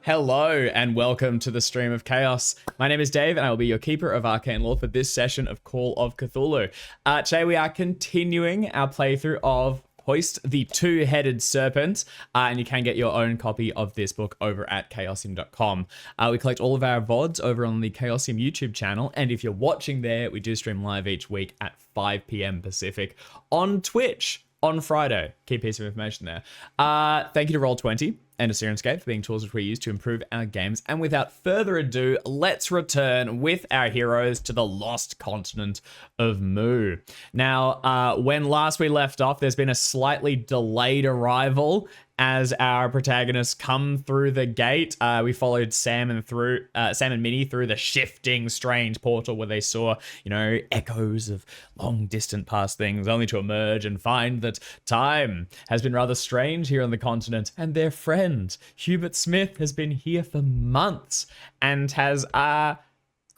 Hello and welcome to the Stream of Chaos. My name is Dave and I will be your keeper of arcane lore for this session of Call of Cthulhu. Today we are continuing our playthrough of Hoist the Two-Headed Serpent, and you can get your own copy of this book over at chaosium.com. We collect all of our VODs over on the Chaosium YouTube channel, and if you're watching there, we do stream live each week at 5 p.m. Pacific on Twitch on Friday. Key piece of information there. Thank you to Roll20 and to Sirenscape for being tools which we use to improve our games. And without further ado, let's return with our heroes to the lost continent of Mu. Now, when last we left off, there's been a slightly delayed arrival as our protagonists come through the gate. We followed Sam and Minnie through the shifting, strange portal where they saw, echoes of long distant past things, only to emerge and find that time has been rather strange here on the continent, and their friend, Hubert Smith, has been here for months and has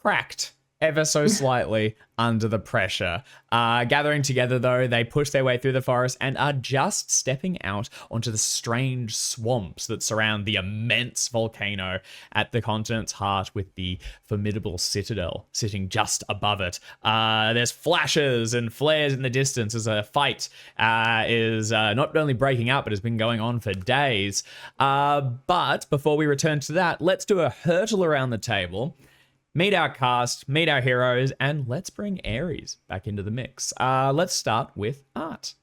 cracked ever so slightly under the pressure. Gathering together, though, they push their way through the forest and are just stepping out onto the strange swamps that surround the immense volcano at the continent's heart, with the formidable citadel sitting just above it. There's flashes and flares in the distance as a fight is not only breaking out, but has been going on for days. But before we return to that, let's do a hurtle around the table, meet our cast, meet our heroes, and let's bring Ares back into the mix. Let's start with Art.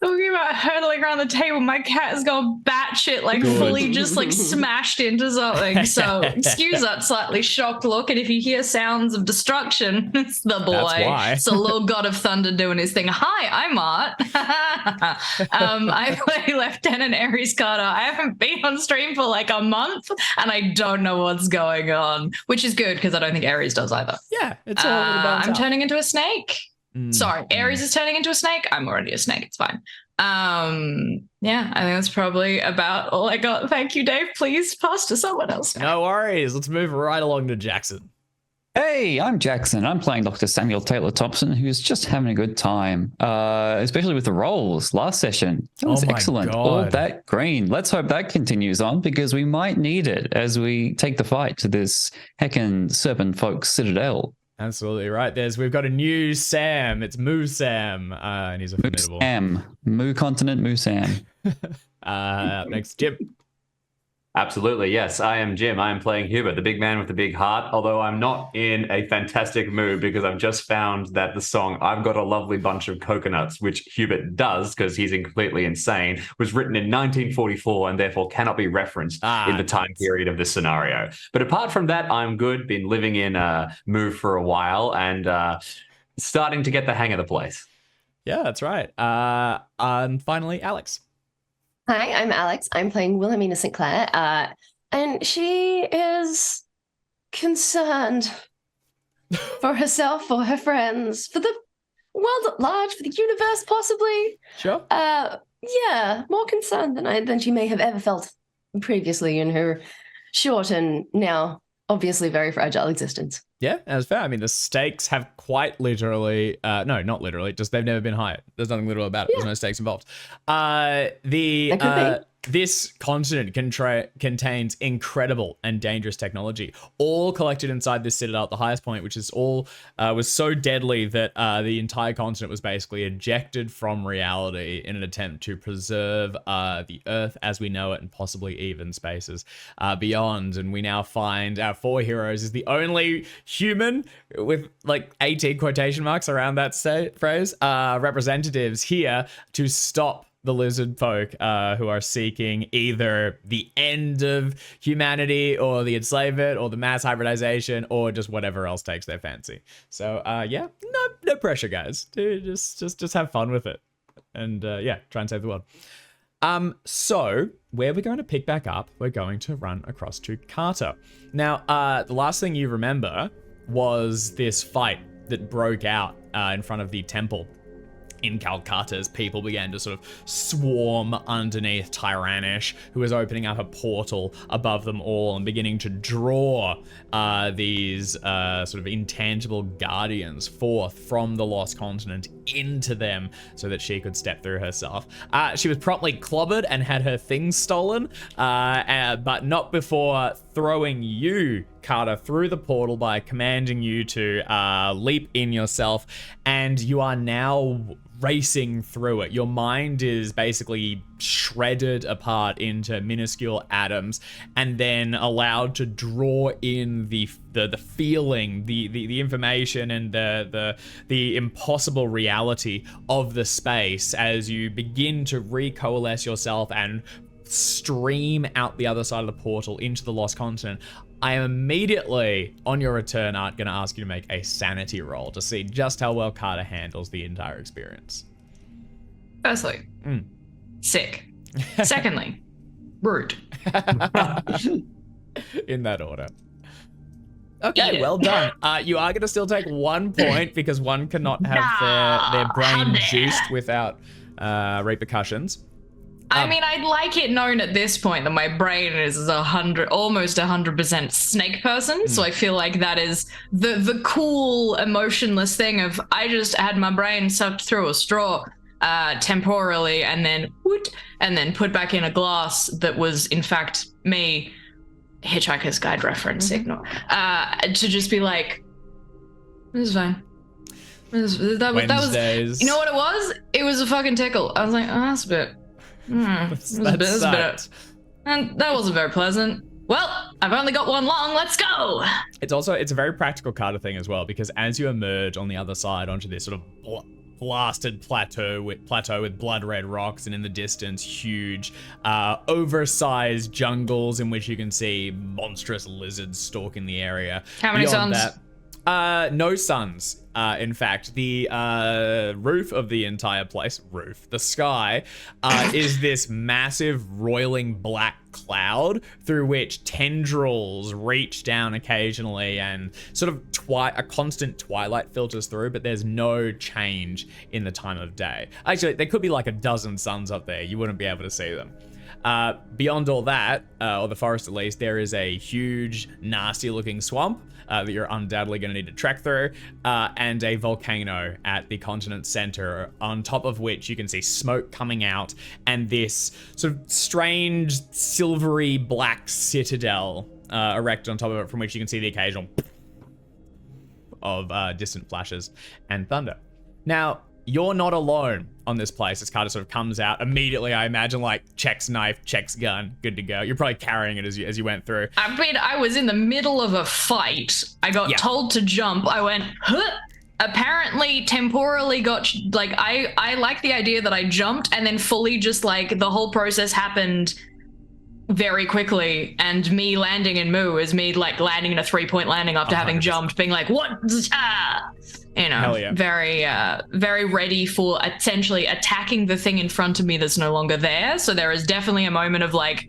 Talking about hurtling around the table, my cat has gone batshit, fully just smashed into something. So excuse that slightly shocked look. And if you hear sounds of destruction, it's the boy. That's why. It's the little god of thunder doing his thing. Hi, I'm Art. I play Lieutenant Ares Carter. I haven't been on stream for like a month, and I don't know what's going on, which is good because I don't think Ares does either. Yeah, it's all I'm turning into a snake. Sorry, Ares is turning into a snake. I'm already a snake. It's fine. Yeah, I think that's probably about all I got. Thank you, Dave. Please pass to someone else. No worries. Let's move right along to Jackson. Hey, I'm Jackson. I'm playing Dr. Samuel Taylor Thompson, who's just having a good time, especially with the rolls last session. It was excellent. God. All that green. Let's hope that continues on, because we might need it as we take the fight to this heckin' Serpent folks citadel. Absolutely right. We've got a new Sam. It's Moo Sam, and he's a formidable. Moo continent, Moo Sam. Up next, Jim. Absolutely, yes. I am Jim. I am playing Hubert, the big man with the big heart, although I'm not in a fantastic mood because I've just found that the song I've Got a Lovely Bunch of Coconuts, which Hubert does because he's completely insane, was written in 1944 and therefore cannot be referenced in the time period of this scenario. But apart from that, I'm good. Been living in Move for a while and starting to get the hang of the place. Yeah, that's right. And finally, Alex. Hi, I'm Alex. I'm playing Wilhelmina St. Clair, and she is concerned for herself, for her friends, for the world at large, for the universe, possibly. Sure. Yeah, more concerned than she may have ever felt previously in her short and now obviously very fragile existence. Yeah, that's fair. I mean, the stakes have quite literally, no, not literally, just they've never been higher. There's nothing literal about it. Yeah. There's no stakes involved. This continent contains incredible and dangerous technology, all collected inside this citadel at the highest point, which is all was so deadly that the entire continent was basically ejected from reality in an attempt to preserve the Earth as we know it, and possibly even spaces beyond. And we now find our four heroes is the only human, with like 18 quotation marks around that phrase, representatives here to stop the lizard folk who are seeking either the end of humanity or the enslavement or the mass hybridization or just whatever else takes their fancy. So yeah, no pressure, guys. Just have fun with it. And yeah, try and save the world. So where we're going to pick back up, we're going to run across to Carter. Now, the last thing you remember was this fight that broke out in front of the temple. in Calcutta's people began to sort of swarm underneath Tyrannish, who was opening up a portal above them all and beginning to draw these sort of intangible guardians forth from the Lost Continent into them so that she could step through herself. She was promptly clobbered and had her things stolen, but not before throwing you, Carter, through the portal by commanding you to leap in yourself, and you are now racing through it. Your mind is basically shredded apart into minuscule atoms and then allowed to draw in the feeling, the information and the impossible reality of the space as you begin to recoalesce yourself and stream out the other side of the portal into the Lost Continent. I am immediately, on your return, Art, going to ask you to make a sanity roll to see just how well Carter handles the entire experience. Firstly, sick. Secondly, rude. In that order. Okay, well done. You are going to still take 1 point because one cannot have their brain juiced without repercussions. I mean, I'd like it known at this point that my brain is almost 100% snake person. So I feel like that is the cool, emotionless thing of I just had my brain sucked through a straw temporarily and then put back in a glass that was in fact me. Hitchhiker's Guide reference, ignore. To just be like, this is fine. That was, you know what it was? It was a fucking tickle. I was like, oh, that's a bit. And that wasn't very pleasant. Well, I've only got one long. Let's go. It's a very practical Carter thing as well, because as you emerge on the other side onto this sort of blasted plateau with blood red rocks, and in the distance huge oversized jungles in which you can see monstrous lizards stalking the area. How many suns? No suns. In fact, the roof of the entire place, the sky, is this massive roiling black cloud through which tendrils reach down occasionally and sort of a constant twilight filters through, but there's no change in the time of day. Actually, there could be like a dozen suns up there. You wouldn't be able to see them. Beyond all that, or the forest at least, there is a huge, nasty looking swamp that you're undoubtedly going to need to trek through, and a volcano at the continent's center, on top of which you can see smoke coming out, and this sort of strange, silvery black citadel erected on top of it, from which you can see the occasional of distant flashes and thunder. Now, you're not alone on this place. This Carter sort of comes out immediately, I imagine, like, checks knife, checks gun, good to go. You're probably carrying it as you went through. I mean, I was in the middle of a fight. I got told to jump. I went, huh. Apparently, temporally got, like, I like the idea that I jumped and then fully just, like, the whole process happened very quickly, and me landing in Moo is me, like, landing in a 3-point landing after 100%. Having jumped, being like, what? You know, very ready for essentially attacking the thing in front of me that's no longer there. So there is definitely a moment of, like,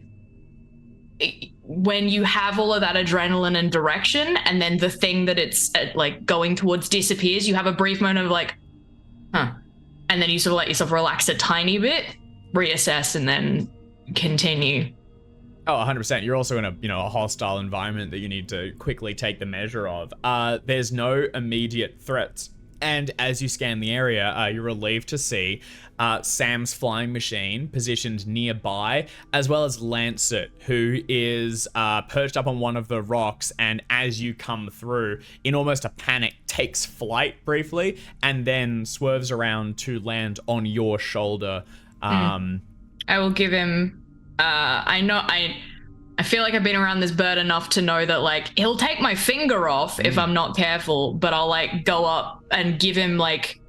when you have all of that adrenaline and direction, and then the thing that it's like going towards disappears, you have a brief moment of like, huh. And then you sort of let yourself relax a tiny bit, reassess, and then continue. Oh, 100%. You're also in a hostile environment that you need to quickly take the measure of. There's no immediate threats. And as you scan the area, you're relieved to see Sam's flying machine positioned nearby, as well as Lancet, who is perched up on one of the rocks, and as you come through, in almost a panic, takes flight briefly, and then swerves around to land on your shoulder. I will give him... I feel like I've been around this bird enough to know that, like, he'll take my finger off if I'm not careful, but I'll, like, go up and give him, like,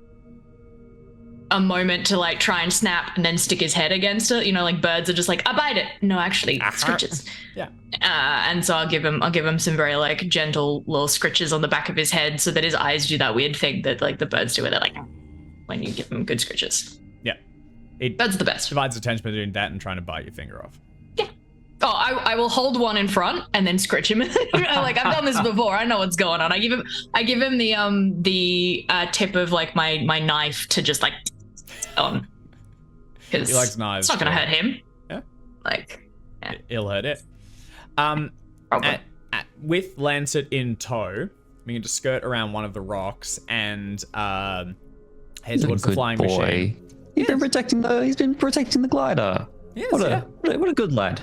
a moment to, like, try and snap and then stick his head against it. You know, like, birds are just like, I bite it. No, actually, scritches. Yeah. And so I'll give him some very, like, gentle little scritches on the back of his head so that his eyes do that weird thing that, like, the birds do where they're like, when you give them good scritches. Yeah. That's the best. Divides attention between that and trying to bite your finger off. Yeah. Oh, I will hold one in front and then scritch him. Like, I've done this before. I know what's going on. I give him the tip of, like, my knife to just, like, on. Because He likes knives. it's not going to too. hurt him. Yeah. Like, It'll hurt it. probably. With Lancet in tow, we can just skirt around one of the rocks and head towards the Good flying boy. machine. He's been protecting the glider. Yes, what yeah. a good lad.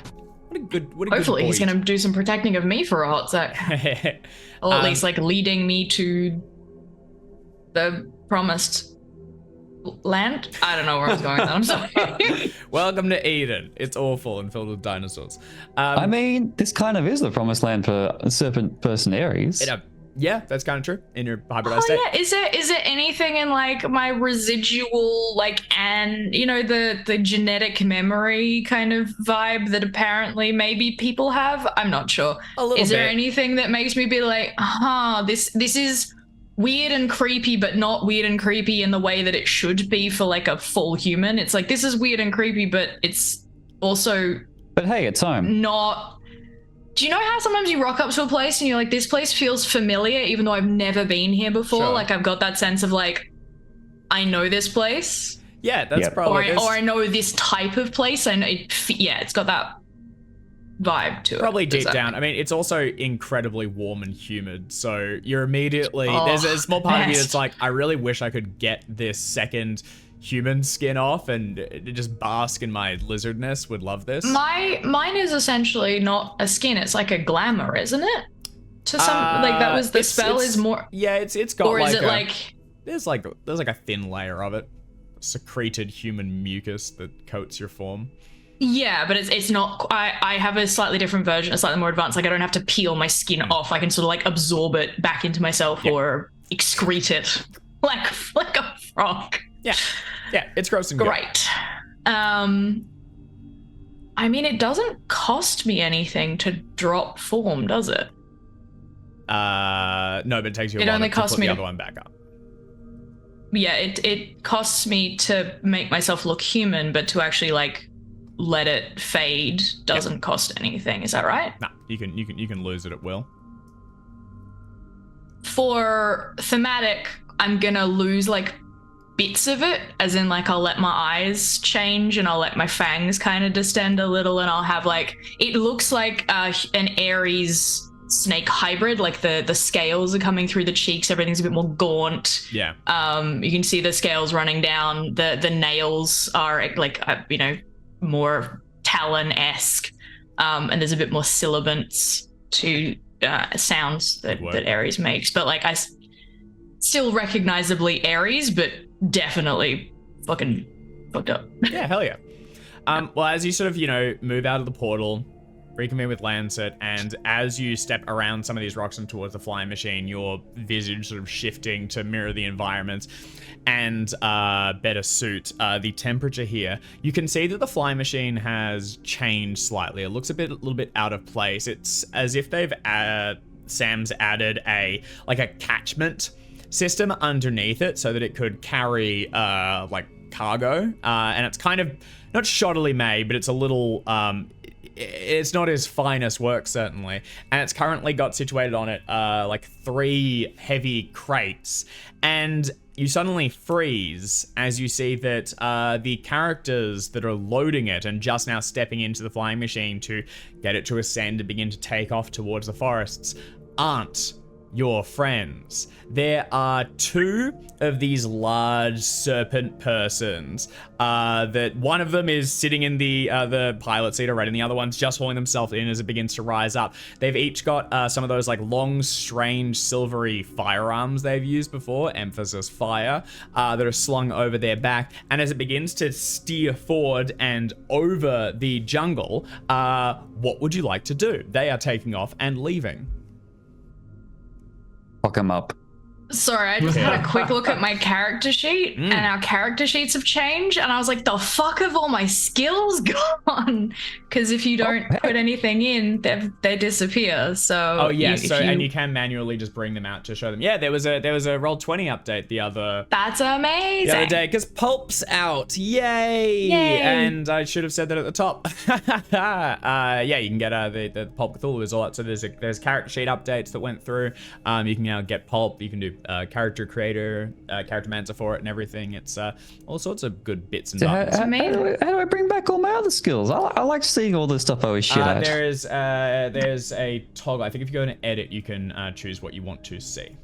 What a good Hopefully he's boy. going to do some protecting of me for a hot sec. Or at least like leading me to the promised land. I don't know where I was going with that. I'm sorry. Welcome to Eden. It's awful and filled with dinosaurs. I mean, this kind of is the promised land for Serpent person Ares. Yeah, that's kind of true in your hybridized Oh state. yeah, is there anything in like my residual like and you know the genetic memory kind of vibe that apparently maybe people have? I'm not sure. A little Is there bit. anything that makes me be like, this is weird and creepy, but not weird and creepy in the way that it should be for like a full human? It's like this is weird and creepy, but it's also But hey, it's home. not. Do you know how sometimes you rock up to a place and you're like, this place feels familiar even though I've never been here before? Sure. Like I've got that sense of like, I know this place, Yeah, that's Yep. probably or I know this type of place, and it's got that vibe to it. probably Does deep that down. make- I mean, it's also incredibly warm and humid, so you're immediately Oh, there's a small part of you yes. that's like, I really wish I could get this second human skin off and just bask in my lizardness. Would love this. Mine is essentially not a skin; it's like a glamour, isn't it? To some like that was the spell is more, Yeah, it's got or like is it a, like? there's like a thin layer of it, secreted human mucus that coats your form. Yeah, but it's not. I have a slightly different version, a slightly more advanced. Like I don't have to peel my skin off. I can sort of like absorb it back into myself or excrete it like a frog. Yeah, it's gross and good. Great. I mean, it doesn't cost me anything to drop form, does it? No, but it takes you a It while only to costs put me the to- other one back up. Yeah, it costs me to make myself look human, but to actually like let it fade doesn't cost anything. Is that right? Nah, you can lose it at will. For thematic, I'm gonna lose like bits of it, as in like I'll let my eyes change and I'll let my fangs kind of distend a little, and I'll have like it looks like an Ares snake hybrid, like the scales are coming through the cheeks, everything's a bit more gaunt. Yeah. You can see the scales running down, the nails are like more talon-esque, and there's a bit more sibilance to sounds that Ares makes, but like still recognizably Ares, but definitely fucking fucked up. Yeah, hell yeah. Well, as you sort of, move out of the portal, reconvene with Lancet, and as you step around some of these rocks and towards the flying machine, your visage sort of shifting to mirror the environment and better suit the temperature here, you can see that the flying machine has changed slightly. It looks a little bit out of place. It's as if they've Sam's added a catchment system underneath it so that it could carry cargo, and it's kind of not shoddily made, but it's a little it's not his finest work, certainly, and it's currently got situated on it 3 heavy crates, and you suddenly freeze as you see that the characters that are loading it and just now stepping into the flying machine to get it to ascend and begin to take off towards the forests aren't your friends. There are 2 of these large serpent persons. That one of them is sitting in the pilot seat already, and the other one's just hauling themselves in as it begins to rise up. They've each got some of those long, strange, silvery firearms they've used before, emphasis fire, that are slung over their back. And as it begins to steer forward and over the jungle, what would you like to do? They are taking off and leaving. Fuck him up. Sorry, I just had a quick look at my character sheet, and our character sheets have changed, and I was like, the fuck have all my skills gone? Because if you don't put anything in, they disappear. So Oh yeah, and you can manually just bring them out to show them. Yeah, there was a Roll20 update the other that's amazing. the other day, because Pulp's out. Yay! And I should have said that at the top. Yeah, you can get the Pulp Cthulhu is all out. So there's character sheet updates that went through. You can now get Pulp. You can do character creator, character manager for it and everything. It's all sorts of good bits and So buttons. how do I bring back all my other skills? I like seeing all the stuff I was shit at. There's a toggle. I think if you go to edit, you can choose what you want to see.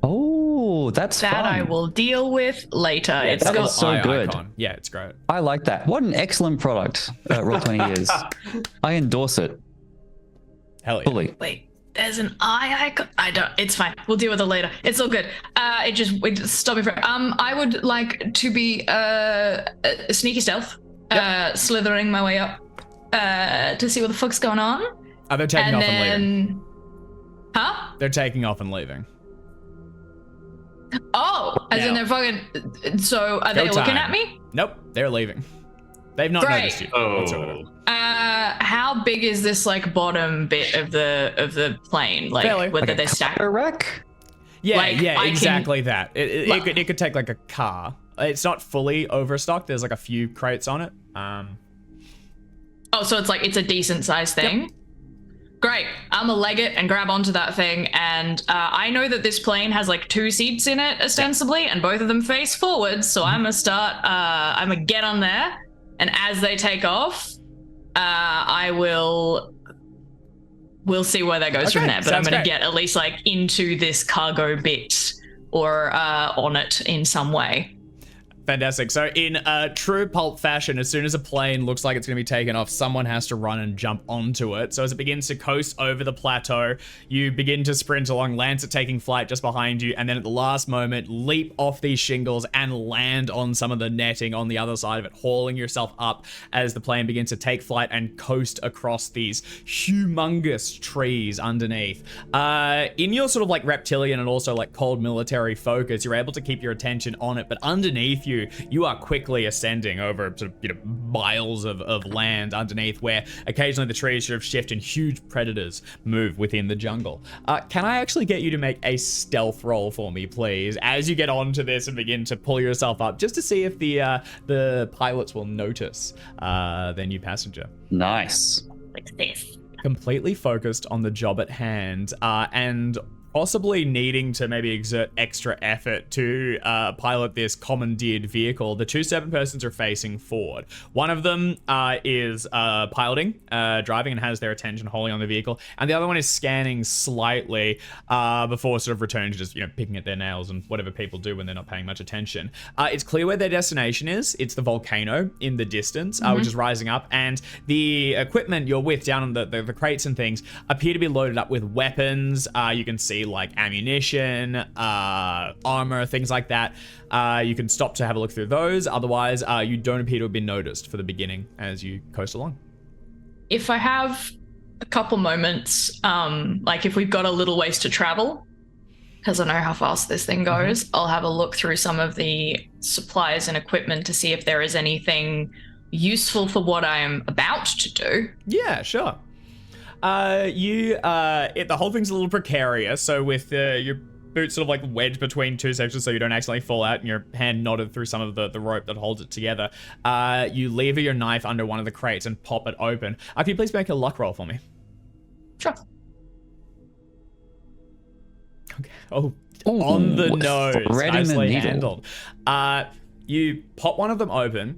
Oh, that's That fun. I will deal with later. Yeah, It's that got is so eye good. icon. Yeah, it's great. I like that. What an excellent product Roll20 is. I endorse it Hell yeah. fully. Wait, there's an eye icon. I don't. It's fine. We'll deal with it later. It's all good. It just stop me for. I would like to be a sneaky stealth, slithering my way up, to see what the fuck's going on. Oh, they're taking off and leaving. Huh? They're taking off and leaving. Oh, as in they're fucking. So are they Go looking time. at me? Nope, they're leaving. They've not Great. noticed you Oh. whatsoever. How big is this like bottom bit of the plane? Like Fairly. whether Like they're a stacked? car wreck? Yeah, Like, yeah, I can- exactly that. It could take like a car. It's not fully overstocked. There's like a few crates on it. Oh, so it's like it's a decent sized thing. Great. I'm gonna leg it and grab onto that thing, and I know that this plane has like 2 seats in it ostensibly, and both of them face forward. So I'm gonna start. I'm gonna get on there, and as they take off, I will. We'll see where that goes Okay, from there. But I'm sounds gonna great. get at least like into this cargo bit or on it in some way. Fantastic. So in true pulp fashion, as soon as a plane looks like it's going to be taken off, someone has to run and jump onto it. So as it begins to coast over the plateau, you begin to sprint along, Lancet taking flight just behind you, and then at the last moment, leap off these shingles and land on some of the netting on the other side of it, hauling yourself up as the plane begins to take flight and coast across these humongous trees underneath. In your sort of like reptilian and also like cold military focus, you're able to keep your attention on it, but underneath you are quickly ascending over sort of miles of land underneath, where occasionally the trees sort of shift and huge predators move within the jungle. Can I actually get you to make a stealth roll for me, please, as you get onto this and begin to pull yourself up, just to see if the pilots will notice their new passenger. Nice. Like this. Completely focused on the job at hand, and possibly needing to maybe exert extra effort to pilot this commandeered vehicle. The 2 Serpent persons are facing forward. One of them is piloting, driving, and has their attention wholly on the vehicle, and the other one is scanning slightly before sort of returning to just picking at their nails and whatever people do when they're not paying much attention. It's clear where their destination is. It's the volcano in the distance, which is rising up, and the equipment you're with down on the crates and things appear to be loaded up with weapons. You can see like ammunition, armor, things like that. You can stop to have a look through those. Otherwise, you don't appear to have been noticed for the beginning as you coast along. If I have a couple moments, like if we've got a little ways to travel, because I know how fast this thing goes, I'll have a look through some of the supplies and equipment to see if there is anything useful for what I am about to do. Yeah, sure. The whole thing's a little precarious. So with your boots sort of like wedged between 2 sections so you don't accidentally fall out, and your hand knotted through some of the rope that holds it together, you lever your knife under one of the crates and pop it open. Can you please make a luck roll for me? Sure. Okay. Oh, Ooh, on the nose. threading the Nicely needle. handled. You pop one of them open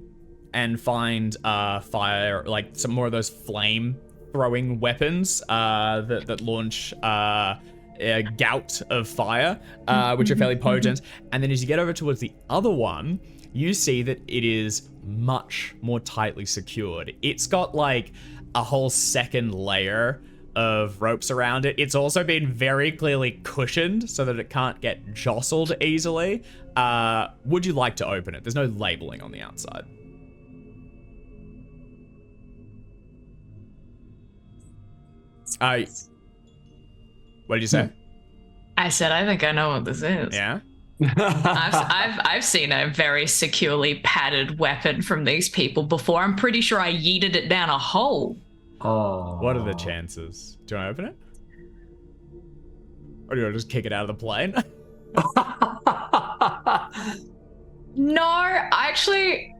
and find fire, like some more of those flame throwing weapons that launch a gout of fire, which are fairly potent. And then as you get over towards the other one, you see that it is much more tightly secured. It's got like a whole second layer of ropes around it. It's also been very clearly cushioned so that it can't get jostled easily. Would you like to open it? There's no labeling on the outside. What did you say? I said, I think I know what this is. Yeah. I've seen a very securely padded weapon from these people before. I'm pretty sure I yeeted it down a hole. Oh. What are the chances? Do you want to open it? Or do you want to just kick it out of the plane? No, actually,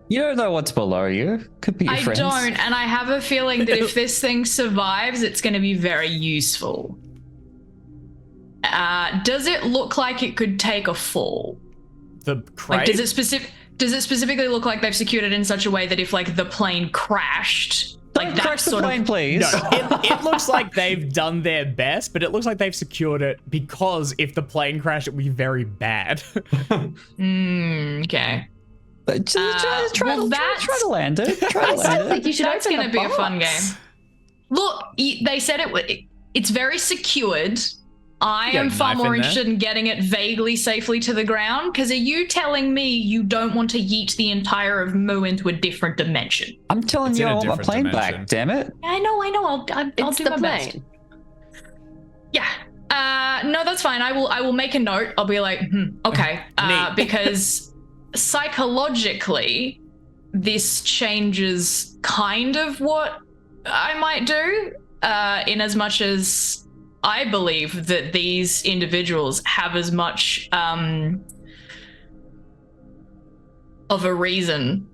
You don't know what's below you. Could be your I friends. don't, and I have a feeling that if this thing survives, it's going to be very useful. Does it look like it could take a fall? The crate? Like, does it specifically look like they've secured it in such a way that if like the plane crashed, like Don't that crash the sort plane, of please. No, it looks like they've done their best, but it looks like they've secured it because if the plane crashed, it would be very bad. Okay. But try to land it. Try to I land still it. think you should That's open going to the be a fun box. game. Look, they said it's very secured. I Yeah, am far knife more in there. interested in getting it vaguely safely to the ground, because are you telling me you don't want to yeet the entire of Moo into a different dimension? I'm telling It's you, in a I want my different plane dimension. back. Damn it! I know. I'll It's do the my best. plane. Yeah. No, that's fine. I will make a note. I'll be like, okay. Neat. Because psychologically, this changes kind of what I might do, in as much as I believe that these individuals have as much of a reason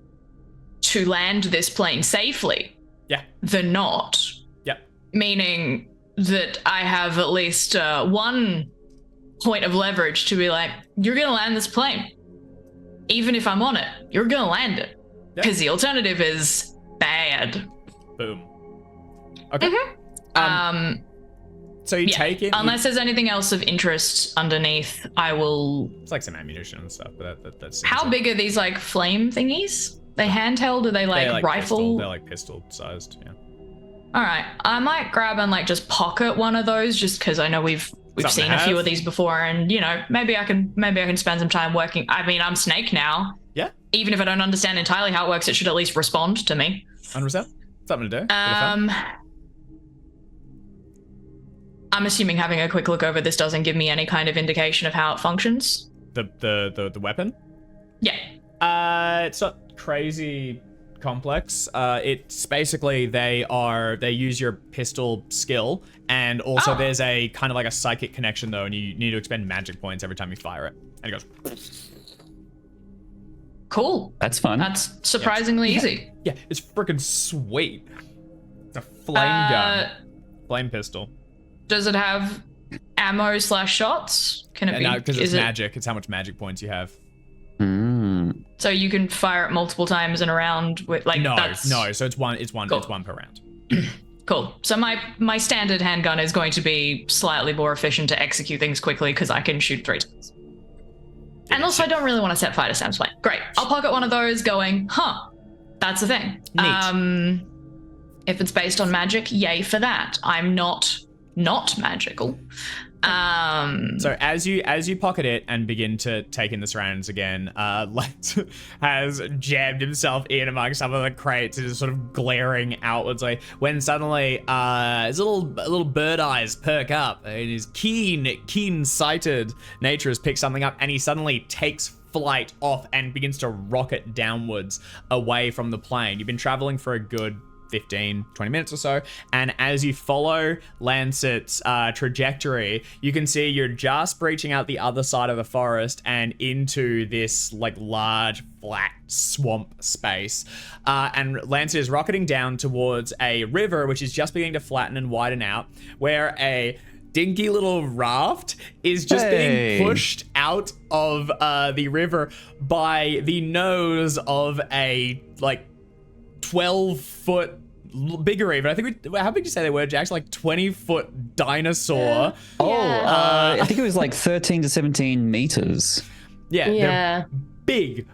to land this plane safely Yeah. than not. Yep. Meaning that I have at least one point of leverage to be like, you're going to land this plane. Even if I'm on it, you're going to land it. Yeah. Because the alternative is bad. Boom. Okay. So you take it. Unless there's anything else of interest underneath, I will... It's like some ammunition and stuff, but that's How big are these, like, flame thingies? They handheld? Are they, They're like pistol. rifle? They're like pistol sized, yeah. All right. I might grab and, like, just pocket one of those just because I know we've Something seen to a few have. of these before, and, you know, maybe I can spend some time working. I mean, I'm Snake now. Yeah, Even if I don't understand entirely how it works, it should at least respond to me. 100%. Something to do. Bit of fun. I'm assuming having a quick look over this doesn't give me any kind of indication of how it functions. The weapon? Yeah. It's not crazy complex. It's basically they use your pistol skill, and also there's a kind of like a psychic connection though, and you need to expend magic points every time you fire it. And it goes. Cool. That's fun. That's surprisingly easy. Yeah, it's freaking sweet. It's a flame gun, flame pistol. Does it have ammo/shots? Can it be? No, because it's is it- magic. It's how much magic points you have. So you can fire it multiple times in a round with like No, that's no. So it's one Cool. per round. cool. So my standard handgun is going to be slightly more efficient to execute things quickly because I can shoot 3 times. And also I don't really want to set fire to Sam's plane. Great. I'll pocket one of those going, that's the thing. Neat. If it's based on magic, yay for that. I'm not magical. So as you pocket it and begin to take in the surroundings again, Lent has jammed himself in amongst some of the crates and is sort of glaring outwards. Like when suddenly his little bird eyes perk up, and his keen-sighted nature has picked something up, and he suddenly takes flight off and begins to rocket downwards away from the plane. You've been traveling for a good 15, 20 minutes or so, and as you follow Lancet's trajectory, you can see you're just breaching out the other side of the forest and into this like large flat swamp space, and Lancet is rocketing down towards a river which is just beginning to flatten and widen out, where a dinky little raft is just being pushed out of the river by the nose of a like 12-foot, bigger even. I think how big did you say they were, Jax? Like 20-foot dinosaur. I think it was like 13 to 17 meters. Yeah. Yeah. Big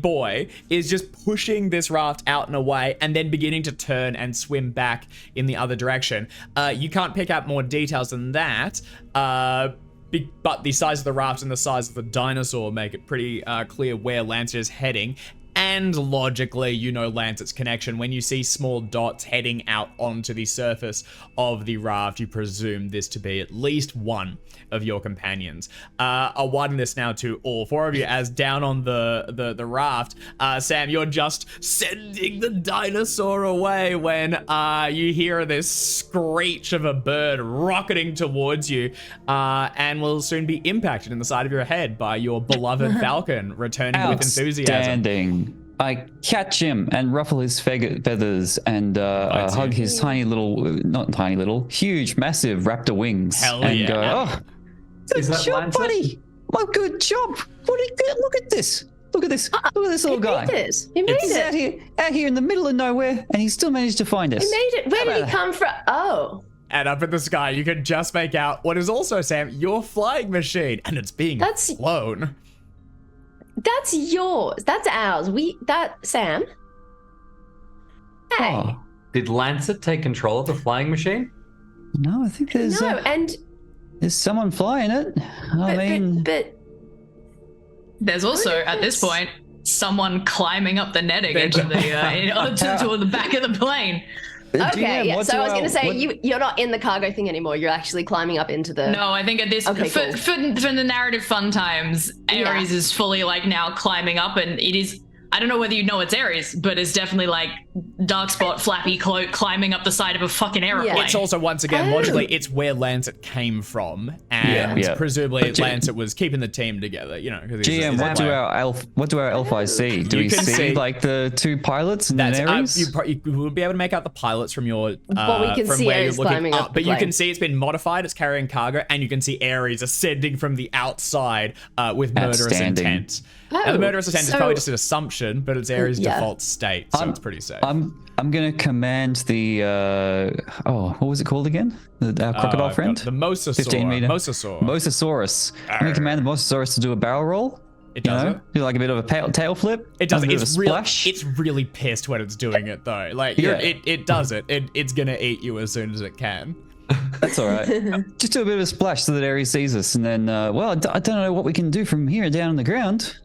boy is just pushing this raft out and away and then beginning to turn and swim back in the other direction. You can't pick out more details than that, but the size of the raft and the size of the dinosaur make it pretty clear where Lancer is heading. And logically, you know Lancet's connection. When you see small dots heading out onto the surface of the raft, you presume this to be at least one of your companions. I'll widen this now to all 4 of you, as down on the raft, Sam, you're just sending the dinosaur away when you hear this screech of a bird rocketing towards you, and will soon be impacted in the side of your head by your beloved falcon returning with enthusiasm. Outstanding. I catch him and ruffle his feathers and hug his huge, massive raptor wings. Hell and yeah. go, Good that job, Lancet? buddy. Well, good job. Look at this. Look at this. Look at this little guy. He made He's it. out here in the middle of nowhere, and he still managed to find us. He made it. Where How did he about come from? Oh, And up in the sky, you can just make out what is also, Sam, your flying machine. And it's being That's- flown. that's yours. That's ours. Sam. Hey. Oh, Did Lancet take control of the flying machine? no, I think there's No, and there's someone flying it. I mean, but There's also, Where at this is- point, someone climbing up the netting into the to the back of the plane. okay, GM, yeah. what So do I was our- going to say what- you're not in the cargo thing anymore. You're actually climbing up into the. No, I think at this Okay, cool. for the narrative fun times, Yeah. Ares is fully like now climbing up, and it is. I don't know whether you know it's Ares, but it's definitely like dark spot, flappy cloak, climbing up the side of a fucking airplane. It's also, once again, Oh. logically, it's where Lancet came from. And Yeah. presumably But G- Lancet was keeping the team together, you know. 'Cause he's GM, a what do player. our elf eyes see? Do You we can see see- like the two pilots and That's Ares? you will be able to make out the pilots from your But we can from see where Ares you're looking climbing up But the you can plane. see it's been modified. It's carrying cargo, and you can see Ares ascending from the outside with murderous Outstanding. intent. Now, the murderous intent is so- probably just an assumption, but it's Ares' Yeah. default state, so it's pretty safe. I'm gonna command the what was it called again? Our crocodile I've friend? got the Mosasaur. 15 meter. Mosasaur. Mosasaurus. I'm gonna command the Mosasaurus to do a barrel roll. It does it. Do like a bit of a tail flip. It does. a bit of a It's real. splash. It's really pissed when it's doing it though. Like Yeah. it does it. It's gonna eat you as soon as it can. That's all right. Just do a bit of a splash so that Ares sees us, and then I don't know what we can do from here down on the ground.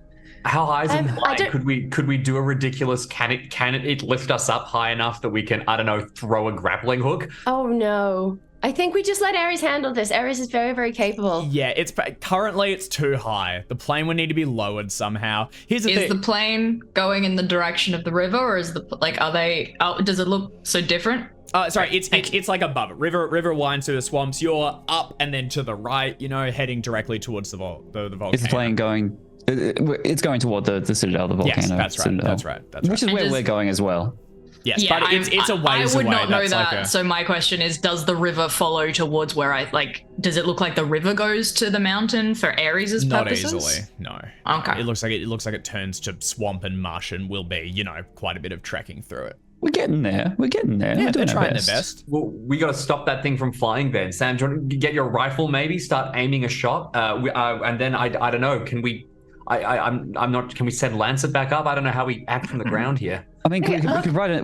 How high is it I flying? don't- Could we do a ridiculous? Can it lift us up high enough that we can, I don't know, throw a grappling hook? Oh no. I think we just let Ares handle this. Ares is very, very capable. Yeah, currently it's too high. The plane would need to be lowered somehow. Here's the Is thing. the plane going in the direction of the river, or is the like? Are they? Oh, does it look so different? Sorry, it's like above it. River winds through the swamps. You're up and then to the right. You know, heading directly towards the volcano. Is the plane going? It's going toward the citadel, the volcano. Yes, that's right. Citadel. That's right. That's Which right. is where And we're going as well. Yes, but it's a ways I would away. not know That's that. like a- So my question is, does the river follow towards where I like? Does it look like the river goes to the mountain for Ares' Not purposes? easily. No. Okay. It looks like it turns to swamp and marsh and will be, you know, quite a bit of trekking through it. We're getting there. We're getting there. Yeah, We're they're doing our trying their best. Well, we got to stop that thing from flying. Then, Sam, do you want to get your rifle? Maybe start aiming a shot. And then I don't know. Can we? I'm not. Can we send Lancet back up? I don't know how we act from the ground here. I mean, we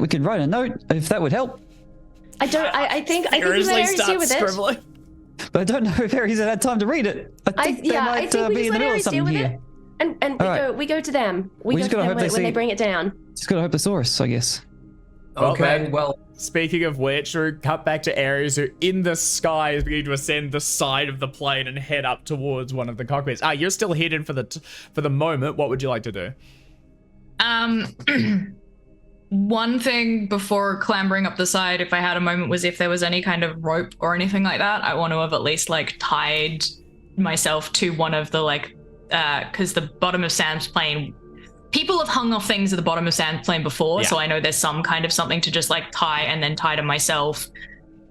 could write a note if that would help. I think we Furiously let Ares deal starts with it. scribbling. But I don't know if Ares had time to read it. I think they I might think we be just in the let middle of Ares deal something with here. it. And All right. we go to them. We go just to gotta them hope they when they see- bring it down. Just gotta hope the source, I guess. Okay. man. Well, Speaking of which, we cut back to Ares, who in the sky is beginning to ascend the side of the plane and head up towards one of the cockpits. You're still hidden for the moment. What would you like to do? One thing before clambering up the side, if I had a moment, was if there was any kind of rope or anything like that, I want to have at least like tied myself to one of the like, because the bottom of Sam's plane, people have hung off things at the bottom of Sam's plane before, Yeah. so I know there's some kind of something to just like tie and then tie to myself.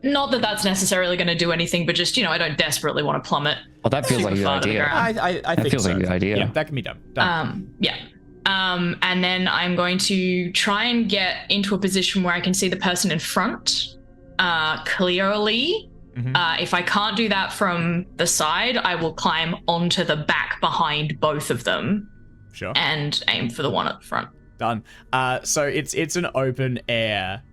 Not that that's necessarily going to do anything, but just, you know, I don't desperately want to plummet. Well, that feels like a good Super far to the idea. ground. I think feels so. like a good idea. Yeah, that can be done. Yeah. And then I'm going to try and get into a position where I can see the person in front clearly. Mhm. If I can't do that from the side, I will climb onto the back behind both of them Sure. and aim for the one at the front. Done. So it's an open air.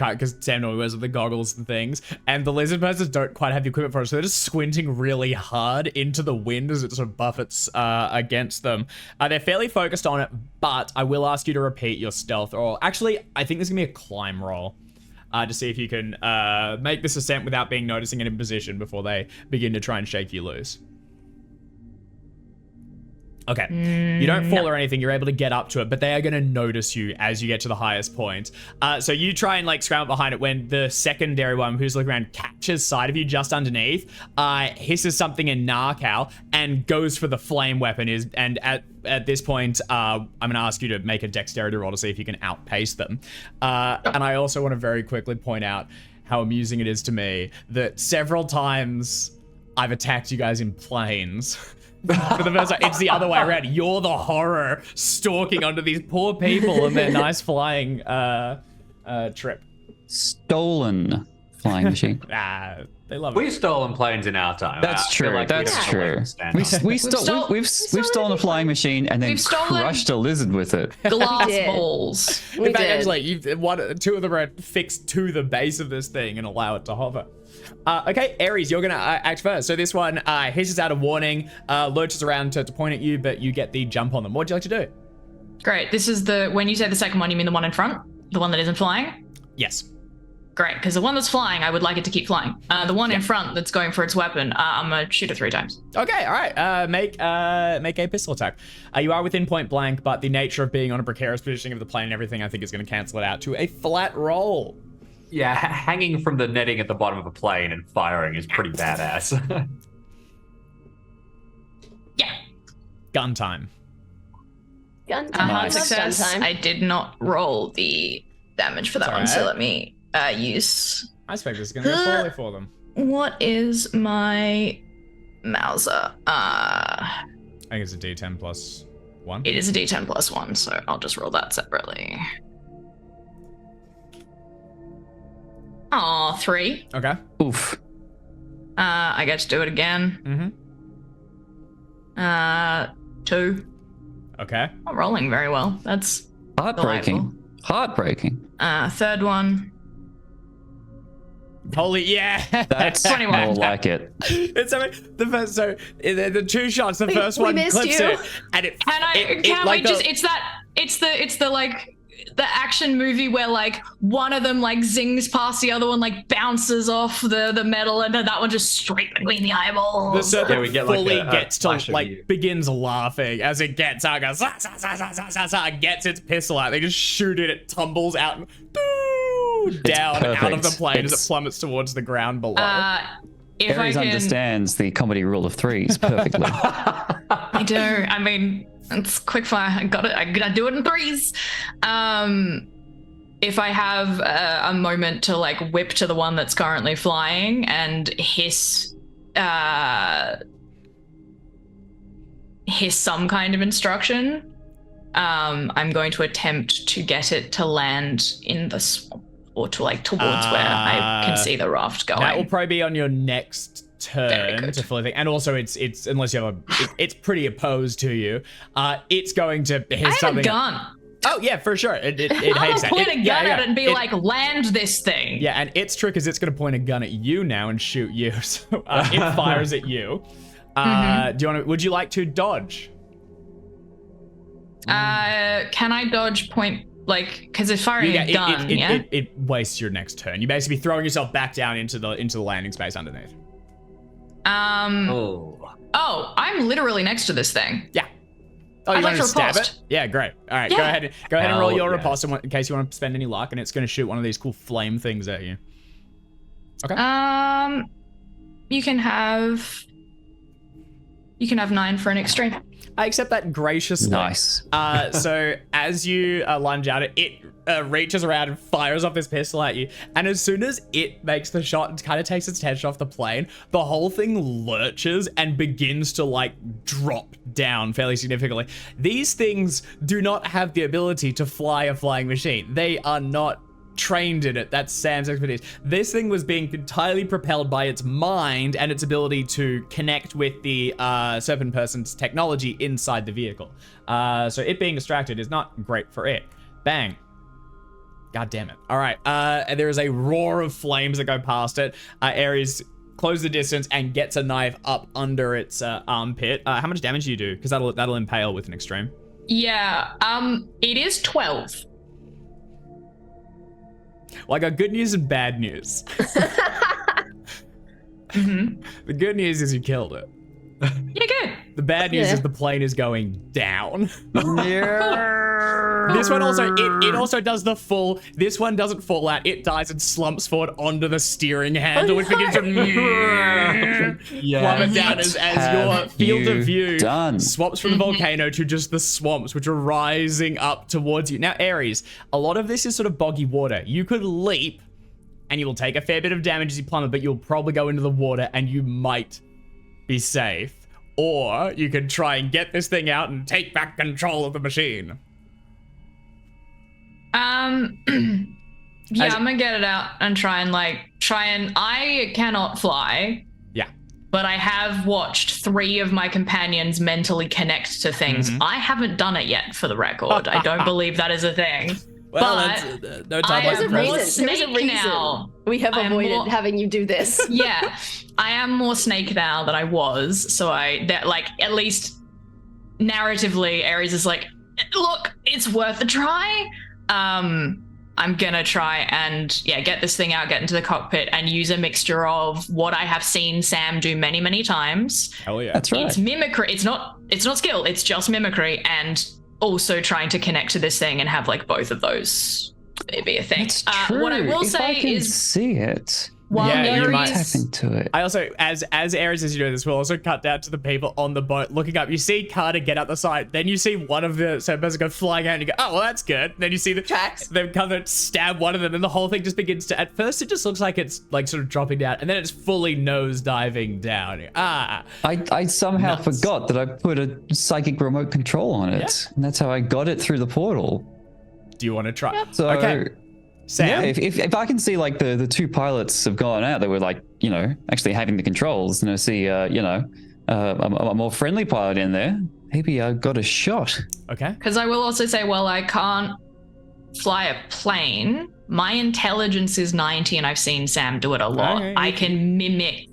Because Sam normally wears the goggles and things, and the lizard persons don't quite have the equipment for it, so they're just squinting really hard into the wind as it sort of buffets against them. They're fairly focused on it, but I will ask you to repeat your stealth roll. Actually, I think there's gonna be a climb roll to see if you can make this ascent without being noticing and in position before they begin to try and shake you loose. Okay. You don't fall or anything. You're able to get up to it, but they are going to notice you as you get to the highest point. So you try and like scramble behind it when the secondary one who's looking around catches sight of you just underneath, hisses something in Narcal and goes for the flame weapon. And at this point, I'm going to ask you to make a dexterity roll to see if you can outpace them. And I also want to very quickly point out how amusing it is to me that several times I've attacked you guys in planes. For the first time, it's the other way around. You're the horror stalking onto these poor people and their nice flying trip. Stolen flying machine. They love We've it. stolen planes in our time. That's I feel true. like That's we have a true. leg to stand on. We've stolen a flying machine and then We've stolen- crushed a lizard with it. Glass did. balls. We In fact, did. actually, two of them are fixed to the base of this thing and allow it to hover. Okay, Ares, you're gonna act first. So this one hisses out a warning, lurches around to point at you, but you get the jump on them. What would you like to do? Great. This is when you say the second one, you mean the one in front? The one that isn't flying? Yes. Great, because the one that's flying, I would like it to keep flying. The one in front that's going for its weapon, I'm gonna shoot it 3 times. Okay, all right. Make a pistol attack. You are within point blank, but the nature of being on a precarious positioning of the plane and everything, I think, is going to cancel it out to a flat roll. Yeah, hanging from the netting at the bottom of a plane and firing is pretty badass. Yeah. Gun time. Gun time. Hard Gun success. time. I did not roll the damage for that It's one, so alright. let me use. I expect this is going to go poorly for them. What is my Mauser? I think it's a D10 plus 1. It is a D10 plus 1, so I'll just roll that separately. Oh, 3. Okay. Oof. I get to do it again. Mm-hmm. 2. Okay. Not rolling very well. That's Heartbreaking. Heartbreaking. third one. Holy yeah. That's 21. more like it. It's the first. So the 2 shots. The We- first we one missed clips you. it, and it. Can like we just? It's the like the action movie where like one of them like zings past the other one, like bounces off the metal, and then that one just straight between the eyeballs. The serpent Yeah, we get, like, fully a gets to flash of like you. begins laughing as it gets out, goes "Zah, zah, zah, zah, zah, zah, zah," gets its pistol out. They just shoot it. It tumbles out and down out of the perfect. plane as It's- it plummets towards the ground below. If Ares I can, understands the comedy rule of 3s perfectly. I do. I mean, it's quick fire. I got it. I gotta do it in 3s. If I have a moment to like whip to the one that's currently flying and hiss some kind of instruction, I'm going to attempt to get it to land in the swamp or to like towards where I can see the raft going. That will probably be on your next Very turn good. to fully think. And also, it's unless you have it's pretty opposed to you. It's going to hiss I have something. a gun. Oh yeah, for sure. It I'm hates gonna that. point It- a gun yeah, at yeah. it and be It- like, land this thing. Yeah, and its trick is it's going to point a gun at you now and shoot you. So it fires at you. Do you want to? Would you like to dodge? Can I dodge point like because it's firing a gun? It wastes your next turn. You basically throwing yourself back down into the landing space underneath. Oh. Oh, I'm literally next to this thing. Yeah. Oh, you I'd want like to to stab riposte. it? Yeah, great. All right, Yeah. go ahead and roll Hell your yeah. riposte in case you want to spend any luck, and it's going to shoot one of these cool flame things at you. You can have 9 for an extreme. I accept that graciously. Nice. So as you lunge at it, it reaches around and fires off this pistol at you. And as soon as it makes the shot and kind of takes its attention off the plane, the whole thing lurches and begins to like drop down fairly significantly. These things do not have the ability to fly a flying machine. They are not trained in it. That's Sam's expertise. This thing was being entirely propelled by its mind and its ability to connect with the Serpent person's technology inside the vehicle. So it being distracted is not great for it. Bang. God damn it. All right. There is a roar of flames that go past it. Ares closes the distance and gets a knife up under its armpit. How much damage do you do? Because that'll impale with an extreme. Yeah. It is 12. Well, I got good news and bad news. The good news is you killed it. Yeah, good. The bad news Yeah. is the plane is going down. This one also, it also does the full, this one doesn't fall out, it dies and slumps forward onto the steering handle, which begins to plummet down as your have field you of view done? swaps from the volcano to just the swamps, which are rising up towards you. Now, Ares, a lot of this is sort of boggy water. You could leap, and you will take a fair bit of damage as you plummet, but you'll probably go into the water, and you might be safe, or you can try and get this thing out and take back control of the machine. Yeah, I'm gonna get it out and try and I cannot fly. Yeah. But I have watched 3 of my companions mentally connect to things. I haven't done it yet, for the record. I don't believe that is a thing. Well, but that's no time There's like a the present. reason. There's a Snake reason now. we have I am avoided more- having you do this. Yeah, I am more snake now than I was. So at least narratively, Ares is like, look, it's worth a try. I'm gonna try and get this thing out, get into the cockpit, and use a mixture of what I have seen Sam do many, many times. Hell yeah. That's right. It's mimicry. It's not skill. It's just mimicry, and also trying to connect to this thing and have like both of those be a thing. That's true. What I will if say I can is, see it, while Yeah, you might- tap Ares, into it. I also, as Ares is doing this, we'll also cut down to the people on the boat looking up. You see Carter get up the side, then you see one of the Serpents go flying out, and you go, oh, well, that's good. Then you see Tracks. them come and stab one of them, and the whole thing just begins to, at first it just looks like it's like sort of dropping down, and then it's fully nose diving down. I somehow Nuts. forgot that I put a psychic remote control on it, and that's how I got it through the portal. Do you want to try? So Okay. Sam? yeah, if I can see like the 2 pilots have gone out, they were like, actually having the controls, and I see a more friendly pilot in there, maybe I got a shot. Okay. because I will also say, well, I can't fly a plane. My intelligence is 90, and I've seen Sam do it a lot. Okay, I can mimic.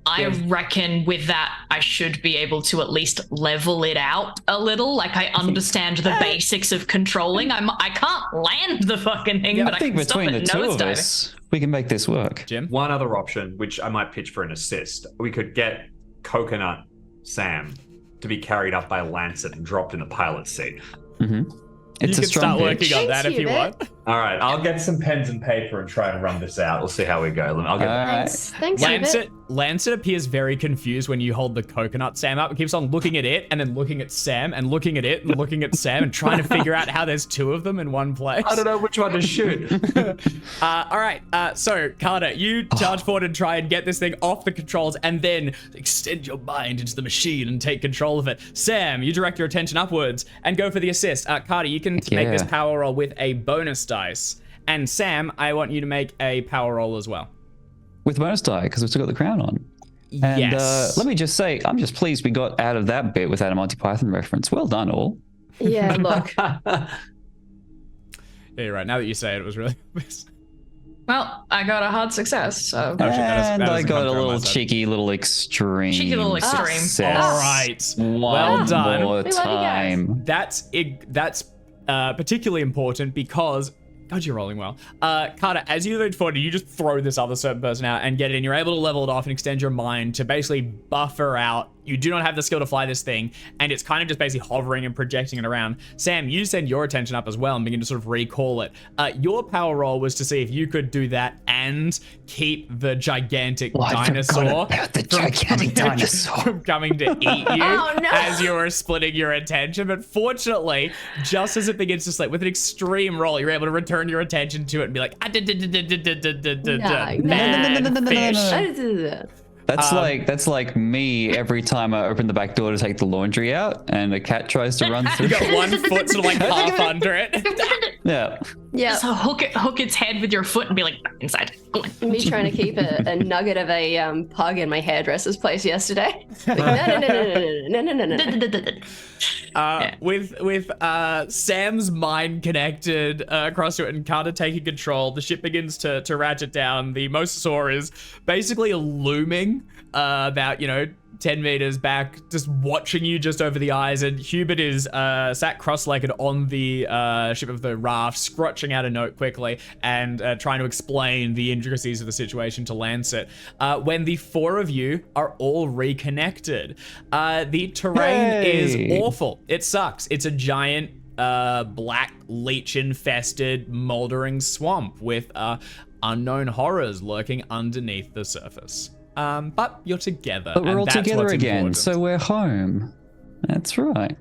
I reckon with that, I should be able to at least level it out a little. Like, I understand the basics of controlling. I can't land the fucking thing, but I think can stop between it the 2 of nosediving. us, we can make this work. Jim? One other option, which I might pitch for an assist, we could get Coconut Sam to be carried up by Lancet and dropped in the pilot's seat. It's You a can strong start pitch. working on that Thanks, if you Hubert. want. All right, I'll get some pens and paper and try and run this out. We'll see how we go. I'll get Thanks, Hubert. Lancet appears very confused when you hold the coconut Sam up. It keeps on looking at it and then looking at Sam and looking at it and looking at Sam and trying to figure out how there's 2 of them in one place. I don't know which one to shoot. All right, so Carter, you charge forward and try and get this thing off the controls and then extend your mind into the machine and take control of it. Sam, you direct your attention upwards and go for the assist. Carter, you can make this yeah. power roll with a bonus dice. And Sam, I want you to make a power roll as well. With bonus die, because we've still got the crown on. And Yes. let me just say, I'm just pleased we got out of that bit without a Monty Python reference. Well done, all. Yeah, look. Yeah, you're right. Now that you say it, it was really... Well, I got a hard success, so Oh, shit, And that I doesn't got come a through on my little side. cheeky little extreme. Cheeky little extreme. success. All right. One Well done. more We love you guys. time. That's particularly important because... God, you're rolling well. Carter, as you lean forward, you just throw this other certain person out and get it in. You're able to level it off and extend your mind to basically buffer out. You do not have the skill to fly this thing, and it's kind of just basically hovering and projecting it around. Sam, you send your attention up as well and begin to sort of recall it. Your power roll was to see if you could do that and keep the gigantic Oh, I forgot dinosaur about the from gigantic coming- dinosaur. from coming to eat you Oh, no. as you were splitting your attention. But fortunately, just as it begins to slip, with an extreme roll, you're able to return your attention to it and be like, bad fish. That's like me every time I open the back door to take the laundry out and a cat tries to run through. You got 1 foot sort of like half under it. Yeah. Yeah, just hook its head with your foot and be like, inside. me trying to keep a nugget of a pug in my hairdresser's place yesterday. Like, no. With Sam's mind connected across to it and Carter taking control, the ship begins to ratchet down. The Mosasaur is basically looming about 10 meters back, just watching you just over the eyes, and Hubert is sat cross-legged on the ship of the raft, scratching out a note quickly and trying to explain the intricacies of the situation to Lancet. When the 4 of you are all reconnected, the terrain is awful. It sucks. It's a giant black leech-infested moldering swamp with unknown horrors lurking underneath the surface. But you're together. But we're and all that's together what's again, important. so we're home. That's right.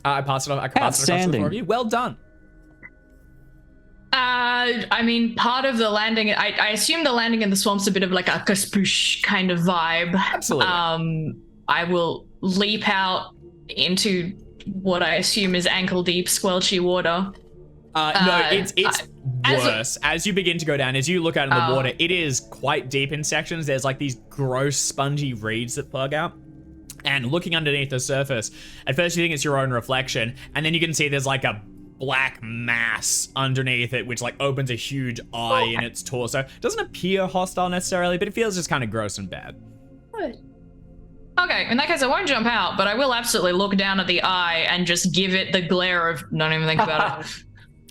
I pass it off. I can pass it across to the 4 of you. Well done. I mean, part of the landing, I assume the landing in the swamp's a bit of like a kaspoosh kind of vibe. Absolutely. I will leap out into what I assume is ankle deep squelchy water. No, it's worse. As you begin to go down, as you look out in the water, it is quite deep in sections. There's like these gross spongy reeds that plug out. And looking underneath the surface, at first you think it's your own reflection, and then you can see there's like a black mass underneath it, which like opens a huge eye in its torso. Doesn't appear hostile necessarily, but it feels just kind of gross and bad. Okay, in that case, I won't jump out, but I will absolutely look down at the eye and just give it the glare of don't even think about it.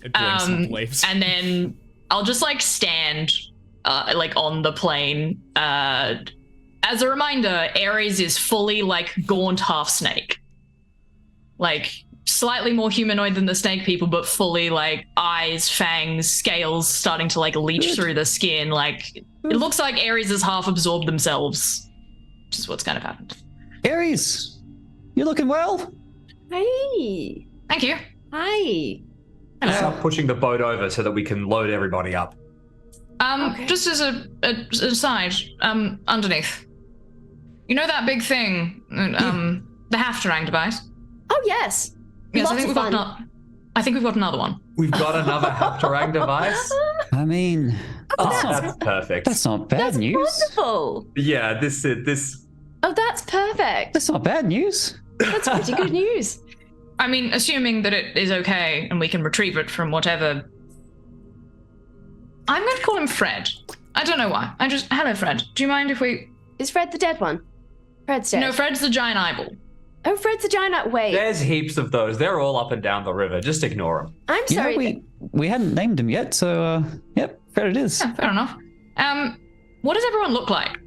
It blinks and leaves. And then I'll just like stand like on the plane. As a reminder, Ares is fully like gaunt half snake. Like slightly more humanoid than the snake people, but fully like eyes, fangs, scales starting to like leach through the skin. Like it looks like Ares has half absorbed themselves. Which is what's kind of happened. Ares, you looking well? Hey. Thank you. Hi. Start pushing the boat over so that we can load everybody up. Okay. Just as a aside, underneath. You know that big thing, the half-terang device? Oh, yes. Yes, Lots of fun. I think we've got another one. We've got another Halfterang device. I mean, That's perfect. that's not bad That's news. wonderful. Yeah, this. Oh, that's perfect. That's not bad news. That's pretty good news. I mean, assuming that it is okay and we can retrieve it from whatever. I'm going to call him Fred. I don't know why. Hello, Fred. Do you mind if we... Is Fred the dead one? Fred's dead. No, Fred's the giant eyeball. Oh, Fred's the giant. Wait. There's heaps of those. They're all up and down the river. Just ignore them. I'm You know, sorry. we hadn't named him yet, so yep, fair it is. Yeah, fair enough. What does everyone look like?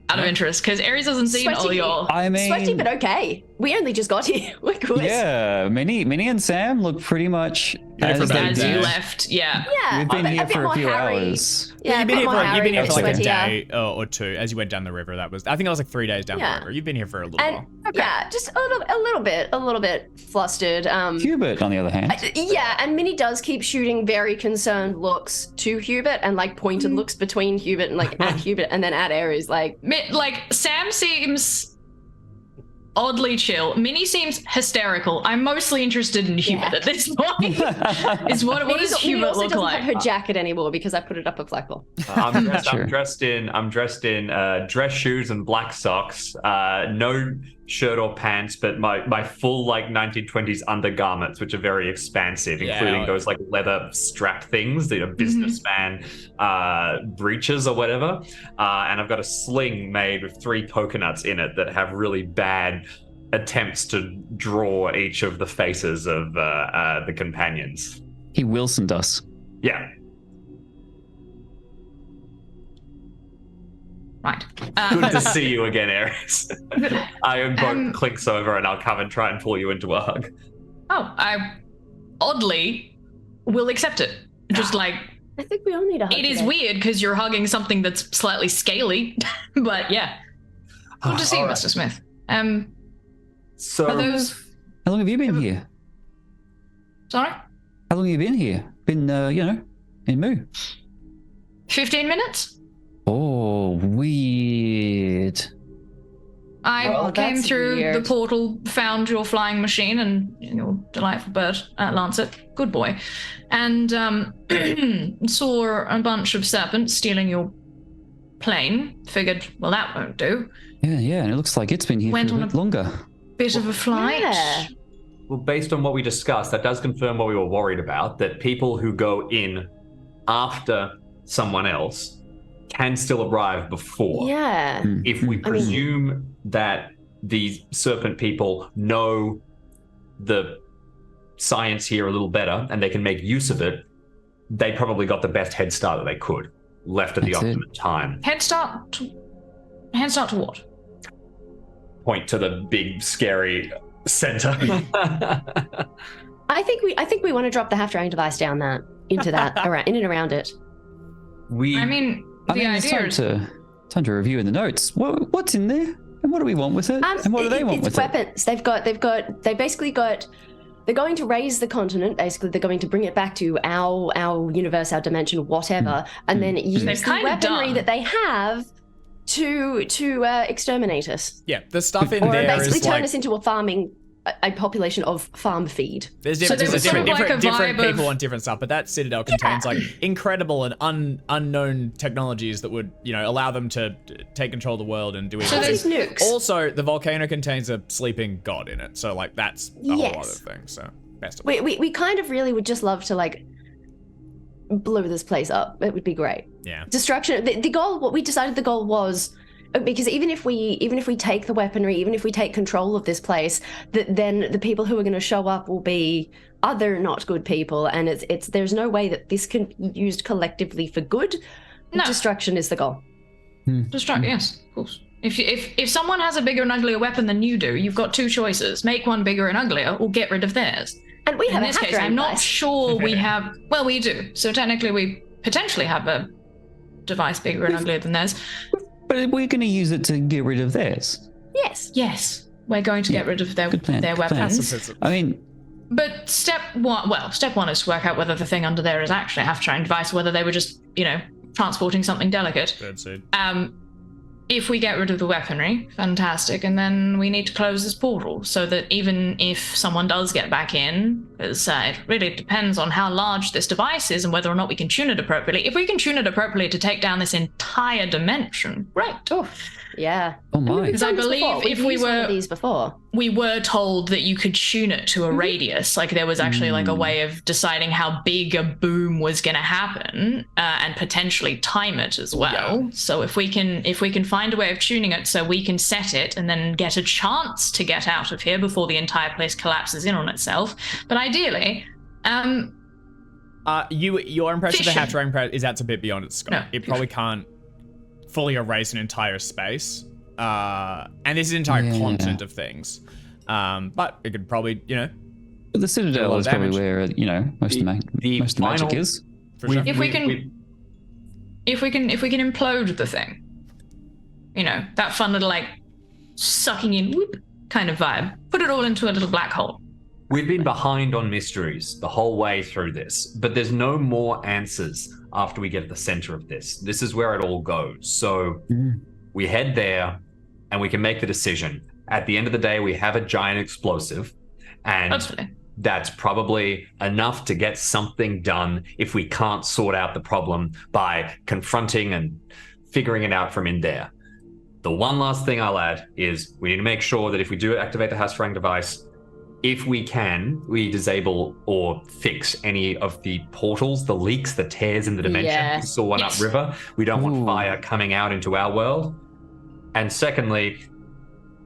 Out of interest, because Ares hasn't seen all Sweaty. your... I mean, Sweaty, but okay. We only just got here. We're good. yeah, Minnie and Sam look pretty much Yeah, for as about they a As day. you did. left, yeah. Yeah. We've been here bit for a more few Harry. hours. Yeah, You've been here for like a sweaty. day or two as you went down the river. I think that was like 3 days down Yeah. the river. You've been here for a little And while. yeah, just a little bit flustered. Hubert, on the other hand, Yeah, and Minnie does keep shooting very concerned looks to Hubert and like pointed looks between Hubert and like at Hubert and then at Ares. Like, Like, Sam seems oddly chill. Minnie seems hysterical. I'm mostly interested in Hubert at this point. What does Minnie Hubert also look doesn't like? have her jacket anymore because I put it up a flagpole. Sure. I'm dressed in dress shoes and black socks. No shirt or pants, but my full like 1920s undergarments, which are very expansive, Yeah. including those like leather strap things, the businessman breeches or whatever. And I've got a sling made with 3 coconuts in it that have really bad attempts to draw each of the faces of the companions. he Wilsoned us. Yeah. Right. Good to see you again, Ares. Iron boat clinks over and I'll come and try and pull you into a hug. Oh, I oddly will accept it. Just like, I think we all need a hug. it is today. weird because you're hugging something that's slightly scaly, but yeah. Good to see you, All right. Mr. Smith. So Are those... How long have you been here? Sorry? How long have you been here? Been, in Moo. 15 minutes? Oh, weird. I Oh, came that's through the weird. portal, found your flying machine and your delightful bird, Lancet. Good boy. And saw a bunch of serpents stealing your plane. Figured, well, that won't do. Yeah, and it looks like it's been here Went for a on bit a- longer. Bit of a flight. Yeah. Well, based on what we discussed, that does confirm what we were worried about, that people who go in after someone else can still arrive before. Yeah. If we presume that the serpent people know the science here a little better and they can make use of it, they probably got the best head start that they could, left at the That's it. optimum time. Head start to what? Point to the big, scary center. I think we want to drop the half-terang device down that into that around in and around it. I mean, I the mean, it's idea is... time to review the notes. What's in there? And what do we want with it? And what do they want It's with it? weapons. They've they're going to raise the continent. Basically, they're going to bring it back to our universe, our dimension, whatever, and then use They've the kind of weaponry done. that they have to exterminate us, Yeah, the stuff in or there basically is turn like us into a population of farm feed. there's So there was sort of like a different vibe of- people want different stuff, but that citadel contains like incredible and unknown technologies that would, allow them to take control of the world and do So evil These things. nukes. Also, the volcano contains a sleeping god in it, so like that's a whole Yes. other thing. So best of We kind of really would just love to like blow this place up. It would be great. yeah. Destruction. The goal. What we decided the goal was, because even if we take the weaponry, even if we take control of this place, then the people who are going to show up will be other not good people, and it's there's no way that this can be used collectively for good. No. Destruction is the goal. Destruct, yes, of course. If someone has a bigger and uglier weapon than you do, you've got two choices: make one bigger and uglier, or get rid of theirs. And we have In a this case, hacker I'm not device. sure we have. Well, we do. So technically, we potentially have a device bigger and uglier than theirs. But we're going to use it to get rid of theirs. Yes. Yes, we're going to get rid of their Good plan, their good plan. weapons. I mean, But step one is to work out whether the thing under there is actually a half-trained device, or whether they were just, transporting something delicate. Third seed. If we get rid of the weaponry, fantastic, and then we need to close this portal so that even if someone does get back in, because it really depends on how large this device is and whether or not we can tune it appropriately. If we can tune it appropriately to take down this entire dimension, great. Yeah. oh my. Because I Done this believe before. if We've we used one of were- these before. We were told that you could tune it to a radius. Like there was actually like a way of deciding how big a boom was going to happen, and potentially time it as well. So if we can find a way of tuning it so we can set it and then get a chance to get out of here before the entire place collapses in on itself. But ideally, Your impression of the Fission. half-trained predator is that's a bit beyond its scope. No, It probably can't fully erase an entire space, and this is an entire Yeah. continent of things. But it could probably, But the Citadel is probably damage. where, most of The most of the magic final- is. for sure. if we can implode the thing, that fun little like sucking in whoop kind of vibe, put it all into a little black hole. We've been behind on mysteries the whole way through this, but there's no more answers after we get at the center of this. This is where it all goes. So we head there and we can make the decision. At the end of the day, we have a giant explosive, and Hopefully. that's probably enough to get something done if we can't sort out the problem by confronting and figuring it out from in there. The one last thing I'll add is we need to make sure that if we do activate the Hasrang device, if we can, we disable or fix any of the portals, the leaks, the tears in the dimension. Yeah. We saw one Yes. upriver. We don't want Ooh. fire coming out into our world. And secondly,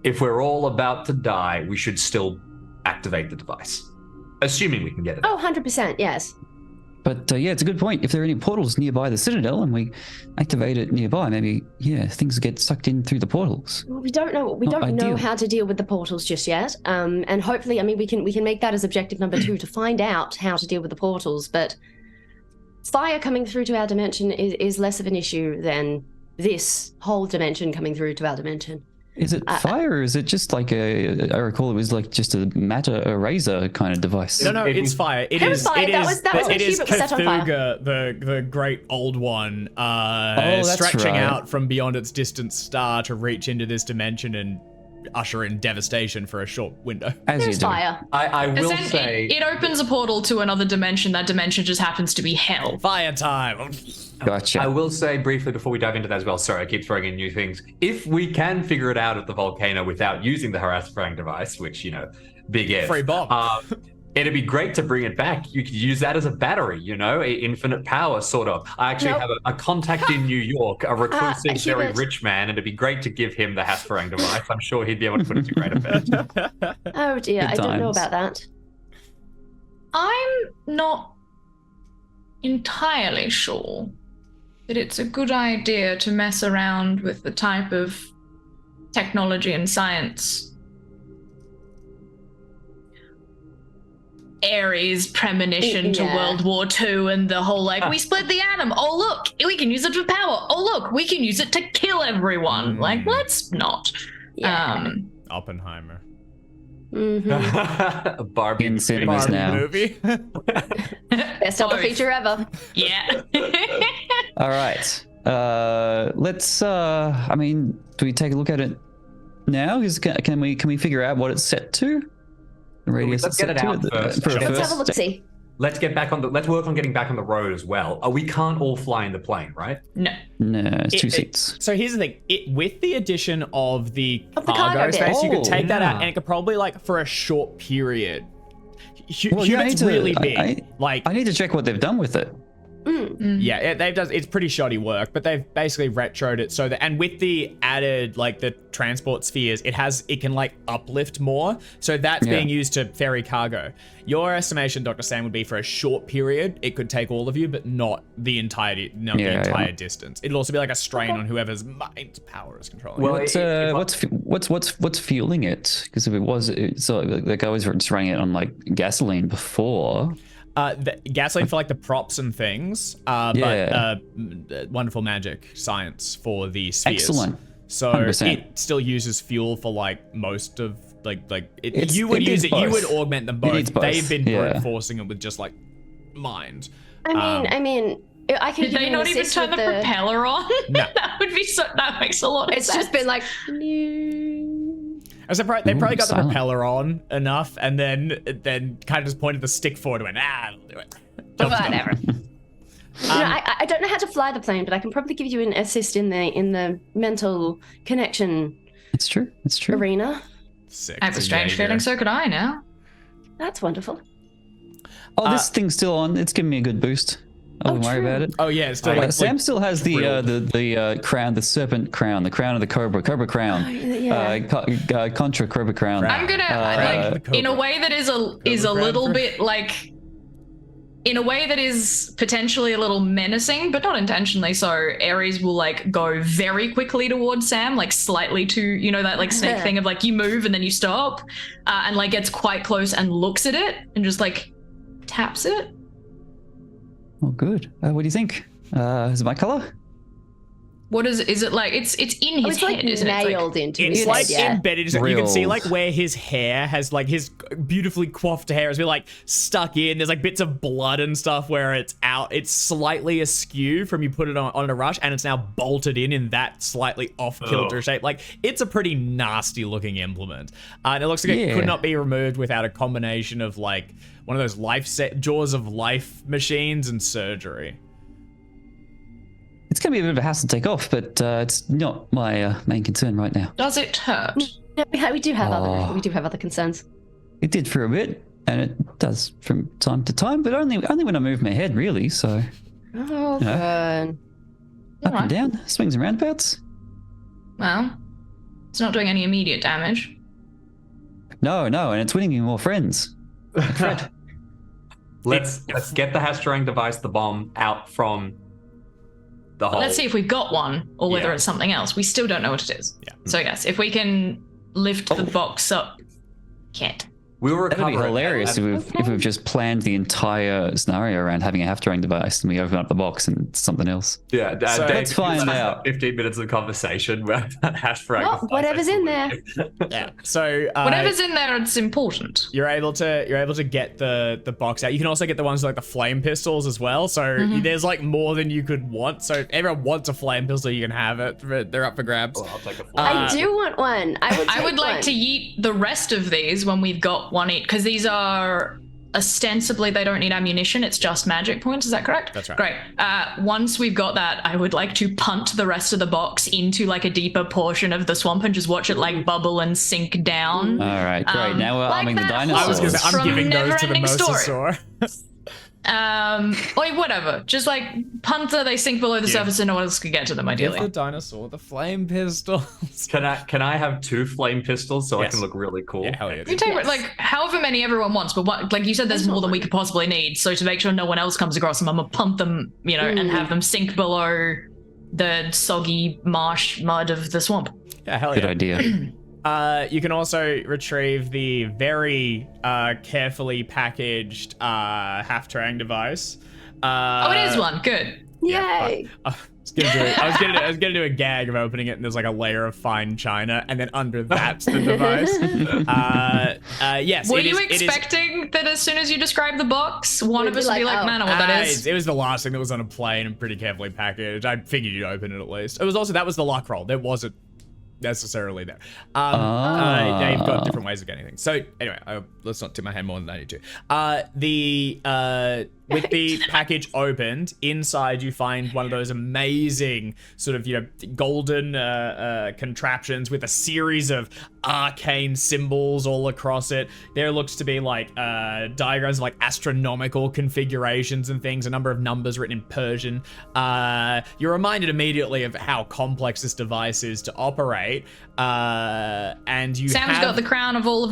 if we're all about to die, we should still activate the device, assuming we can get it. Oh, 100%. Yes. But it's a good point. If there are any portals nearby the Citadel and we activate it nearby, maybe, things get sucked in through the portals. Well, we don't know. We Not don't know ideal. how to deal with the portals just yet. And hopefully, we can make that as objective number 2 to find out how to deal with the portals. But fire coming through to our dimension is less of an issue than this whole dimension coming through to our dimension. Is it fire or is it just like I recall it was like just a matter eraser kind of device? No, It it's was- fire. It was fire. That was what it is Hubert was set on fire. Cthulhu, the great old one, that's stretching right. out from beyond its distant star to reach into this dimension and usher in devastation for a short window. As you There's do. fire. I will say, It opens a portal to another dimension. That dimension just happens to be hell. Fire time. Gotcha. I will say briefly before we dive into that as well. Sorry, I keep throwing in new things. If we can figure it out at the volcano without using the harassing device, which big if, Free bomb. it'd be great to bring it back. You could use that as a battery, infinite power, sort of. I actually Nope. have a contact in New York, a reclusive, very Hubert. rich man, and it'd be great to give him the Hasparang device. I'm sure he'd be able to put it to great effect. Oh dear, Good I don't know times. about that. I'm not entirely sure that it's a good idea to mess around with the type of technology and science Ares premonition to Yeah. World War II and the whole we split the atom. Oh look, we can use it for power. Oh look, we can use it to kill everyone. Mm. Let's not. Yeah. Oppenheimer. Mm-hmm. Barbie In cinemas Barbie now. movie. Best double feature ever. Yeah. All right. Let's. I mean, do we take a look at it now? Can we figure out what it's set to? The radius let's it's get set it out to first. for a Let's Let's have a first. look. See. Let's work on getting back on the road as well. We can't all fly in the plane, right? No. No, it's two seats. So here's the thing: with the addition of the Of the cargo cargo bit. space, you could Oh, take that out, yeah. and it could probably like for a short period. Well, yeah, I Human's need to- really big. I need to check what they've done with it. Yeah, they've done. It's pretty shoddy work, but they've basically retroed it so that, and with the added like the transport spheres, it can like uplift more. So that's Yeah. being used to ferry cargo. Your estimation, Dr. Sam, would be for a short period, it could take all of you, but not the entirety, the entire distance. It'll also be like a strain on whoever's mind power is controlling. Well, it. What's fueling it? Because if it was, so like I was just running it on like gasoline before. The gasoline for like the props and things, Yeah. but wonderful magic science for the spheres. Excellent. So 100%. it still uses fuel for like most of It's- you would it use needs it. You both. would augment them It both. needs both, They've been yeah. brute forcing it with just like mind. I mean, I can. Did they not even turn the propeller on? No. That would be so. That makes a lot of It's sense. just been like. They probably got the silent. propeller on enough, and then kind of just pointed the stick forward and went, I'll do it. Job's done. Whatever. I don't know how to fly the plane, but I can probably give you an assist in the mental connection It's true. It's true. arena. Sick. I have a It's strange Jaeger. feeling. So could I now. That's wonderful. Oh, this thing's still on. It's giving me a good boost. I wouldn't worry true. about it. Oh yeah, it's still like, Sam still has the thrilled. crown, the serpent crown, the crown of the cobra crown, Yeah. contra cobra crown. I'm gonna like in a way that is a little bit like in a way that is potentially a little menacing, but not intentionally so. Ares will like go very quickly towards Sam, like slightly to, you know, that like snake thing of like you move and then you stop, and like gets quite close and looks at it and just like taps it. Oh, good. What do you think? Is it my color? What is it like? It's in his It's like head, isn't it? It's like- nailed into It's his like head, yeah. embedded. You can see Real. like where his hair has like his beautifully coiffed hair has been like stuck in. There's like bits of blood and stuff where it's out. It's slightly askew from you put it on a rush, and it's now bolted in that slightly off kilter shape. Like it's a pretty nasty looking implement, and it looks like it Yeah. could not be removed without a combination of like one of those jaws of life machines and surgery. It's going to be a bit of a hassle to take off, but it's not my main concern right now. Does it hurt? No, we do have other concerns. It did for a bit, and it does from time to time, but only when I move my head, really. So Oh, Yeah. good. up Alright. and down, swings and roundabouts. Well, it's not doing any immediate damage. No, and it's winning me more friends. Let's get the hash-throwing device, the bomb, out from the hole. Let's see if we've got one or whether Yeah. it's something else. We still don't know what it is. Yeah. So yes, if we can lift the box up. Can't. We will That'd recover be it. hilarious if we've just planned the entire scenario around having a half-throwing device and we open up the box and it's something else. Yeah, So- Dave, Let's find you out. 15 minutes of conversation where hash frag. Well, whatever's in there. Yeah. So Whatever's in there, it's important. you're able to get the box out. You can also get the ones with, like the flame pistols as well. So there's like more than you could want. So if everyone wants a flame pistol, you can have it. They're up for grabs. I'll take a I do want one. I would like to yeet the rest of these when we've got one each, because these are ostensibly they don't need ammunition. It's just magic points. Is that correct? That's right. Great. Once we've got that, I would like to punt the rest of the box into like a deeper portion of the swamp and just watch it like bubble and sink down. All right, great. Now we're like arming the that dinosaurs. I was gonna say I'm From giving those to the Neverending Story. mosasaur. Or whatever. Just like punter, they sink below the surface and no one else can get to them Give ideally. the dinosaur the flame pistols. Can I have 2 flame pistols so Yes. I can look really cool? Yeah, hell yeah. You can take like however many everyone wants, but what, like you said, there's more than we could possibly need. So to make sure no one else comes across them, I'm gonna pump them, you know, and have them sink below the soggy marsh mud of the swamp. Yeah, hell Good yeah. idea. You can also retrieve the very carefully packaged half-terang device. Oh, it is one. Good. Yay! I was gonna do a gag of opening it, and there's like a layer of fine china, and then under that's the device. Yes. Were you expecting that as soon as you describe the box, one of us would be like, man, I know what that is? It was the last thing that was on a plane and pretty carefully packaged. I figured you'd open it at least. It was also, that was the luck roll. There wasn't necessarily there. They've got different ways of getting things. So anyway, let's not tip my hand more than I need to. With the package opened, inside you find one of those amazing sort of, golden contraptions with a series of arcane symbols all across it. There looks to be like diagrams of like astronomical configurations and things, a number of numbers written in Persian. You're reminded immediately of how complex this device is to operate. And Sam's got the crown of all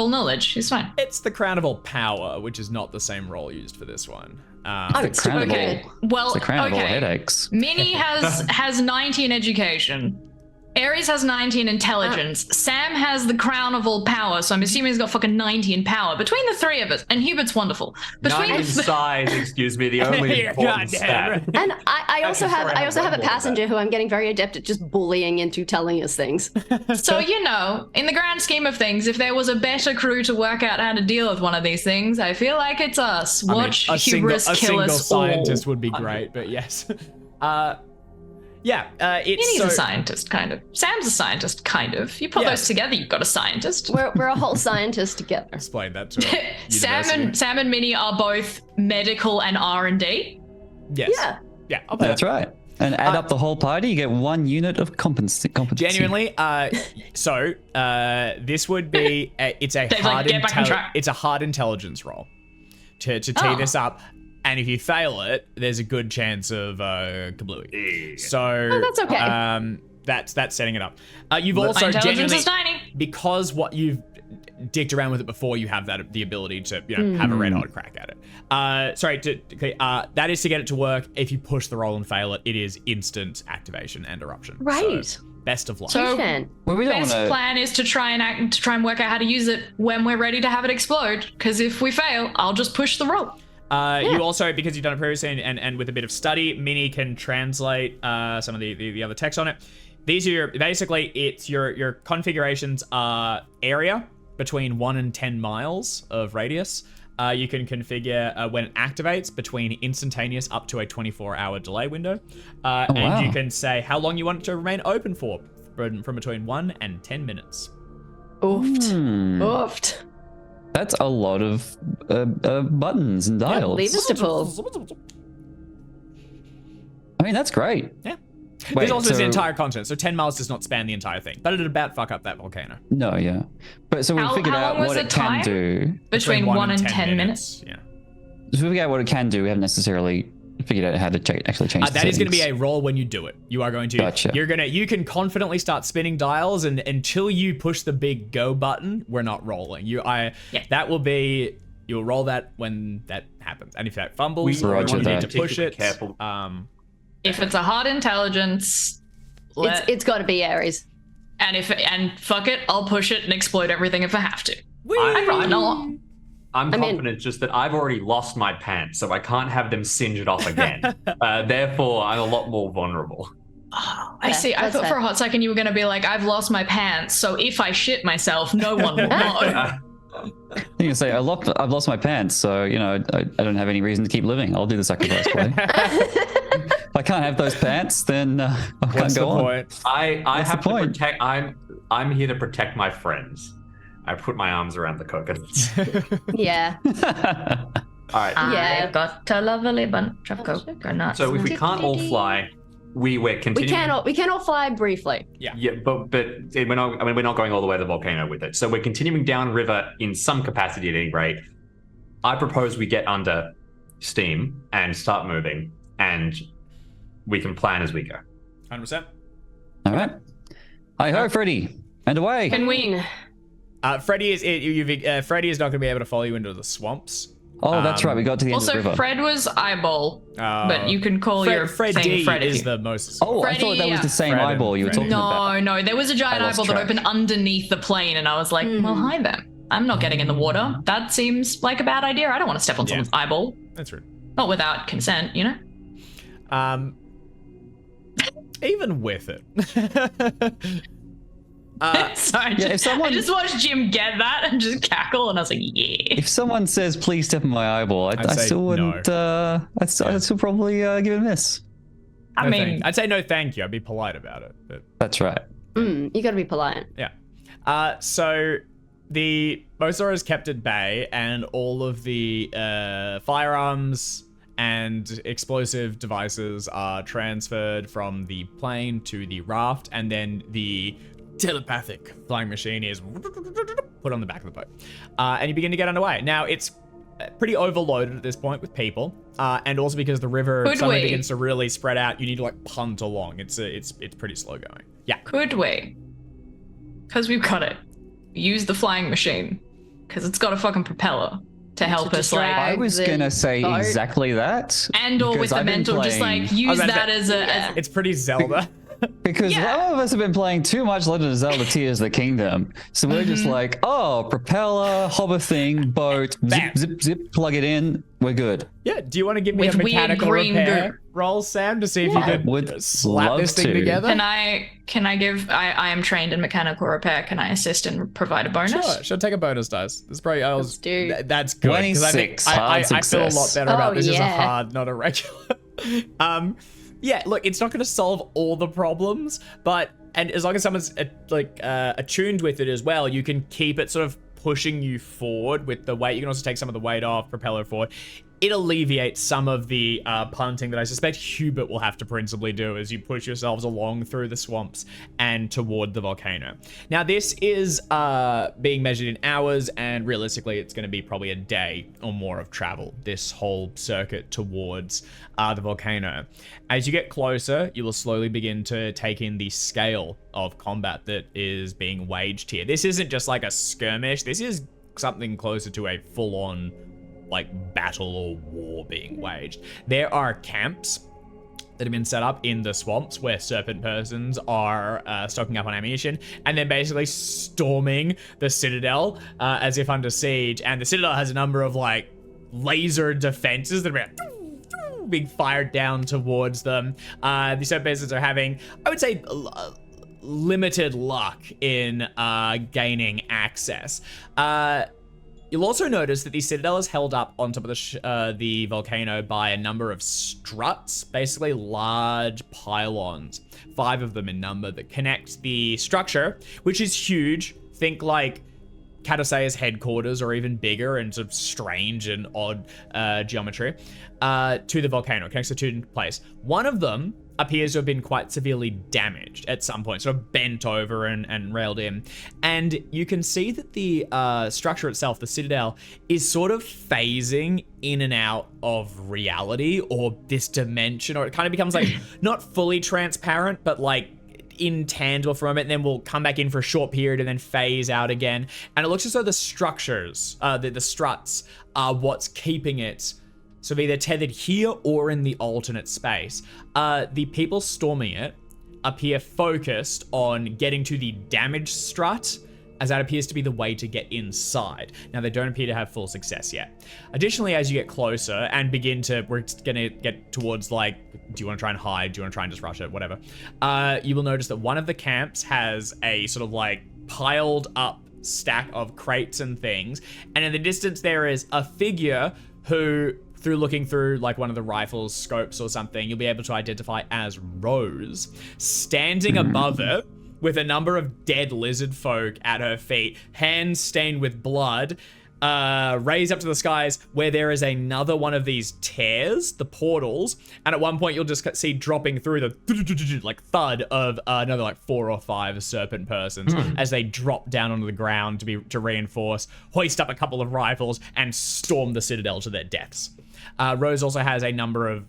knowledge. He's fine. It's the crown of all power, which is not the same role used for this one. It's the crown of all, Well, it's the crown of all headaches. Minnie has 90 in education. Ares has 90 in intelligence. Sam has the crown of all power, so I'm assuming he's got fucking 90 in power. Between the three of us, and Hubert's wonderful. Between 9 in size, excuse me, the only important stat. And I also have a passenger who I'm getting very adept at just bullying into telling us things. So, in the grand scheme of things, if there was a better crew to work out how to deal with one of these things, I feel like it's us. Watch hubris kill us a single all. scientist would be great, but yes. Minnie's a scientist, kind of. Sam's a scientist, kind of. You put those together, you've got a scientist. We're a whole scientist together. Explain that to her. Sam and Minnie are both medical and R&D. Yes. Yeah. I'll play That's right. And add up the whole party, you get 1 unit of competency. Genuinely, this would be it's a hard intelligence roll to tee this up. And if you fail it, there's a good chance of kablooey. So that's okay. That's setting it up. You've also genuinely, is tiny. because what you've dicked around with it before, you have the ability to have a red hot crack at it. That is to get it to work. If you push the roll and fail it, it is instant activation and eruption. Right. So, best of luck. So best plan is to try and work out how to use it when we're ready to have it explode. Because if we fail, I'll just push the roll. You also, because you've done it previously and with a bit of study, Minnie can translate some of the other text on it. These are your configurations are area between 1 and 10 miles of radius. You can configure when it activates between instantaneous up to a 24-hour delay window. And you can say how long you want it to remain open for, from between 1 and 10 minutes. Oofed. That's a lot of buttons and dials. Levers to pull. I mean, that's great. Yeah. Wait, There's also the entire continent, so 10 miles does not span the entire thing, but it'd about fuck up that volcano. No, yeah. But so we figured out what it can do. Between 1 and 10 minutes. Yeah. So we figured out what it can do. We haven't necessarily figured out how to actually change the That is going to be settings. a roll when you do it. You are going to. Gotcha. You can confidently start spinning dials, and until you push the big go button, we're not rolling. That will be. You'll roll that when that happens, and if that fumbles, or you need to push it. Careful. If it's a hard intelligence, It's got to be Ares. and fuck it, I'll push it and explode everything if I have to. I'm confident just that I've already lost my pants, so I can't have them singe it off again. Therefore, I'm a lot more vulnerable. Oh, I see. I thought for a hot second you were going to be like, I've lost my pants, so if I shit myself, no one will know. You can say, I've lost my pants, so, I don't have any reason to keep living. I'll do the sacrifice play. If I can't have those pants, then I can't go on. I have to protect. I'm here to protect my friends. I put my arms around the coconuts. Yeah. All right. I got a lovely bunch of coconuts. So if we can't all fly, we're continuing. We can all fly briefly. Yeah, but we're not. I mean, we're not going all the way to the volcano with it. So we're continuing downriver in some capacity at any rate. I propose we get under steam and start moving, and we can plan as we go. 100%. All right. Hi-ho, Freddy. And away. Can we... Freddy is not going to be able to follow you into the swamps. Oh, that's right. We got to the end of the river. Also, Fred was eyeball, but you can call your thing Fred is the most. Oh, I thought that was the same eyeball you were talking about. No, there was a giant eyeball that opened underneath the plane, and I was like, well, hi there. I'm not getting in the water. That seems like a bad idea. I don't want to step on someone's eyeball. That's rude. Not without consent, Even with it. Sorry, yeah, if someone- I just watched Jim get that and just cackle, and I was like, yeah. If someone says, please step on my eyeball, I say still wouldn't, I'd still probably give it a miss. I mean, I'd say no thank you. I'd be polite about it. But That's right. You gotta be polite. yeah. So the Mosor is kept at bay, and all of the firearms and explosive devices are transferred from the plane to the raft, and then the telepathic flying machine is put on the back of the boat. And you begin to get underway. Now, it's pretty overloaded at this point with people, and also because the river suddenly begins to really spread out, you need to like punt along. It's pretty slow going. Yeah. could we? Because we've got it. Use the flying machine. Because it's got a fucking propeller to help us, like, I was the gonna say boat. exactly that. and or with because the I've been mental, just playing- like use that as a. Yeah. It's pretty Zelda. Because Yeah. some of us have been playing too much Legend of Zelda Tears of the Kingdom. So we're just like, oh, propeller, hover thing, boat, Bam. zip, zip, zip, plug it in, we're good. Yeah. Do you want to give me With a weird mechanical green repair goo. roll, Sam, to see if I you could would slap love this thing to. together? Can I give? I am trained in mechanical repair. Can I assist and provide a bonus? Sure, take a bonus dice. That's probably Let's do- that's good. 'Cause I think 26, I hard feel a lot success. better about Oh, this as a yeah. hard, not a regular. Yeah, look, it's not going to solve all the problems, but and as long as someone's attuned with it as well, you can keep it sort of pushing you forward with the weight. You can also take some of the weight off, propel it forward. It alleviates some of the punting that I suspect Hubert will have to principally do as you push yourselves along through the swamps and toward the volcano. Now, this is being measured in hours, and realistically, it's going to be probably a day or more of travel, this whole circuit towards the volcano. As you get closer, you will slowly begin to take in the scale of combat that is being waged here. This isn't just like a skirmish. This is something closer to a full-on like battle or war being waged. There are camps that have been set up in the swamps where Serpent persons are stocking up on ammunition and then basically storming the citadel as if under siege. And the citadel has a number of like laser defenses that are being fired down towards them. The Serpent persons are having, I would say, limited luck in gaining access. You'll also notice that the citadel is held up on top of the volcano by a number of struts, basically large pylons, 5 of them in number, that connect the structure, which is huge. Think like Katasea's headquarters or even bigger and sort of strange and odd geometry, to the volcano. It connects the two in place. One of them appears to have been quite severely damaged at some point, sort of bent over and railed in. And you can see that the structure itself, the citadel, is sort of phasing in and out of reality or this dimension, or it kind of becomes like not fully transparent, but like intangible for a moment, and then we'll come back in for a short period and then phase out again. And it looks as though the structures, the struts, are what's keeping it sort of either tethered here or in the alternate space. The people storming it appear focused on getting to the damaged strut, as that appears to be the way to get inside. Now, they don't appear to have full success yet. Additionally, as you get closer and we're gonna get towards like, do you want to try and hide? Do you want to try and just rush it? Whatever. You will notice that one of the camps has a sort of like piled up stack of crates and things. And in the distance, there is a figure who, through looking through like one of the rifle's scopes or something, you'll be able to identify as Rose, standing above it with a number of dead lizard folk at her feet, hands stained with blood, raised up to the skies, where there is another one of these tears, the portals, and at one point you'll just see dropping through the like thud of another like 4 or 5 serpent persons as they drop down onto the ground to reinforce, hoist up a couple of rifles, and storm the citadel to their deaths. Rose also has a number of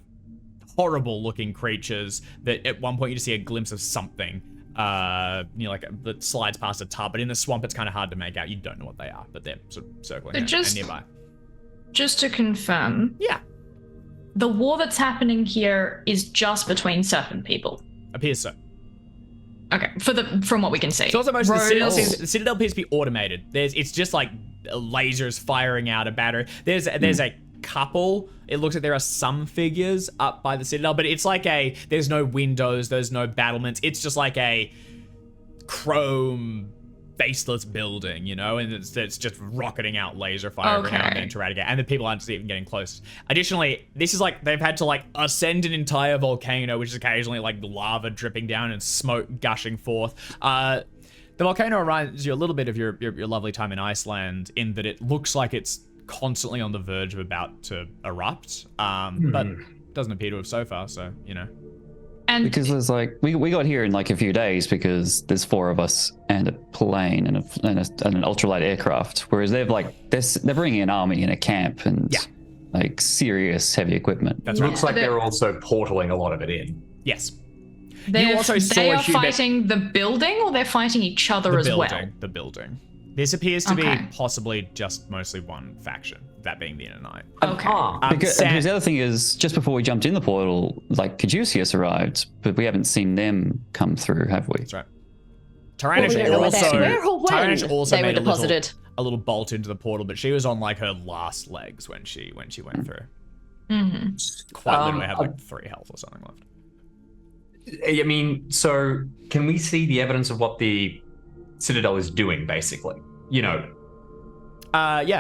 horrible looking creatures that at one point you just see a glimpse of something like that slides past a tub, but in the swamp it's kind of hard to make out. You don't know what they are, but they're sort of circling and nearby. Just to confirm, Yeah, the war that's happening here is just between serpent people. appears so. Okay, from what we can see. It's also most of Rose- the citadel appears to be automated. It's just like lasers firing out a battery. There's a couple It looks like there are some figures up by the citadel, but it's like there's no windows, there's no battlements. It's just like a chrome faceless building, and it's just rocketing out laser fire every now and then to eradicate, and the people aren't even getting close. Additionally, this is like they've had to like ascend an entire volcano, which is occasionally like lava dripping down and smoke gushing forth. The volcano reminds you a little bit of your lovely time in Iceland in that it looks like it's constantly on the verge of about to erupt, but doesn't appear to have so far, so And Because there's like we got here in like a few days because there's 4 of us and a plane and an ultralight aircraft, whereas they're bringing an army and a camp and like serious heavy equipment. That's Looks like they're also portaling a lot of it in. Yes. they also are saw Hubert- fighting the building, or they're fighting each other as well? The building. This appears to be Okay. possibly just mostly one faction, that being the Inner Knight. Okay. Because the other thing is, just before we jumped in the portal, like Caduceus arrived, but we haven't seen them come through, have we? That's right. Well, we don't know where or when Tyranish also they were made deposited. a little bolt into the portal, but she was on like her last legs when she went through. Mm-hmm. Quite literally had like 3 health or something left. I mean, so can we see the evidence of what the Citadel is doing, basically?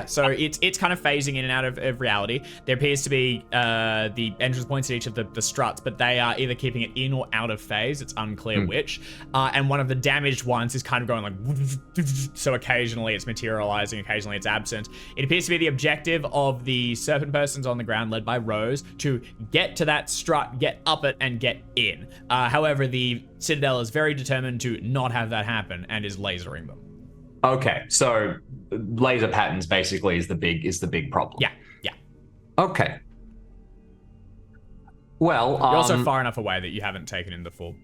So it's kind of phasing in and out of reality. There appears to be the entrance points at each of the struts, but they are either keeping it in or out of phase. It's unclear which. And one of the damaged ones is kind of going like, so occasionally it's materializing, occasionally it's absent. It appears to be the objective of the Serpent persons on the ground, led by Rose, to get to that strut, get up it, and get in. However, the Citadel is very determined to not have that happen and is lasering them. Okay, so laser patterns basically is the big problem. Yeah. Okay. Well, You're also far enough away that you haven't taken in the full,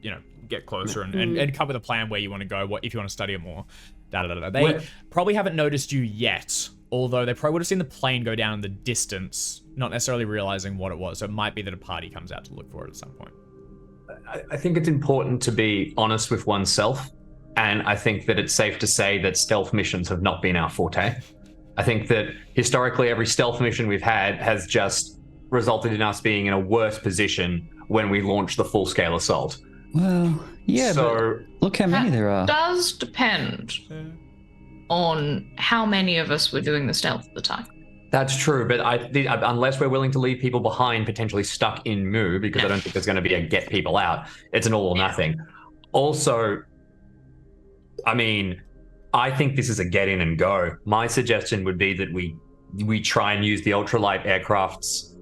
get closer and come with a plan where you want to go, what if you want to study it more. They probably haven't noticed you yet, although they probably would have seen the plane go down in the distance, not necessarily realizing what it was. So it might be that a party comes out to look for it at some point. I think it's important to be honest with oneself. And I think that it's safe to say that stealth missions have not been our forte. I think that historically every stealth mission we've had has just resulted in us being in a worse position when we launch the full-scale assault. Well, yeah, So but look how many there are. Does depend on how many of us were doing the stealth at the time. that's true, but unless we're willing to leave people behind, potentially stuck in Mu, because I don't think there's going to be a get people out, it's an all or nothing. Also, I mean, I think this is a get in and go. My suggestion would be that we try and use the ultralight aircraft's,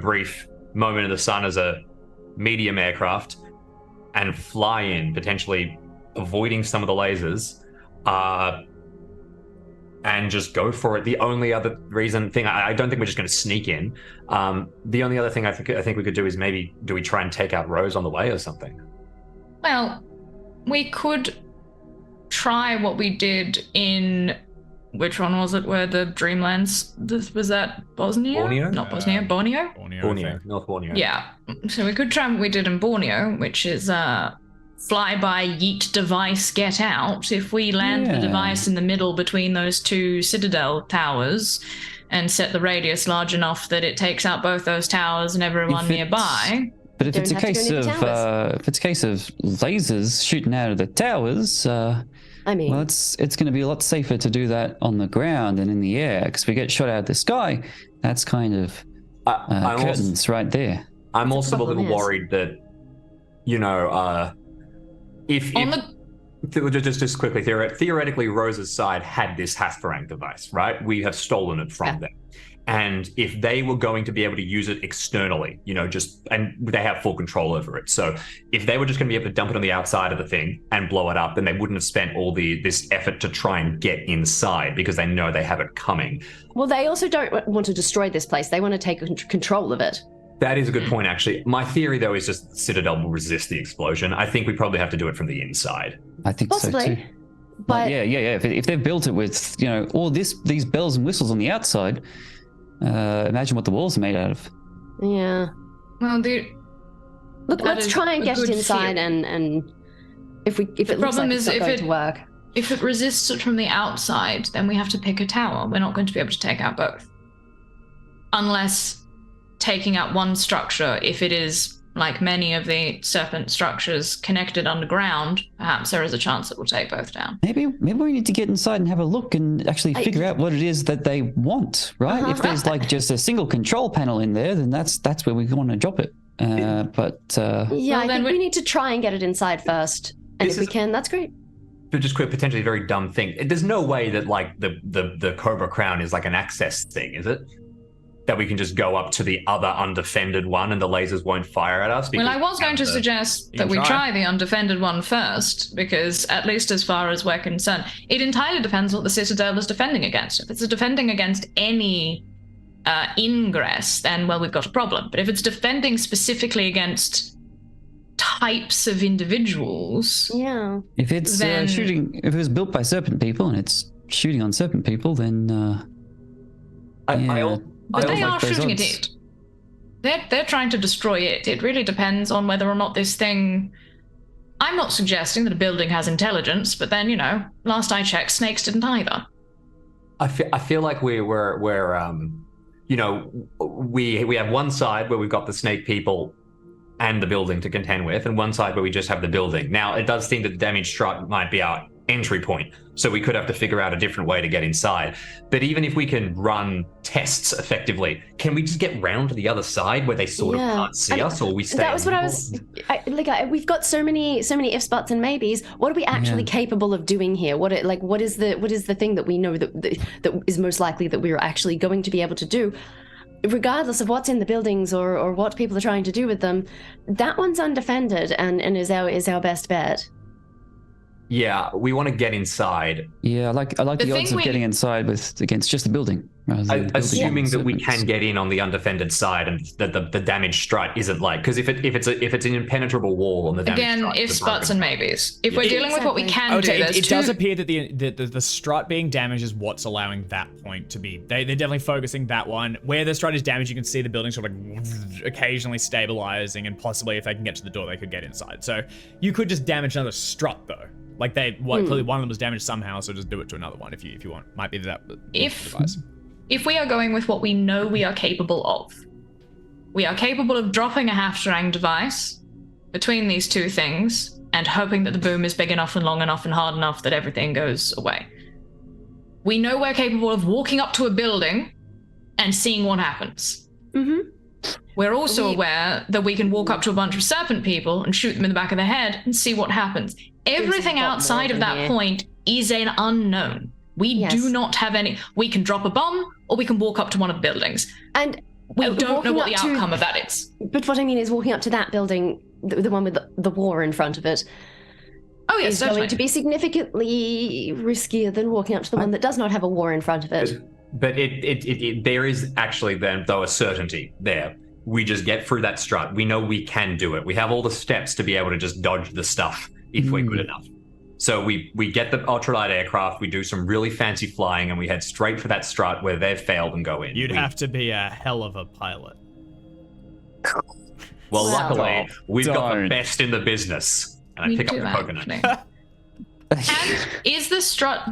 brief moment in the sun as a medium aircraft and fly in, potentially avoiding some of the lasers, and just go for it. The only other thing, I don't think we're just going to sneak in. The only other thing I think we could do is maybe, do we try and take out Rose on the way or something? Well, we could try what we did in, which one was it, where the Dreamlands, was that Bosnia? Borneo? Not Bosnia, Borneo? Borneo, North Borneo. Yeah, so we could try what we did in Borneo, which is fly by, yeet device, get out. If we land the device in the middle between those 2 Citadel towers and set the radius large enough that it takes out both those towers and everyone nearby. But if it's a Don't have to case go of near the towers. if it's a case of lasers shooting out of the towers, I mean, well, it's going to be a lot safer to do that on the ground than in the air, because we get shot out of the sky. That's kind of curtains right there. I'm also a problem little is- worried that, just quickly, theoretically, Rose's side had this Hasparang device, right? We have stolen it from them. And if they were going to be able to use it externally, and they have full control over it. So if they were just going to be able to dump it on the outside of the thing and blow it up, then they wouldn't have spent all this effort to try and get inside, because they know they have it coming. well, they also don't want to destroy this place. They want to take control of it. That is a good point, actually. My theory, though, is just Citadel will resist the explosion. I think we probably have to do it from the inside. I think Possibly. so too. But Yeah. If they've built it with all these bells and whistles on the outside, imagine what the walls are made out of. yeah. Well, Look, That let's is try and a get it good inside, theory. and if it looks problem like is it's not if going it- to work. if it resists it from the outside, then we have to pick a tower. We're not going to be able to take out both. Unless taking out one structure, if it is like many of the Serpent structures connected underground, perhaps there is a chance it will take both down. Maybe we need to get inside and have a look and actually figure out what it is that they want, right? If there's like just a single control panel in there, then that's where we want to drop it. I think we need to try and get it inside first, and if we can, that's great. Just quick, potentially very dumb thing. There's no way that like the Cobra Crown is like an access thing, is it? That we can just go up to the other undefended one and the lasers won't fire at us? Well, I was going to suggest that we try the undefended one first, because at least as far as we're concerned, it entirely depends what the Citadel is defending against. If it's defending against any ingress, then, well, we've got a problem. But if it's defending specifically against types of individuals... Yeah. If it's shooting... If it was built by Serpent people and it's shooting on Serpent people, then... But they are shooting at it. They're trying to destroy it. It really depends on whether or not this thing... I'm not suggesting that a building has intelligence, but then, last I checked, snakes didn't either. I feel like we have one side where we've got the snake people and the building to contend with, and one side where we just have the building. Now, it does seem that the damage strut might be our entry point, so we could have to figure out a different way to get inside. But even if we can run tests effectively, can we just get round to the other side where they sort of can't see us, or we stay? That was what I was we've got so many ifs, buts, and maybes. What are we actually capable of doing here? What is the thing that we know that is most likely that we're actually going to be able to do? Regardless of what's in the buildings or what people are trying to do with them, that one's undefended and is our best bet. Yeah, we want to get inside. Yeah, I like the odds of getting inside against just the building. Assuming that we can get in on the undefended side and that the damage strut isn't like, because if it's an impenetrable wall on the damage strut, ifs, buts, and maybes. If we're dealing with what we can do, it does appear that the strut being damaged is what's allowing that point to be. They're definitely focusing that one. Where the strut is damaged, you can see the building sort of occasionally stabilizing, and possibly if they can get to the door, they could get inside. So you could just damage another strut though. Like clearly one of them was damaged somehow, so just do it to another one if you want. Might be that device. If we are going with what we know we are capable of, we are capable of dropping a half-strang device between these two things and hoping that the boom is big enough and long enough and hard enough that everything goes away. We know we're capable of walking up to a building and seeing what happens. Mm-hmm. We're also aware that we can walk up to a bunch of Serpent people and shoot them in the back of the head and see what happens. Everything outside of that point is an unknown. We do not have any. We can drop a bomb or we can walk up to one of the buildings. And we don't know what the outcome of that is. But what I mean is walking up to that building, the one with the war in front of it, is going to be significantly riskier than walking up to the one that does not have a war in front of it. But there is actually then, though, a certainty there. We just get through that strut. We know we can do it. We have all the steps to be able to just dodge the stuff if we're good enough. So we get the ultralight aircraft, we do some really fancy flying, and we head straight for that strut where they've failed and go in. You'd have to be a hell of a pilot. Well, luckily, we've got the best in the business. And I pick up the coconut. And is the strut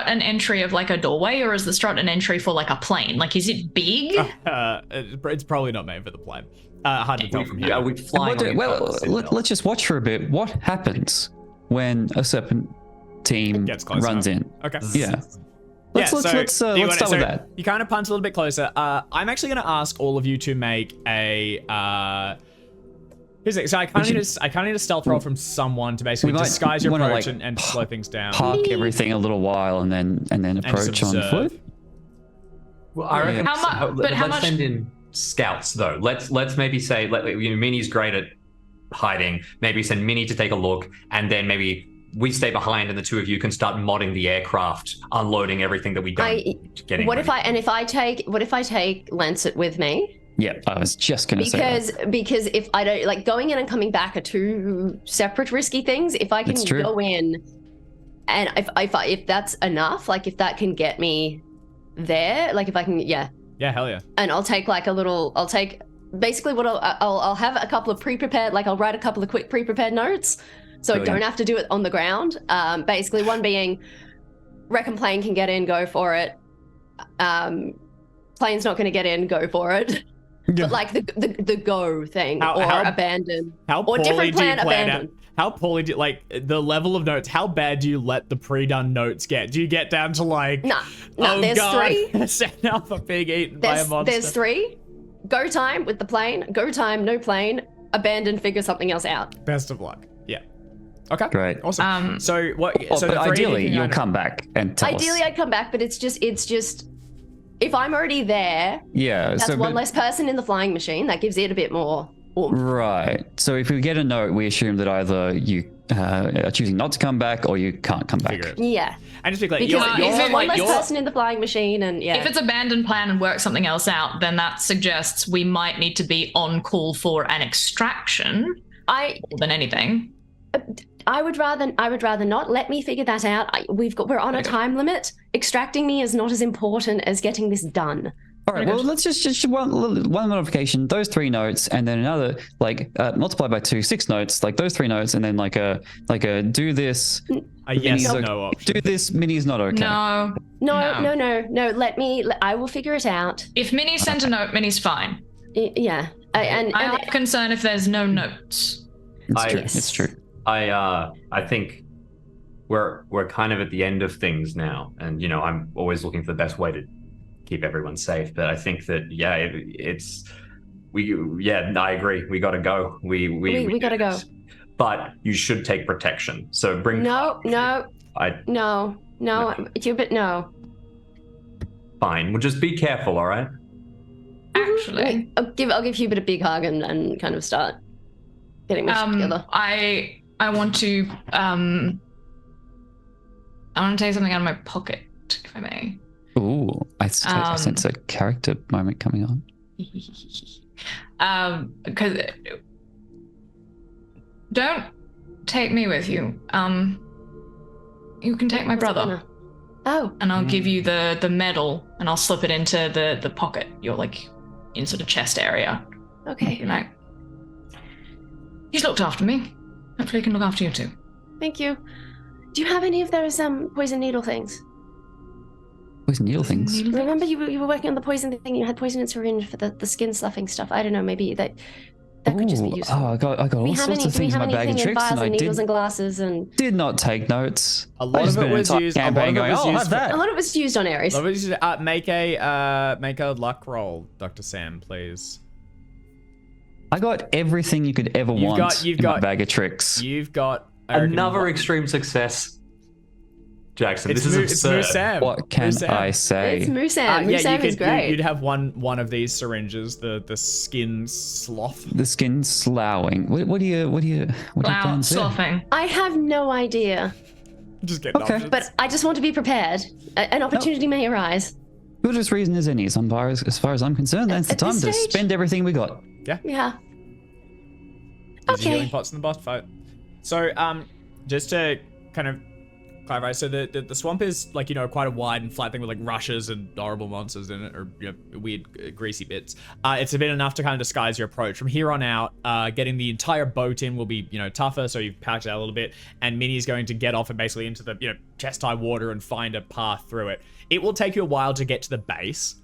an entry of like a doorway, or is the strut an entry for like a plane? Like, is it big? It's probably not made for the plane. Hard to tell from here. We're flying. Let's just watch for a bit. What happens when a Serpent team runs in? Okay. Yeah. Let's start with that. You kind of punt a little bit closer. I'm actually going to ask all of you to make a. Here's it. So I kind of need a stealth roll from someone to basically disguise your approach and slow things down. Park everything a little while and then approach on foot. Well, I reckon. Let's send in scouts though. Let's maybe say Minnie's great at hiding. Maybe send Minnie to take a look, and then maybe we stay behind, and the two of you can start modding the aircraft, unloading everything that we don't. What if I take Lancet with me? Yeah, I was just going to say that. Because if I don't, like, going in and coming back are two separate risky things. If I can go in and if that's enough, like if that can get me there, like if I can, yeah, hell yeah. And I'll take basically what I'll have a couple of pre-prepared, like I'll write a couple of quick pre-prepared notes so I don't have to do it on the ground. Basically one being, reckon plane can get in, go for it. Plane's not going to get in, go for it. but like the go thing or abandon How or poorly different do you plan plan abandon. out? How poorly do like the level of notes? How bad do you let the pre-done notes get? Do you get down to like, No, oh there's god, three. set up for being eaten by a monster? There's three. Go time with the plane. Go time, no plane. Abandon, figure something else out. Best of luck. Yeah. Okay. Great. Awesome. So what? Well, so but the three ideally, you you'll can come back and tell Ideally, us. I'd come back, but it's just if I'm already there, Yeah. that's so, one but- less person in the flying machine. That gives it a bit more oomph. Right. So if we get a note, we assume that either you are choosing not to come back or you can't come back. Figure it. Yeah, And just be like, because you're, if there's it- one like, less person in the flying machine, and yeah, If it's abandoned plan and work something else out, then that suggests we might need to be on call for an extraction I more than anything. would rather not. Let me figure that out. We're on a Okay. time limit. Extracting me is not as important as getting this done. All right. Well, let's just one modification. Those 3 notes, and then another multiply by 2, 6 notes. Like those 3 notes, and then like a do this. a yes Minis or are- no option. Do this. Mini's not okay. No. No. I will figure it out. If Minnie sent a note, Minnie's fine. Yeah, and I have concern if there's no notes. It's true. Yes. It's true. I think we're kind of at the end of things now, and I'm always looking for the best way to keep everyone safe. But I think that I agree. We got to go. We gotta go. But you should take protection. So bring. no, Hubert, no. Fine. Well, just be careful. All right. Actually, I'll give Hubert a big hug and kind of start getting my shit together. I want to take something out of my pocket, if I may. Ooh, I sense a character moment coming on. Because don't take me with you. You can take my brother, Oh, and I'll give you the medal, and I'll slip it into the pocket. You're like in sort of chest area. okay. He's looked after me. Hopefully, he can look after you too. Thank you. Do you have any of those poison needle things? Poison needle things. Remember you were working on the poison thing. You had poison and syringe for the skin sloughing stuff. I don't know. Maybe that could just be Ooh, useful. I got all sorts of things in my bag of tricks, and I needles and glasses and did not take notes. A lot of it was used. A lot of it was used. Have that. a lot of it was used on Ares. Make a luck roll, Dr. Sam, please. I got everything you could ever want in my bag of tricks. You've got I reckon, Another extreme success. Jackson, It's this is Moo absurd. Sam. What can Moo Sam. I say? It's Musam. Yeah, Musam is great. You'd have one of these syringes, the skin slough. The skin sloughing. What do you plan to do? Sloughing. I have no idea, Just get Okay. options. but I just want to be prepared. An opportunity may arise. Good as reason as any. As far as I'm concerned, that's the At time this to stage? spend everything we got. Yeah. Use your Okay. healing pots in the boss fight. So, just to kind of clarify, so the swamp is like quite a wide and flat thing with like rushes and horrible monsters in it, or weird greasy bits. It's a bit enough to kind of disguise your approach. From here on out, getting the entire boat in will be tougher. So you've packed it out a little bit, and Minnie's going to get off and basically into the chest high water and find a path through it. It will take you a while to get to the base,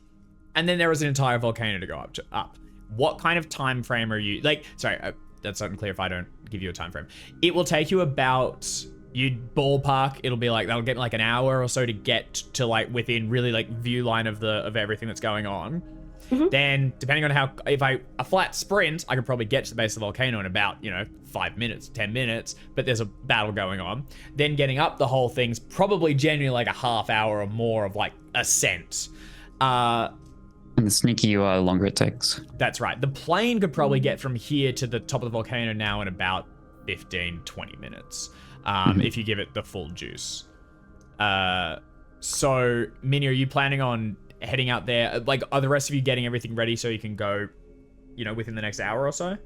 and then there is an entire volcano to go up. What kind of time frame are you like? Sorry, that's unclear if I don't give you a time frame. It will take you about, you'd ballpark, it'll be like, that'll get like an hour or so to get to like within really like view line of everything that's going on. Then depending on if a flat sprint, I could probably get to the base of the volcano in about 5 minutes, 10 minutes, but there's a battle going on. Then getting up the whole thing's probably genuinely like a half hour or more of like ascent. And the sneakier you are, the longer it takes. That's right. The plane could probably get from here to the top of the volcano now in about 15, 20 minutes, if you give it the full juice. So, Minnie, are you planning on heading out there? Like, are the rest of you getting everything ready so you can go, within the next hour or so,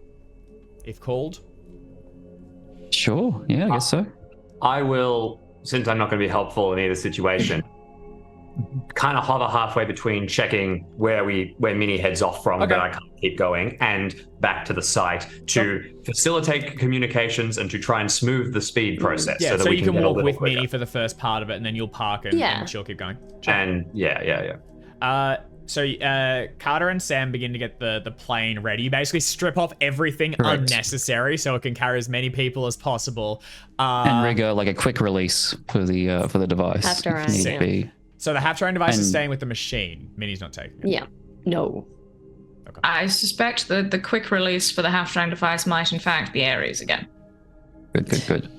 if called? Sure. Yeah, I guess so. I will, since I'm not going to be helpful in either situation, kind of hover halfway between checking where Minnie heads off from, that I can't keep going, and back to the site to facilitate communications and to try and smooth the speed process. Yeah, so that so we you can can get a walk little with quicker. Minnie for the first part of it, and then you'll park and she'll keep going. Sure. And yeah. So Carter and Sam begin to get the plane ready. You basically strip off everything Correct. unnecessary so it can carry as many people as possible. And rig like a quick release for the device. After if need yeah. be. So the half-terrain device is And- staying with the machine. Minnie's not taking it. Yeah. No. I suspect that the quick release for the half-terrain device might in fact be Ares again. Good.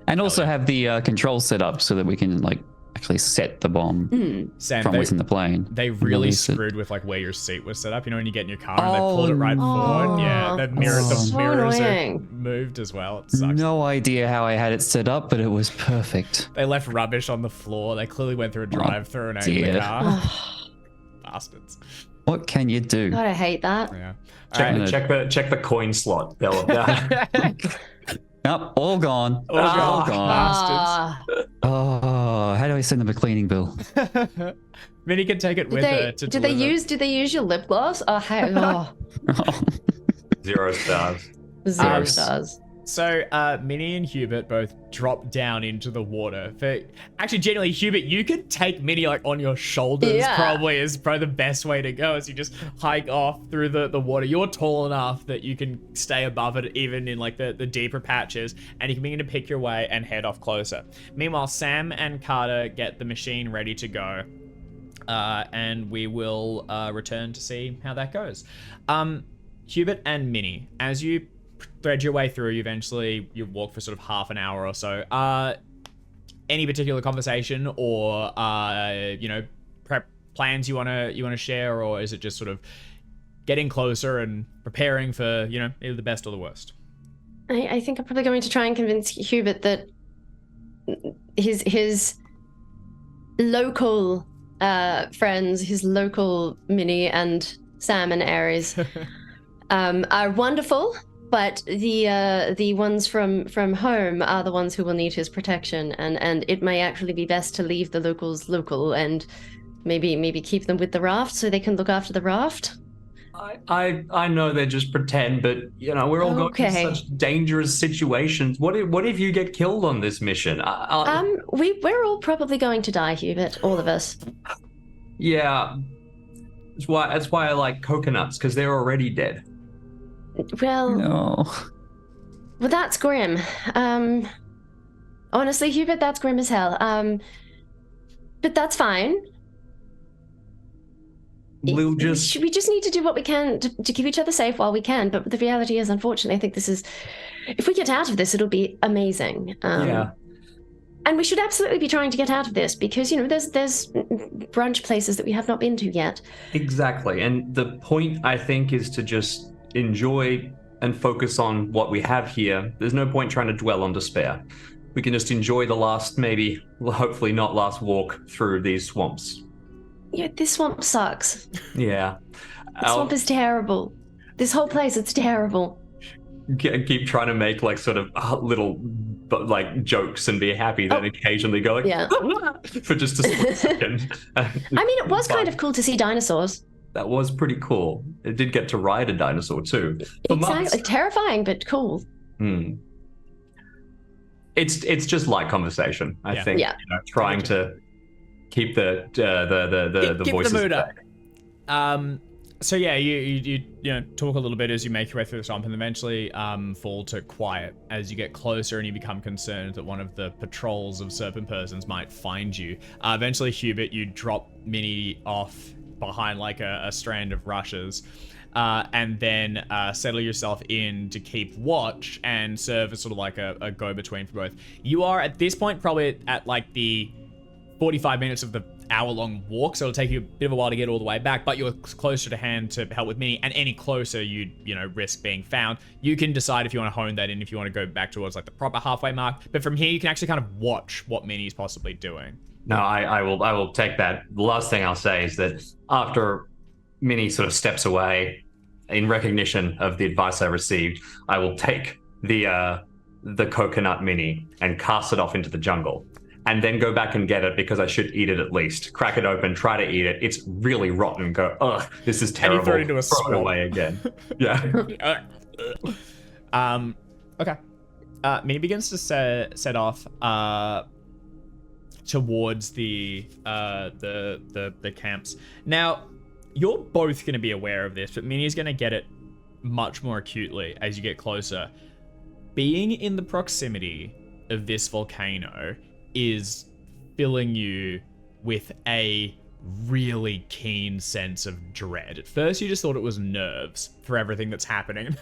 And also have the control set up so that we can like actually set the bomb Sam, from within the plane. they and really release it. screwed with like where your seat was set up. You know when you get in your car and they pulled it right forward. Yeah, the mirrors so are annoying. moved as well. It sucks. No idea how I had it set up, but it was perfect. They left rubbish on the floor. They clearly went through a drive-through and ate the dear. car. Bastards. What can you do? God, I hate that. Yeah. Check the coin slot. They'll Nope, all gone. Oh, all God. gone. Bastards. Oh, how do I send them a cleaning bill? Minnie can take it with her to Did they deliver. use your lip gloss? Oh, how? Oh, 0 stars. 0 Um, stars. So Minnie and Hubert both drop down into the water. Actually, generally, Hubert, you could take Minnie like on your shoulders. Yeah. Probably the best way to go. Is you just hike off through the water. You're tall enough that you can stay above it, even in like the deeper patches, and you can begin to pick your way and head off closer. Meanwhile, Sam and Carter get the machine ready to go, and we will return to see how that goes. Hubert and Minnie, as you thread your way through, you walk for sort of half an hour or so. Any particular conversation or prep plans you wanna share, or is it just sort of getting closer and preparing for either the best or the worst? I think I'm probably going to try and convince Hubert that his local friends, his local Minnie and Sam and Ares, are wonderful. But the ones from home are the ones who will need his protection, and it may actually be best to leave the locals local and maybe keep them with the raft so they can look after the raft. I know they just pretend, but we're all going Okay. through such dangerous situations. What if you get killed on this mission? We're all probably going to die, Hubert, all of us. Yeah, that's why I like coconuts, because they're already dead. Well, No. well, that's grim. Honestly, Hubert, that's grim as hell. But that's fine. We'll just We just need to do what we can to keep each other safe while we can. But the reality is, unfortunately, I think if we get out of this, it'll be amazing. yeah. And we should absolutely be trying to get out of this because, there's brunch places that we have not been to yet. Exactly. And the point, I think, is to just enjoy and focus on what we have here. There's no point trying to dwell on despair. We can just enjoy the last, hopefully not last walk through these swamps. Yeah, this swamp sucks. Yeah. The swamp is terrible. This whole place, it's terrible. Keep trying to make like sort of little like jokes and be happy, then occasionally go like, Yeah. for just a split second. I mean, it was kind of cool to see dinosaurs. That was pretty cool. It did get to ride a dinosaur too. For months. Exactly. Terrifying, but cool. It's just light conversation, I think. Yeah. Trying to keep the Keep voices the mood up. back. So yeah, you talk a little bit as you make your way through the swamp, and eventually fall to quiet as you get closer and you become concerned that one of the patrols of Serpent persons might find you. Eventually, Hubert, you drop Minnie off behind like a strand of rushes, and then settle yourself in to keep watch and serve as sort of like a go-between for both. You are at this point probably at like the 45 minutes of the hour-long walk, so it'll take you a bit of a while to get all the way back, but you're closer to hand to help with Minnie, and any closer you'd risk being found. You can decide if you want to hone that in, if you want to go back towards like the proper halfway mark, but from here you can actually kind of watch what Minnie's possibly doing. No, I will take that. The last thing I'll say is that after Minnie sort of steps away in recognition of the advice I received, I will take the coconut Minnie and cast it off into the jungle. And then go back and get it because I should eat it at least. Crack it open, try to eat it. It's really rotten. Go, ugh, this is terrible. And you throw it into a Throw it swamp. away again. Yeah. Okay. Minnie begins to set off towards the camps. Now, you're both going to be aware of this, but Minnie's going to get it much more acutely as you get closer. Being in the proximity of this volcano is filling you with a really keen sense of dread. At first, you just thought it was nerves for everything that's happening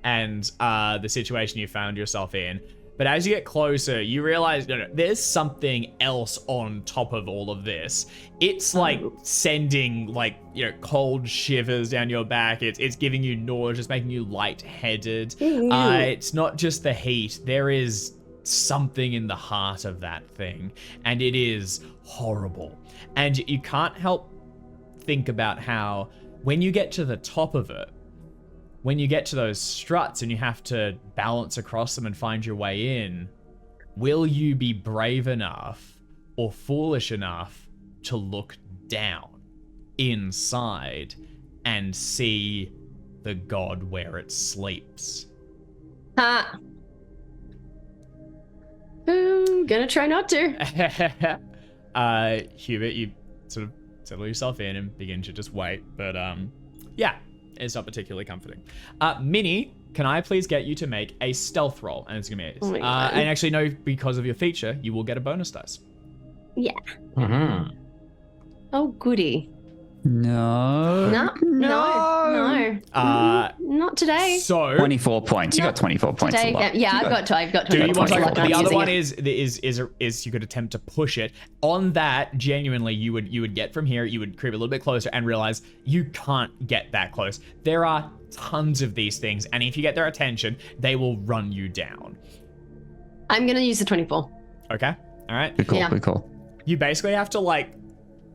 and the situation you found yourself in. But as you get closer, you realize, no, there's something else on top of all of this. It's like sending like, cold shivers down your back. It's giving you nausea, it's making you lightheaded. It's not just the heat. There is something in the heart of that thing, and it is horrible. And you can't help think about how when you get to the top of it, when you get to those struts and you have to balance across them and find your way in, will you be brave enough or foolish enough to look down inside and see the god where it sleeps? Gonna try not to. Hubert, you sort of settle yourself in and begin to just wait. But yeah, it's not particularly comforting. Minnie, can I please get you to make a stealth roll? And it's gonna be Oh my God. and actually, no, because of your feature, you will get a bonus dice. Yeah. Mm-hmm. Oh, goody. No. No. Not today. So 24 points. You got 24 points. Today, a lot. yeah, You I've got do 20 you want points. to, left. I'm the other using one it. is you could attempt to push it. On that, genuinely, you would get from here, you would creep a little bit closer and realize you can't get that close. There are tons of these things, and if you get their attention, they will run you down. I'm gonna use the 24. Okay? All right? Be cool. Yeah. Be cool. You basically have to like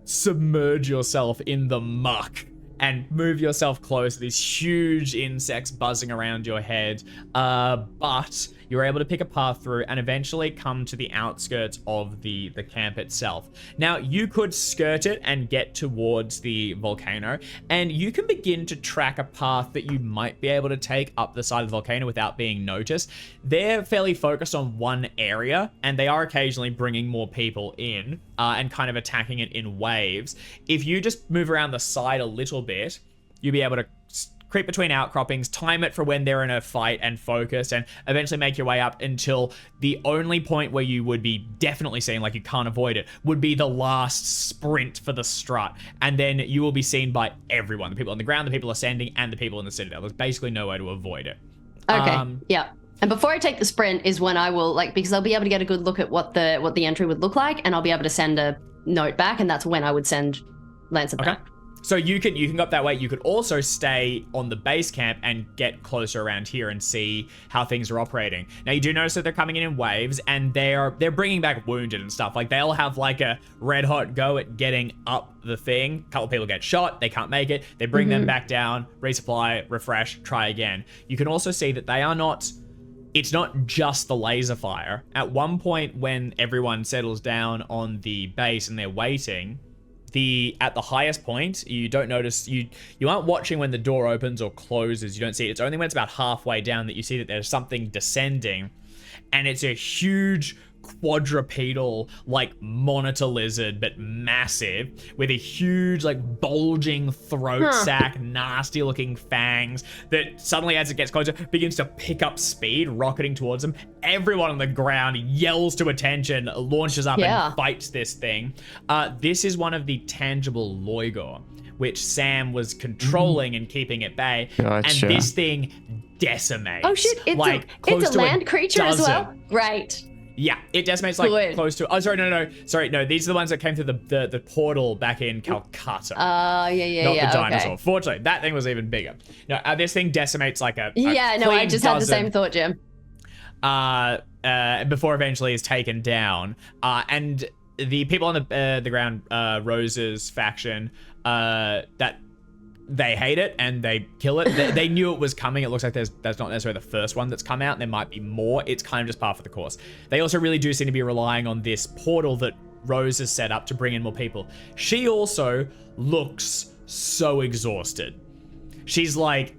submerge yourself in the muck and move yourself close to these huge insects buzzing around your head. But you're able to pick a path through and eventually come to the outskirts of the camp itself. Now, you could skirt it and get towards the volcano, and you can begin to track a path that you might be able to take up the side of the volcano without being noticed. They're fairly focused on one area, and they are occasionally bringing more people in and kind of attacking it in waves. If you just move around the side a little bit, you'll be able to creep between outcroppings, time it for when they're in a fight and focus, and eventually make your way up until the only point where you would be definitely seen, like you can't avoid it, would be the last sprint for the strut. And then you will be seen by everyone, the people on the ground, the people ascending, and the people in the citadel. There's basically no way to avoid it. Okay. Yeah. And before I take the sprint is when I will, because I'll be able to get a good look at what the entry would look like, and I'll be able to send a note back, and that's when I would send Lancer back. So you can go up that way. You could also stay on the base camp and get closer around here and see how things are operating. Now, you do notice that they're coming in waves, and they're bringing back wounded and stuff. Like, they'll have like a red hot go at getting up the thing. A couple people get shot, they can't make it. They bring them back down, resupply, refresh, try again. You can also see that they are not. It's not just the laser fire. At one point, when everyone settles down on the base and they're waiting, at the highest point, you don't notice, you aren't watching when the door opens or closes. You don't see it. It's only when it's about halfway down that you see that there's something descending, and it's a huge quadrupedal, like, monitor lizard, but massive, with a huge, like, bulging throat sack, nasty looking fangs, that suddenly, as it gets closer, begins to pick up speed, rocketing towards them. Everyone on the ground yells to attention, launches up and fights this thing. This is one of the tangible Loigor, which Sam was controlling and keeping at bay. Gotcha. And this thing decimates. Oh shit! It's a land creature as well. Right. Yeah, it decimates like Good. close to. Oh, sorry, no. These are the ones that came through the portal back in Calcutta. Yeah. Not the dinosaur. Okay. Fortunately, that thing was even bigger. No, this thing decimates like a Yeah, no, I clean just had the dozen, same thought, Jim. before eventually is taken down. And the people on the ground, Rose's faction, that they hate it and they kill it. They knew it was coming. It looks like that's not necessarily the first one that's come out. There might be more. It's kind of just par for the course. They also really do seem to be relying on this portal that Rose has set up to bring in more people. She also looks so exhausted. She's like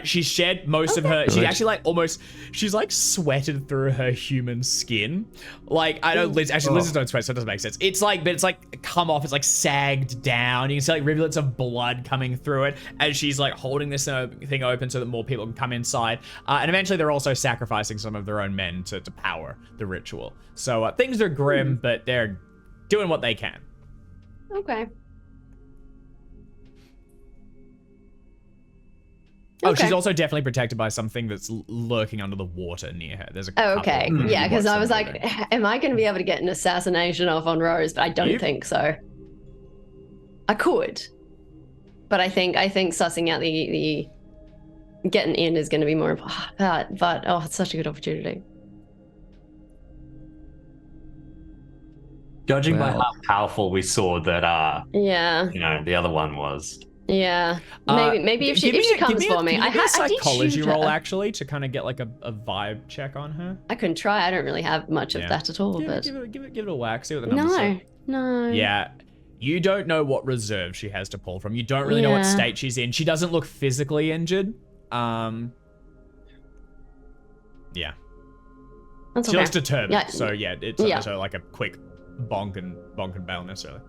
She's shed most of her. She's Good. actually like almost. She's like sweated through her human skin. Like I know Liz. Actually, lizards don't sweat, so it doesn't make sense. It's like, but it's like come off. It's like sagged down. You can see like rivulets of blood coming through it as she's like holding this thing open so that more people can come inside. And eventually, they're also sacrificing some of their own men to power the ritual. So things are grim, but they're doing what they can. Okay. Oh, Okay. she's also definitely protected by something that's lurking under the water near her. There's a Oh, couple okay. of Yeah, because I was what's like, in there. am I going to be able to get an assassination off on Rose? But I don't Yep. think so. I could, but I think sussing out the getting in is going to be more important. But oh, it's such a good opportunity. Judging by Well- how powerful we saw that, Yeah, the other one was. yeah. Maybe if she comes for me, I I did a did psychology shoot roll her. actually to kind of get like a vibe check on her. I can try. I don't really have much of Yeah. that at all, Give, but give it a whack. See what the numbers no, say. no. Yeah. You don't know what reserve she has to pull from. You don't really know what Yeah. state she's in. She doesn't look physically injured. Yeah. That's She okay. looks determined. Yeah. So yeah, it's not Yeah. necessarily like a quick bonk and bail necessarily.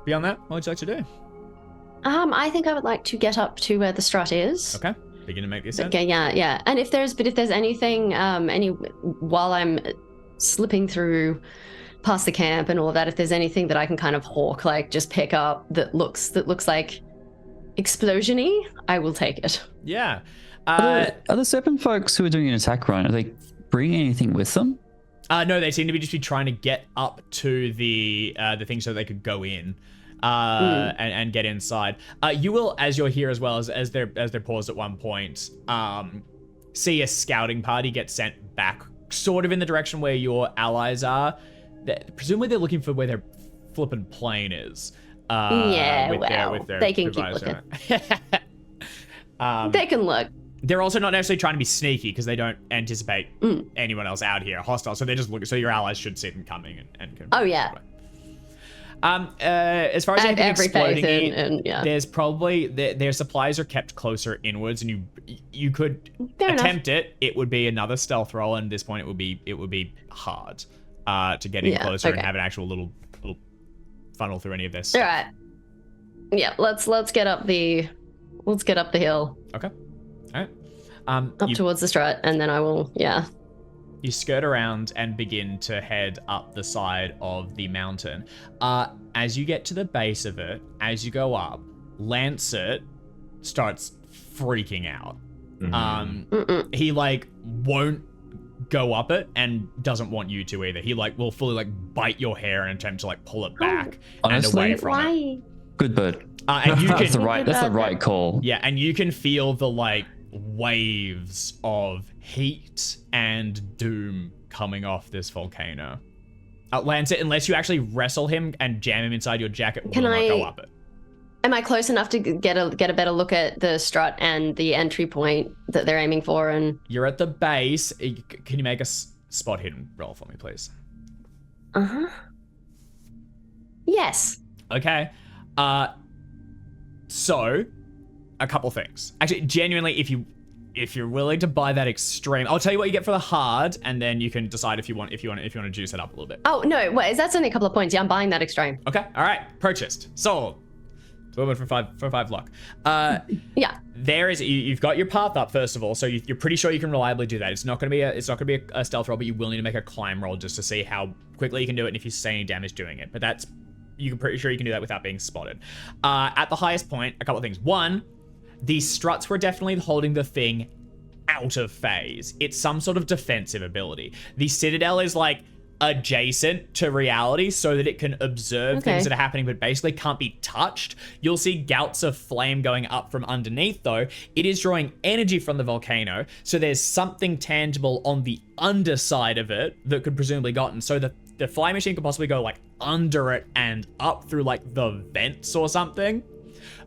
Beyond that, what would you like to do? I think I would like to get up to where the strut is. Okay. Begin to make the ascent. Okay, yeah. And if there's anything, while I'm slipping through past the camp and all of that, if there's anything that I can kind of hawk, like just pick up that looks like explosion-y, I will take it. Yeah. Are the serpent folks who are doing an attack run, are they bringing anything with them? No, they seem to be trying to get up to the thing so they could go in. And get inside. You will, as you're here as well as they're paused at one point, see a scouting party get sent back, sort of in the direction where your allies are. Presumably they're looking for where their flippin' plane is. Well, they can keep looking. They can look. They're also not necessarily trying to be sneaky because they don't anticipate anyone else out here hostile. So they're just looking. So your allies should see them coming and can. Oh yeah. As far as I have anything every exploding, faith in yeah. there's probably their supplies are kept closer inwards, and you could Fair enough. attempt it. It would be another stealth roll, and at this point it would be hard to get in Yeah, closer and okay. have an actual little funnel through any of this. All right. Yeah, let's get up the hill Okay. All right. up You towards the strut, and then I will You skirt around and begin to head up the side of the mountain. As you get to the base of it, as you go up, Lancet starts freaking out. He like won't go up it and doesn't want you to either. He like will fully like bite your hair and attempt to like pull it back and Honestly, away from it. why? Good bird. And you That's the can right call. yeah, and you can feel the like waves of heat and doom coming off this volcano. Lancet, unless you actually wrestle him and jam him inside your jacket, will Can not I- go up it. Am I close enough to get a better look at the strut and the entry point that they're aiming for? And You're at the base. Can you make a spot hidden roll for me, please? Yes. Okay. So, a couple things. Actually, genuinely, if you're willing to buy that extreme, I'll tell you what you get for the hard, and then you can decide if you want to juice it up a little bit. Oh no, wait, that's only a couple of points. Yeah, I'm buying that extreme. Okay. All right. Purchased. Sold. Woman for five luck. Yeah. There is you've got your path up first of all, so you're pretty sure you can reliably do that. It's not going to be a stealth roll, but you will need to make a climb roll just to see how quickly you can do it and if you sustain any damage doing it. But you're pretty sure you can do that without being spotted. At the highest point, a couple of things. One, the struts were definitely holding the thing out of phase. It's some sort of defensive ability. The citadel is like adjacent to reality so that it can observe things that are happening but basically can't be touched. You'll see gouts of flame going up from underneath though. It is drawing energy from the volcano, so there's something tangible on the underside of it that could presumably gotten. So the fly machine could possibly go like under it and up through like the vents or something.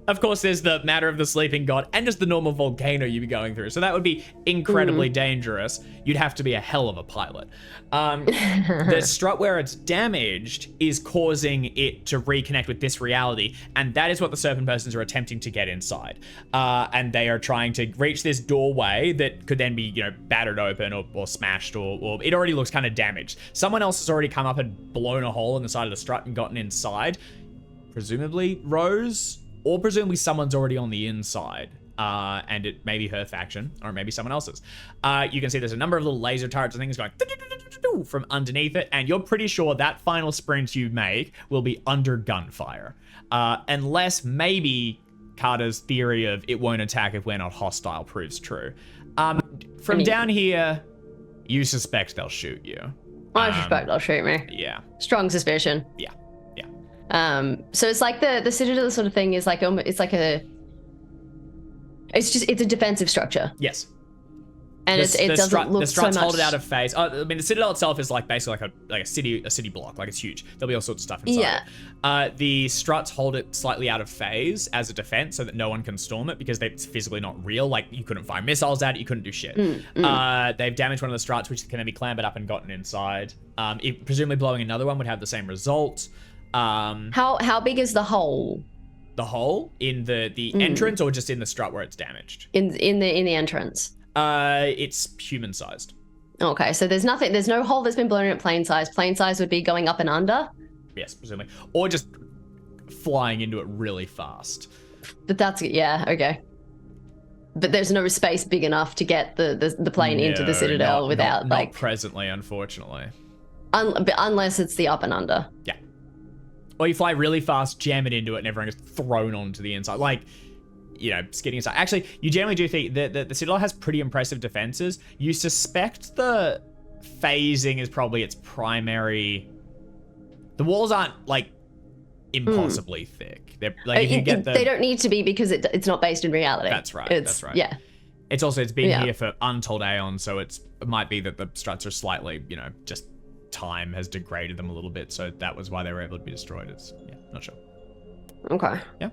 Of course, there's the matter of the sleeping god and just the normal volcano you'd be going through. So that would be incredibly dangerous. You'd have to be a hell of a pilot. The strut where it's damaged is causing it to reconnect with this reality. And that is what the serpent persons are attempting to get inside. And they are trying to reach this doorway that could then be, battered open or smashed or it already looks kind of damaged. Someone else has already come up and blown a hole in the side of the strut and gotten inside. Presumably Rose, or presumably someone's already on the inside, and it may be her faction, or maybe someone else's. You can see there's a number of little laser turrets and things going from underneath it, and you're pretty sure that final sprint you make will be under gunfire. Unless maybe Carter's theory of it won't attack if we're not hostile proves true. From down here, you suspect they'll shoot you. I suspect they'll shoot me. Yeah. Strong suspicion. Yeah. So it's like the citadel sort of thing is like it's a defensive structure. Yes. And it doesn't look the struts so much. hold it out of phase. The citadel itself is like basically like a city block, like it's huge. There'll be all sorts of stuff inside. Yeah. The struts hold it slightly out of phase as a defense, so that no one can storm it because it's physically not real. Like you couldn't fire missiles at it, you couldn't do shit. They've damaged one of the struts, which can then be clambered up and gotten inside. Presumably blowing another one would have the same result. How big is the hole? The hole in the entrance, or just in the strut where it's damaged? In the entrance. It's human sized. Okay, so there's no hole that's been blown in at plane size. Plane size would be going up and under. Yes, presumably, or just flying into it really fast. But that's okay. But there's no space big enough to get the plane into the citadel without not presently, unfortunately. Unless it's the up and under. Yeah. Or you fly really fast, jam it into it, and everyone gets thrown onto the inside. Like, skidding aside. Actually, you generally do think that the Citadel has pretty impressive defenses. You suspect the phasing is probably its primary... The walls aren't, impossibly thick. They're, they don't need to be because it's not based in reality. That's right, that's right. Yeah. It's been here for untold aeons, so it might be that the struts are slightly, just... time has degraded them a little bit, so that was why they were able to be destroyed. Not sure. Okay. Yeah.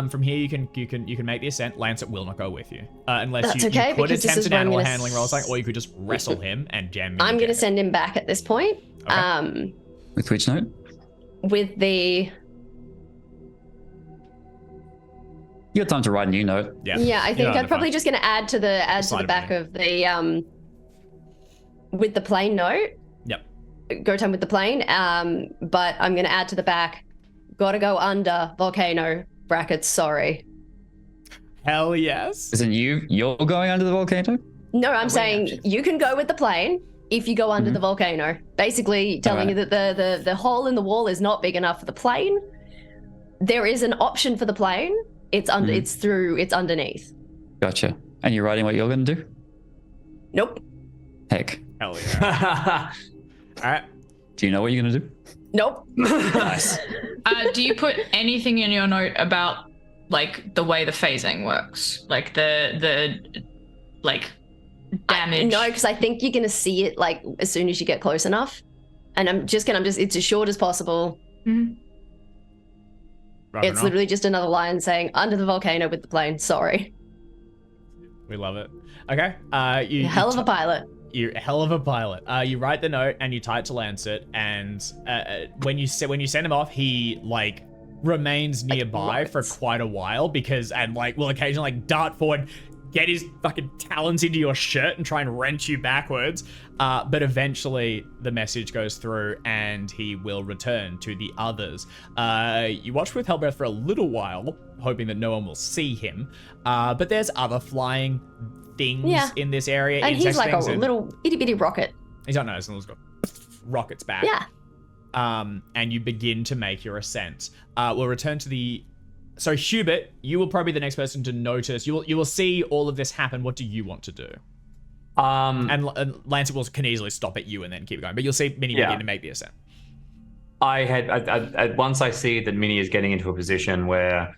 From here you can make the ascent. Lancet will not go with you unless That's you could because attempt an animal gonna handling roll, or you could just wrestle him and jam him. I'm going to send him back at this point. Okay. With which note? With the... You got time to write a new note. Yeah, I think I'm probably just going to add to the back of the with the plane note. Yep. Go time with the plane. But I'm going to add to the back. Gotta go under volcano brackets. Sorry. Hell yes. Isn't you're going under the volcano? No, I'm saying you can go with the plane if you go under the volcano. Basically telling you that the hole in the wall is not big enough for the plane. There is an option for the plane. It's under. It's underneath. Gotcha. And you're writing what you're going to do? Nope. Heck. Hell yeah. All right. Do you know what you're going to do? Nope. Nice. Do you put anything in your note about the way the phasing works, the damage? No, because I think you're gonna see it as soon as you get close enough, and it's as short as possible. Mm-hmm. It's literally just another line saying under the volcano with the plane. Sorry. We love it. Okay. Hell of a pilot. You're a hell of a pilot. You write the note and you tie it to Lancet, and when you send him off, he remains nearby for quite a while will occasionally dart forward, get his fucking talons into your shirt and try and wrench you backwards. But eventually the message goes through and he will return to the others. You watch with Hellbreath for a little while, hoping that no one will see him. But there's other flying things in this area. And he's like a little itty bitty rocket. He's not noticing. He's got rockets back. Yeah. And you begin to make your ascent. We'll return to the... So Hubert, you will probably be the next person to notice. You will see all of this happen. What do you want to do? And Lancet can easily stop at you and then keep going. But you'll see Minnie begin to make the ascent. Once I see that Minnie is getting into a position where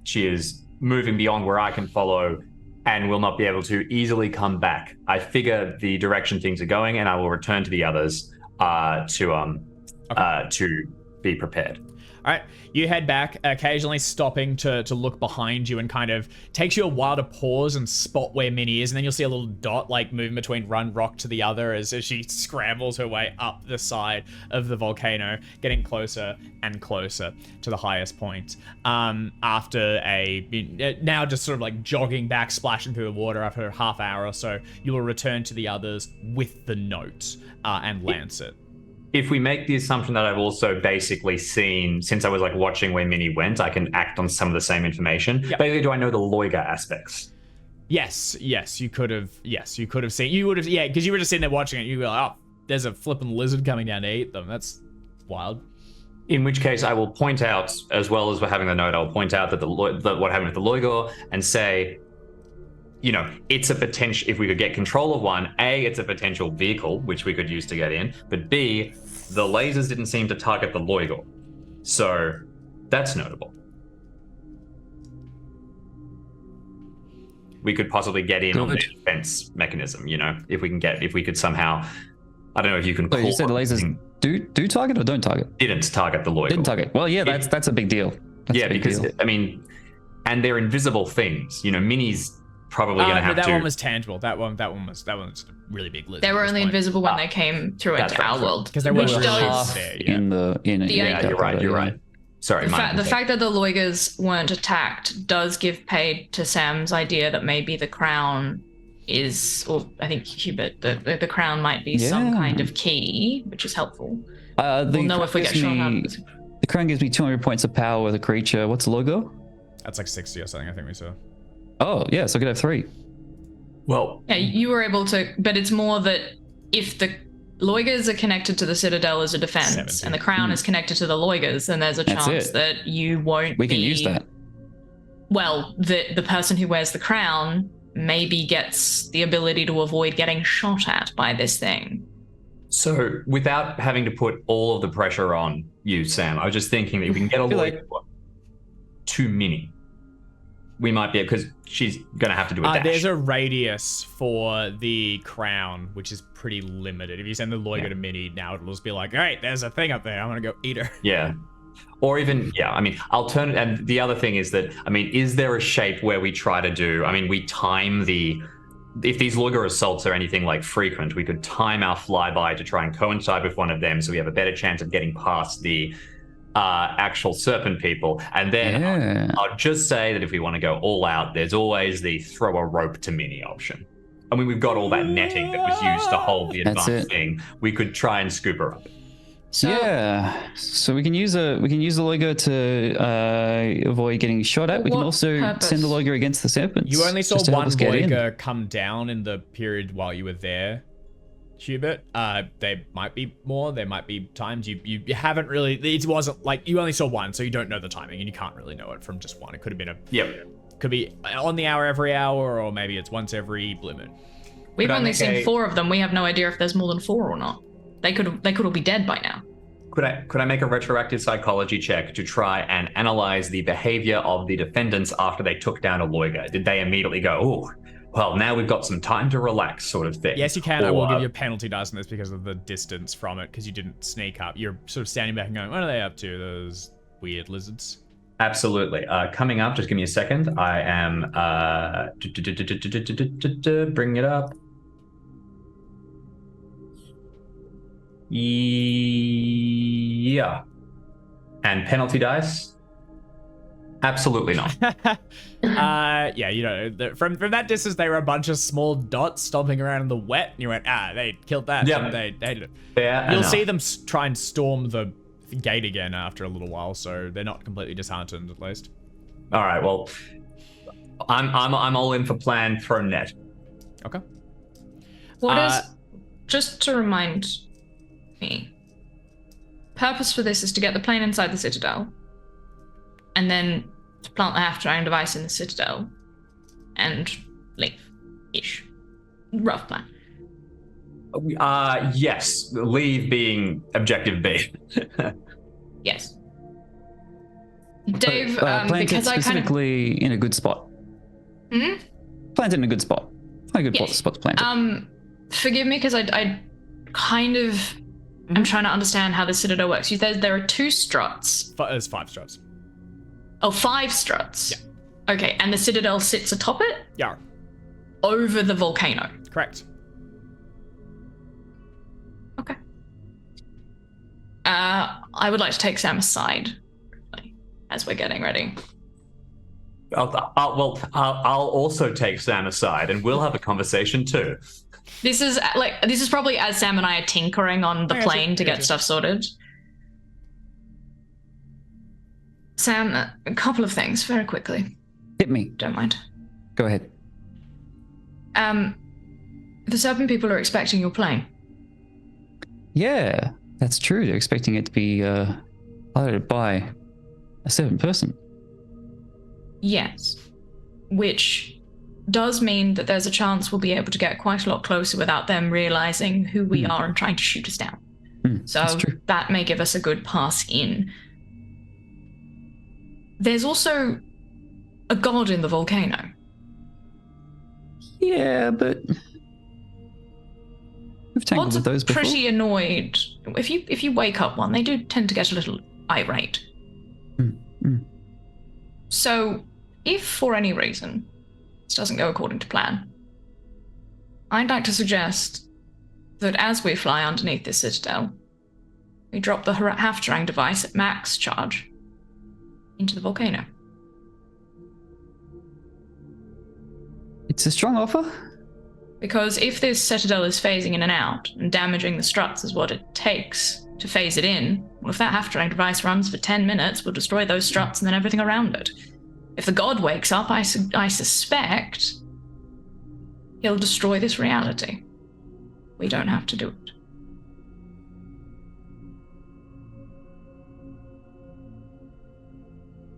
she is moving beyond where I can follow and will not be able to easily come back, I figure the direction things are going, and I will return to the others to be prepared. All right, you head back, occasionally stopping to look behind you, and kind of takes you a while to pause and spot where Minnie is, and then you'll see a little dot like moving between one rock to the other as she scrambles her way up the side of the volcano, getting closer and closer to the highest point. After now just sort of like jogging back, splashing through the water after a half hour or so, you will return to the others with the note and lance it. If we make the assumption that I've also basically seen, since I was like watching where Minnie went, I can act on some of the same information. Yep. Basically, do I know the Loiga aspects? Yes, you could have seen. You would have, yeah, because you were just sitting there watching it. You were like, oh, there's a flipping lizard coming down to eat them. That's wild. In which case, I will point out, as well as we're having the note, I'll point out that what happened with the Loigor and say, you know, it's a potential, if we could get control of one, A, it's a potential vehicle, which we could use to get in, but B, the lasers didn't seem to target the Loigor. So that's notable. We could possibly get in on the defense mechanism, you know, if we could somehow, I don't know if you can So call you said the lasers do target or don't target? Didn't target the Loigor. Didn't target. Well, yeah, that's a big deal. That's a big because deal. I mean, and they're invisible things. You know, Minnie's probably going to have that to. one was tangible. That one was a really big lizard. They were only invisible when they came through That's into right, our that's world. because they were which does- half there. Yeah. Yeah, you're right. You're right. Sorry, The fact that the Loigers weren't attacked does give pay to Sam's idea that maybe the crown is, or I think Hubert, the crown might be some kind of key, which is helpful. We'll know if we get shot at. The crown gives me 200 points of power with a creature. What's the logo? That's like 60 or something, I think we saw. Oh, yeah, so I could have 3. Well, Yeah, you were able to, but it's more that if the Loigers are connected to the Citadel as a defense, 70. and the crown is connected to the Loigers, then there's a That's chance it. that you won't We can be, use that. Well, the person who wears the crown maybe gets the ability to avoid getting shot at by this thing. so without having to put all of the pressure on you, Sam, I was just thinking that if we can get a Loigor to Minnie, we might be, because she's going to have to do a dash. There's a radius for the crown, which is pretty limited. If you send the Loigo to Minnie now, it'll just be like, all right, there's a thing up there. I'm going to go eat her. Yeah. Or even, I mean, alternative. And the other thing is that, I mean, is there a shape where we try to do, I mean, we time if these Loigo assaults are anything like frequent, we could time our flyby to try and coincide with one of them so we have a better chance of getting past the actual Serpent people. And then I'll just say that if we want to go all out, there's always the throw a rope to Minnie option. I mean, we've got all that netting that was used to hold the advanced thing. We could try and scoop her up. So we can use the Loigo to avoid getting shot at. We can also send the Loigo against the Serpents. You only saw just to help one us get in. Loigo come down in the period while you were there, Hubert. There might be more. There might be times you haven't really. It wasn't like you only saw one, so you don't know the timing, and you can't really know it from just one. It could have been could be on the hour every hour, or maybe it's once every blue moon. We've only seen 4 of them. We have no idea if there's more than 4 or not. They could all be dead by now. Could I make a retroactive psychology check to try and analyze the behavior of the defendants after they took down a Loigo? Did they immediately go, oh, well, now we've got some time to relax, sort of thing? Yes, you can. I will give you a penalty dice on this because of the distance from it, because you didn't sneak up. You're sort of standing back and going, what are they up to, those weird lizards? Absolutely. Coming up, just give me a second. I am bring it up. Yeah. And penalty dice? Absolutely not. Yeah, you know, from that distance, they were a bunch of small dots stomping around in the wet, and you went, they killed that. Yeah. They hated it. Fair You'll enough. see them try and storm the gate again after a little while, so they're not completely disheartened, at least. All right, well, I'm all in for plan throw net. Okay. What is, just to remind me, purpose for this is to get the plane inside the Citadel, and then to plant the half-drone device in the Citadel, and leave-ish. Rough plan. Yes, leave being objective B. Yes. Dave, plant because it I kind of... specifically in a good spot. Plant it in a good spot. A good spot to plant it. Forgive me because I kind of I'm trying to understand how the citadel works. You said there are 2 struts. There's 5 struts. Oh, 5 struts. Yeah. Okay, and the citadel sits atop it? Yeah. Over the volcano. Correct. Okay. I would like to take Sam aside as we're getting ready. I'll also take Sam aside, and we'll have a conversation too. This is probably as Sam and I are tinkering on the plane to get stuff sorted. Sam, a couple of things very quickly. Hit me. Don't mind. Go ahead. The Serpent people are expecting your plane. Yeah, that's true. They're expecting it to be piloted by a Serpent person. Yes. Which does mean that there's a chance we'll be able to get quite a lot closer without them realizing who we are and trying to shoot us down. So that may give us a good pass in. There's also a god in the volcano. Yeah, but we've tangled Gods with those are before. pretty annoyed. If you wake up one, they do tend to get a little irate. So, if for any reason this doesn't go according to plan, I'd like to suggest that as we fly underneath this citadel, we drop the half-terang device at max charge into the volcano. It's a strong offer. Because if this citadel is phasing in and out, and damaging the struts is what it takes to phase it in, well, if that half-terang device runs for 10 minutes, we'll destroy those struts and then everything around it. If the god wakes up, I suspect he'll destroy this reality. We don't have to do it.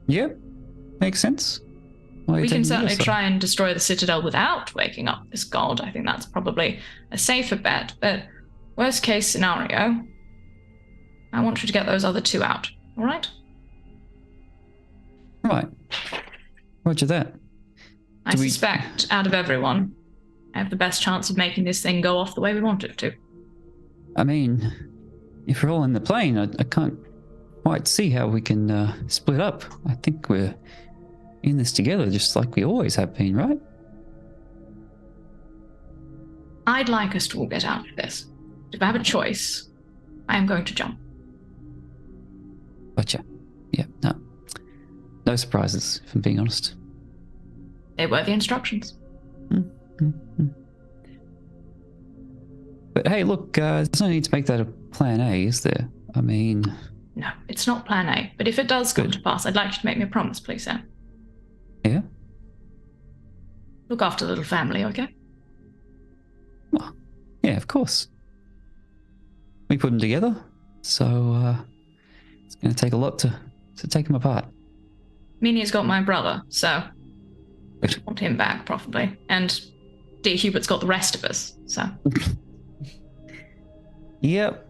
Yeah, makes sense. We can certainly try and destroy the citadel without waking up this god. I think that's probably a safer bet. But worst case scenario, I want you to get those other 2 out. All right? Right. Roger that. I suspect out of everyone, I have the best chance of making this thing go off the way we want it to. I mean, if we're all in the plane, I can't quite see how we can split up. I think we're in this together just like we always have been, right? I'd like us to all get out of this. If I have a choice, I am going to jump. Gotcha. Yeah, no surprises, if I'm being honest. They were the instructions. But hey, look, there's no need to make that a plan A, is there? I mean... No, it's not plan A. But if it does come to pass, I'd like you to make me a promise, please, Sam. Yeah? Look after the little family, okay? Well, yeah, of course. We put them together, so it's going to take a lot to take them apart. Minia's got my brother, so Good. I want him back, probably. And dear Hubert's got the rest of us, so... Yep.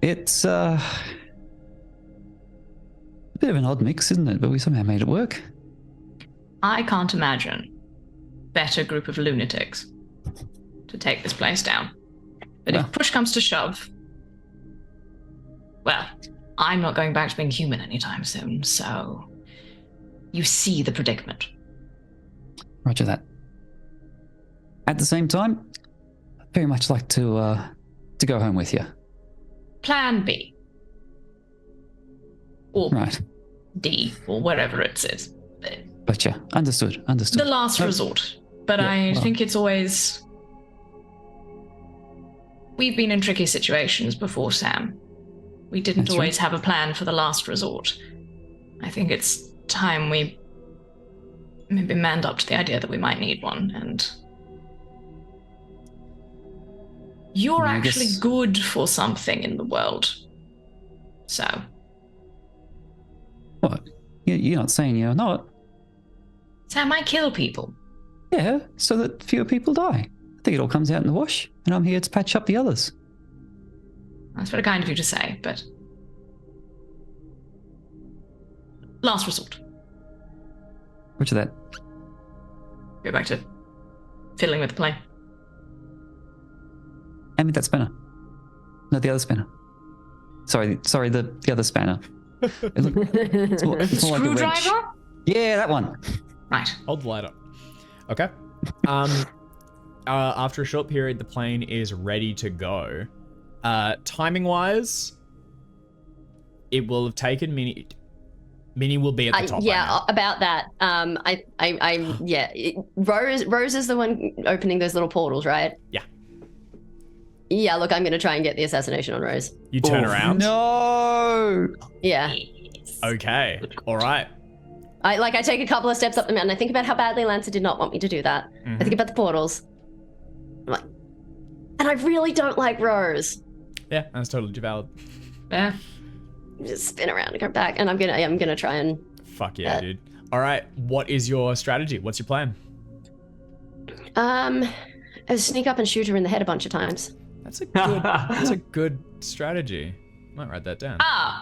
It's a bit of an odd mix, isn't it? But we somehow made it work. I can't imagine a better group of lunatics to take this place down. But if push comes to shove, well, I'm not going back to being human anytime soon, so you see the predicament. Roger that. At the same time, I'd very much like to go home with you. Plan B. Or Right. D, or wherever it is. Gotcha. Understood. The last resort. But Yeah, I think it's always... We've been in tricky situations before, Sam. We didn't That's always have a plan for the last resort. I think it's time we maybe manned up to the idea that we might need one, and... You're I actually guess- good for something in the world. So... What? You're not saying you're not? Sam, I kill people. Yeah, so that fewer people die. I think it all comes out in the wash, and I'm here to patch up the others. That's very kind of you to say, but... Last resort. Roger that. Go back to fiddling with the plane. Hand me that spinner. No, the other spanner. Sorry, the other spanner. It's more like a wrench. Screwdriver? Yeah, that one. Right. Hold the light up. Okay. After a short period, the plane is ready to go. Timing-wise, it will have taken Minnie. Minnie will be at the top. Yeah, about that. Rose is the one opening those little portals, right? Yeah. Yeah, look, I'm going to try and get the assassination on Rose. You turn around. No. Yeah. Okay. All right. I take a couple of steps up the mountain. I think about how badly Lancer did not want me to do that. I think about the portals. I'm like, and I really don't like Rose. Yeah, that's totally valid. Yeah. Just spin around and come back, and I'm gonna try and. Fuck yeah, dude. All right. What is your strategy? What's your plan? Sneak up and shoot her in the head a bunch of times. That's a good strategy. Might write that down.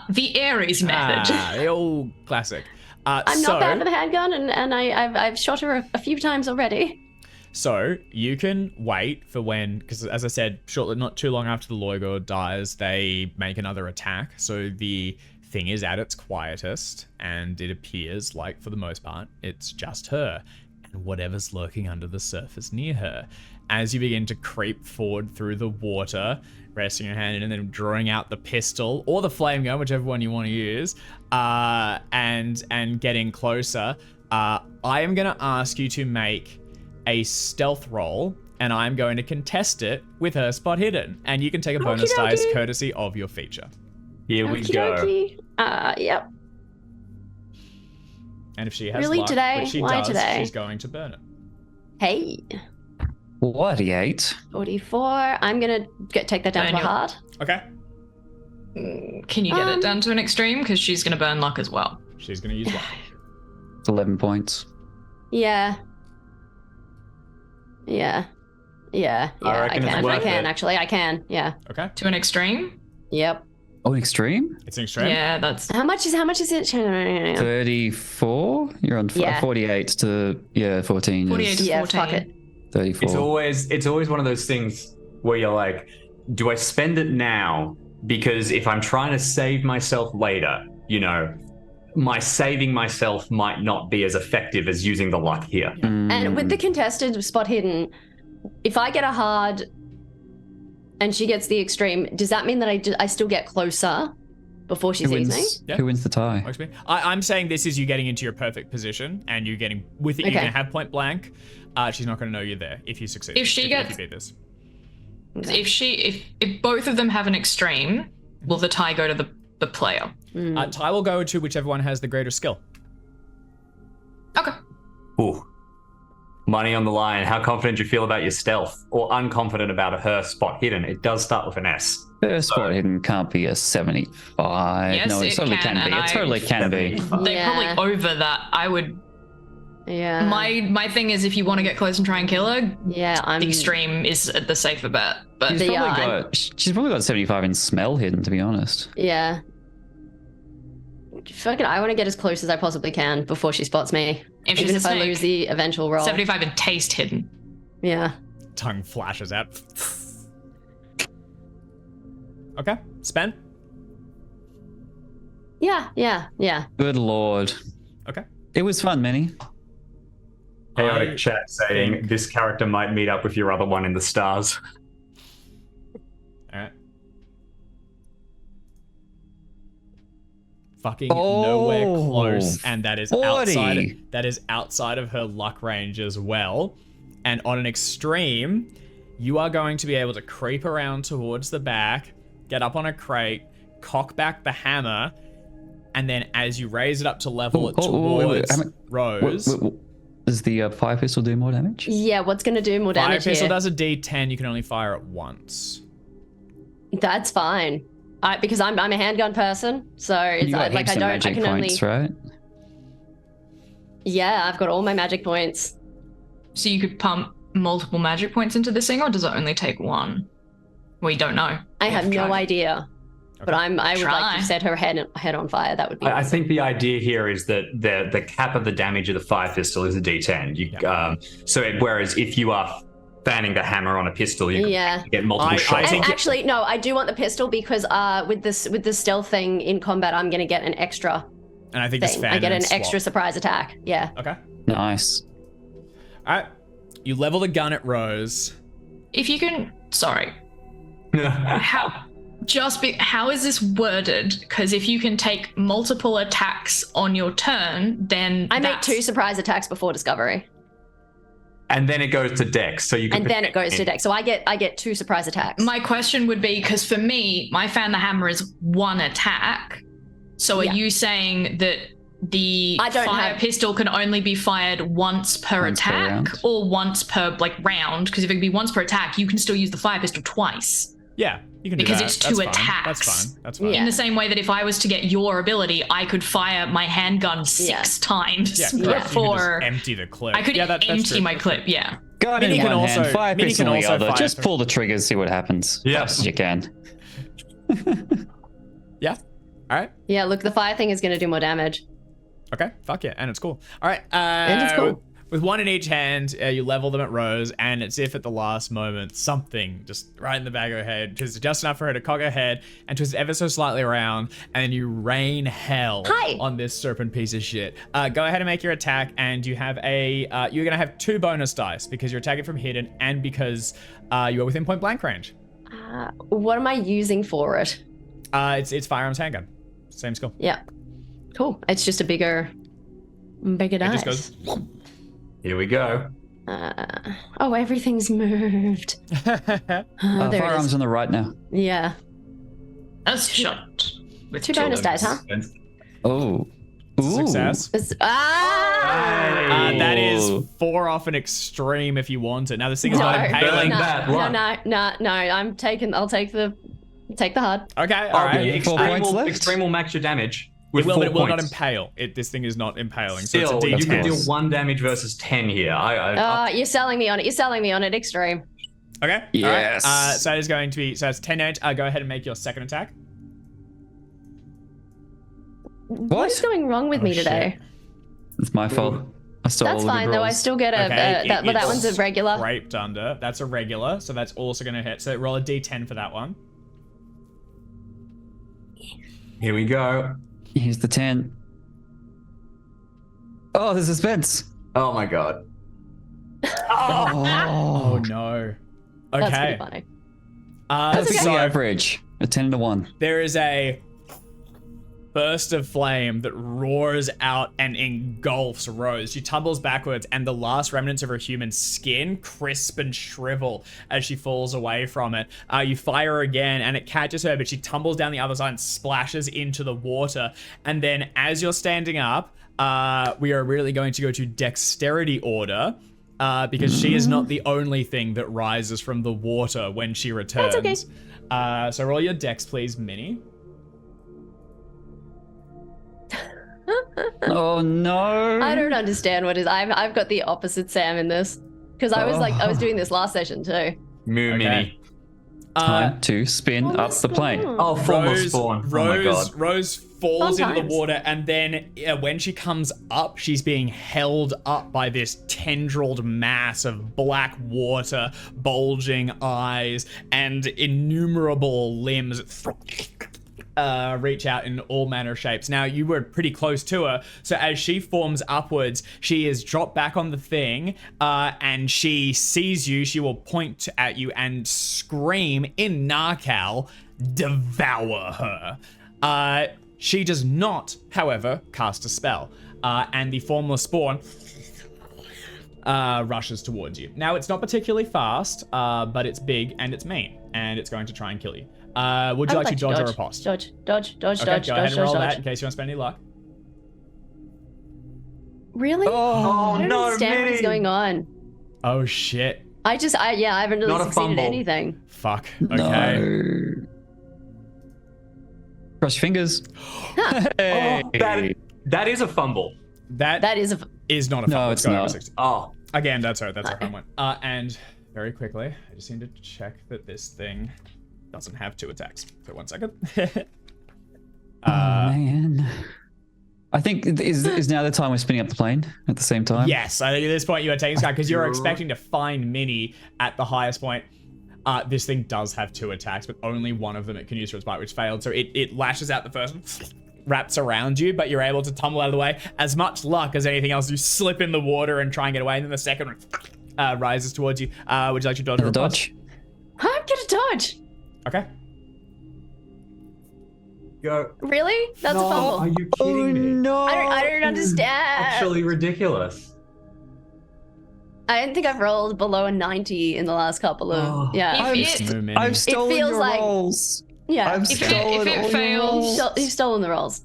The Ares method. The old classic. I'm not bad with a handgun, and I've shot her a few times already. So you can wait for when, because as I said, shortly, not too long after the Loigor dies, they make another attack. So the thing is at its quietest, and it appears like, for the most part, it's just her and whatever's lurking under the surface near her. As you begin to creep forward through the water, resting your hand in and then drawing out the pistol or the flame gun, whichever one you want to use, and getting closer, I am going to ask you to make a stealth roll, and I'm going to contest it with her spot hidden, and you can take a bonus dice courtesy of your feature. Here we go. Yep. And if she has Really luck, today? which she Why does, today? she's going to burn it. Hey. 48. 44. I'm gonna take that down to a hard. Okay. Can you get it down to an extreme? Because she's going to burn luck as well. She's going to use one. It's 11 points. Yeah. I reckon it's worth it. Actually. I can. Yeah. Okay. To an extreme? Yep. Oh, extreme? It's an extreme. Yeah, that's... How much is it? 34? You're on 48 to 14. 48 to Yeah, 14. fuck it. 34. It's always one of those things where you're like, do I spend it now? Because if I'm trying to save myself later, my saving myself might not be as effective as using the luck here. And with the contested spot hidden, if I get a hard and she gets the extreme, does that mean that I still get closer before she sees me? Yeah. Who wins the tie? Works for me. I'm saying this is you getting into your perfect position, and you're getting with it. You're Okay. gonna have point blank. She's not gonna know you're there if you succeed. If she gets- if you beat this. If both of them have an extreme, will the tie go to the player? Tie will go to whichever one has the greater skill. Okay. Ooh. Money on the line. How confident do you feel about your stealth, or unconfident about her spot hidden? It does start with an S. First spot hidden can't be a 75. Yes, no, it it totally can, can be. and It totally can be. They're Yeah. probably over that. I would... Yeah. My thing is, if you want to get close and try and kill her, Yeah, the extreme is the safer bet. But She's probably got 75 in smell hidden, to be honest. Yeah. Fuck it, I want to get as close as I possibly can before she spots me. If she's Even a if I snake. lose the eventual roll. 75 in taste hidden. Yeah. Tongue flashes out. Okay. Spen. Yeah. Good lord. Okay. It was fun, Minnie. Chaotic chat saying this character might meet up with your other one in the stars. All right. Fucking nowhere close, and that is 40. outside. That is outside of her luck range as well. And on an extreme, you are going to be able to creep around towards the back, get up on a crate, cock back the hammer, and then as you raise it up to level it towards Rose. Does the fire pistol do more damage? Yeah, what's going to do more Fire damage pistol here? does a D10. You can only fire it once. That's fine. Because I'm a handgun person, so it's You got like heaps of magic points, right? Yeah, I've got all my magic points. So you could pump multiple magic points into this thing, or does it only take one? We don't know. I have no idea. But I would like Try. to set her head on fire. That would be I awesome. think the idea here is that the cap of the damage of the fire pistol is a D10. Whereas if you are fanning the hammer on a pistol, you Yeah. can get multiple shots. And actually, no, I do want the pistol because with the stealth thing in combat, I'm going to get an extra And I think this thing. fan I get and an swap. extra surprise attack. Yeah. Okay. Nice. All right. You level the gun at Rose. If you can, sorry. How is this worded? Because if you can take multiple attacks on your turn, then I make 2 surprise attacks before discovery. And then it goes to Dex, so you can. And then it goes to deck. So I get 2 surprise attacks. My question would be, because for me, my fan the hammer is 1 attack. So are you saying that the fire pistol can only be fired once per attack or once per round? Because if it can be once per attack, you can still use the fire pistol twice. Yeah, you can do because that. it's 2 That's fine. attacks. That's fine. In the same way that if I was to get your ability, I could fire my handgun 6 times Yeah, correct. before You can just empty the clip. I could that's empty true. my clip. Yeah. Gun Mini in can one also- hand, fire Mini pistol can in the also other. fire Just through. pull the triggers, see what happens. Yeah. Fast as you can. Yeah. All right. Yeah, look, the fire thing is going to do more damage. Okay. Fuck yeah, and it's cool. All right. And it's cool. With 1 in each hand, you level them at Rose, and it's if at the last moment something just right in the back of her head, just enough for her to cock her head and twist ever so slightly around, and then you rain hell on this serpent piece of shit. Go ahead and make your attack, and you have you're gonna have 2 bonus dice because you're attacking from hidden and because you are within point blank range. What am I using for it? It's firearms handgun, same skill. Yeah. Cool. It's just a bigger dice. It just goes. Here we go. Everything's moved. There it Firearms is. on the right now. Yeah. That's shot. With 2 bonus dice, huh? Oh. Ooh. Success. That is Ooh. 4 off an extreme if you want it. Now this thing is not No. impaling. Burn that No, one. no. I'll take the hard. Okay, all right. 4 points left. Extreme will max your damage. It With will, 4 but it will not points. impale. This thing is not impaling. So Still, it's a you D4. can deal close. 1 damage versus 10 here. You're selling me on it. Extreme. Okay. Yes. All right. So that is going to be. So it's 10 damage. Go ahead and make your second attack. What is going wrong with me today? It's my fault. I stole all That's the good fine though. I rolls. still get a. Okay, That one's a regular. Scraped under. That's a regular. So that's also going to hit. So roll a D10 for that one. Here we go. Here's the 10. Oh, the suspense. Oh my god. Oh no. That's Okay. pretty funny. That's okay. the So average. A 10 to 1. there is a burst of flame that roars out and engulfs Rose. She tumbles backwards, and the last remnants of her human skin crisp and shrivel as she falls away from it. You fire again, and it catches her, but she tumbles down the other side and splashes into the water. And then as you're standing up, we are really going to go to dexterity order. Because she is not the only thing that rises from the water when she returns. That's okay. So roll your dex, please, Minnie. Oh no. I don't understand what is. I've got the opposite Sam in this because I was doing this last session too. Moo Okay. Mini. Time to spin up the plane. Oh, formal spawn. Oh my god. Rose falls Fun into the times. water, and then when she comes up, she's being held up by this tendrilled mass of black water, bulging eyes, and innumerable limbs reach out in all manner of shapes. Now, you were pretty close to her, so as she forms upwards, she is dropped back on the thing, and she sees you. She will point at you and scream in Narcal, "Devour her." She does not, however, cast a spell, and the formless spawn rushes towards you. Now, it's not particularly fast, but it's big and it's mean, and it's going to try and kill you. Would you like to dodge or riposte? Dodge, Okay, go ahead and roll that in case you want to spend any luck. Really? Oh, I don't no, understand Minnie. what's going on. Oh shit! I haven't really Not a succeeded fumble. at anything. Fuck. Okay. No. Cross your fingers. Hey. That is a fumble. That Is a. is not a No, fumble. it's Go over not. 60. Oh. Again, that's her fun one. And very quickly, I just need to check that this thing doesn't have 2 attacks. So 1 second. Oh man. I think is now the time we're spinning up the plane at the same time. Yes, I think at this point you are taking Sky because you're expecting to find Minnie at the highest point. This thing does have 2 attacks, but only one of them it can use for its bite, which failed. So it lashes out the first one, wraps around you, but you're able to tumble out of the way. As much luck as anything else, you slip in the water and try and get away, and then the second one rises towards you. Would you like to dodge? The dodge. I'm gonna dodge. Okay. Go. Really? That's a Are fumble. you kidding me? no! I don't understand. Actually ridiculous. I don't think I've rolled below a 90 in the last couple of. Oh. Yeah. I've stolen feels your like- rolls. Yeah. I've stolen if it all your fails- rolls. You've stolen the rolls.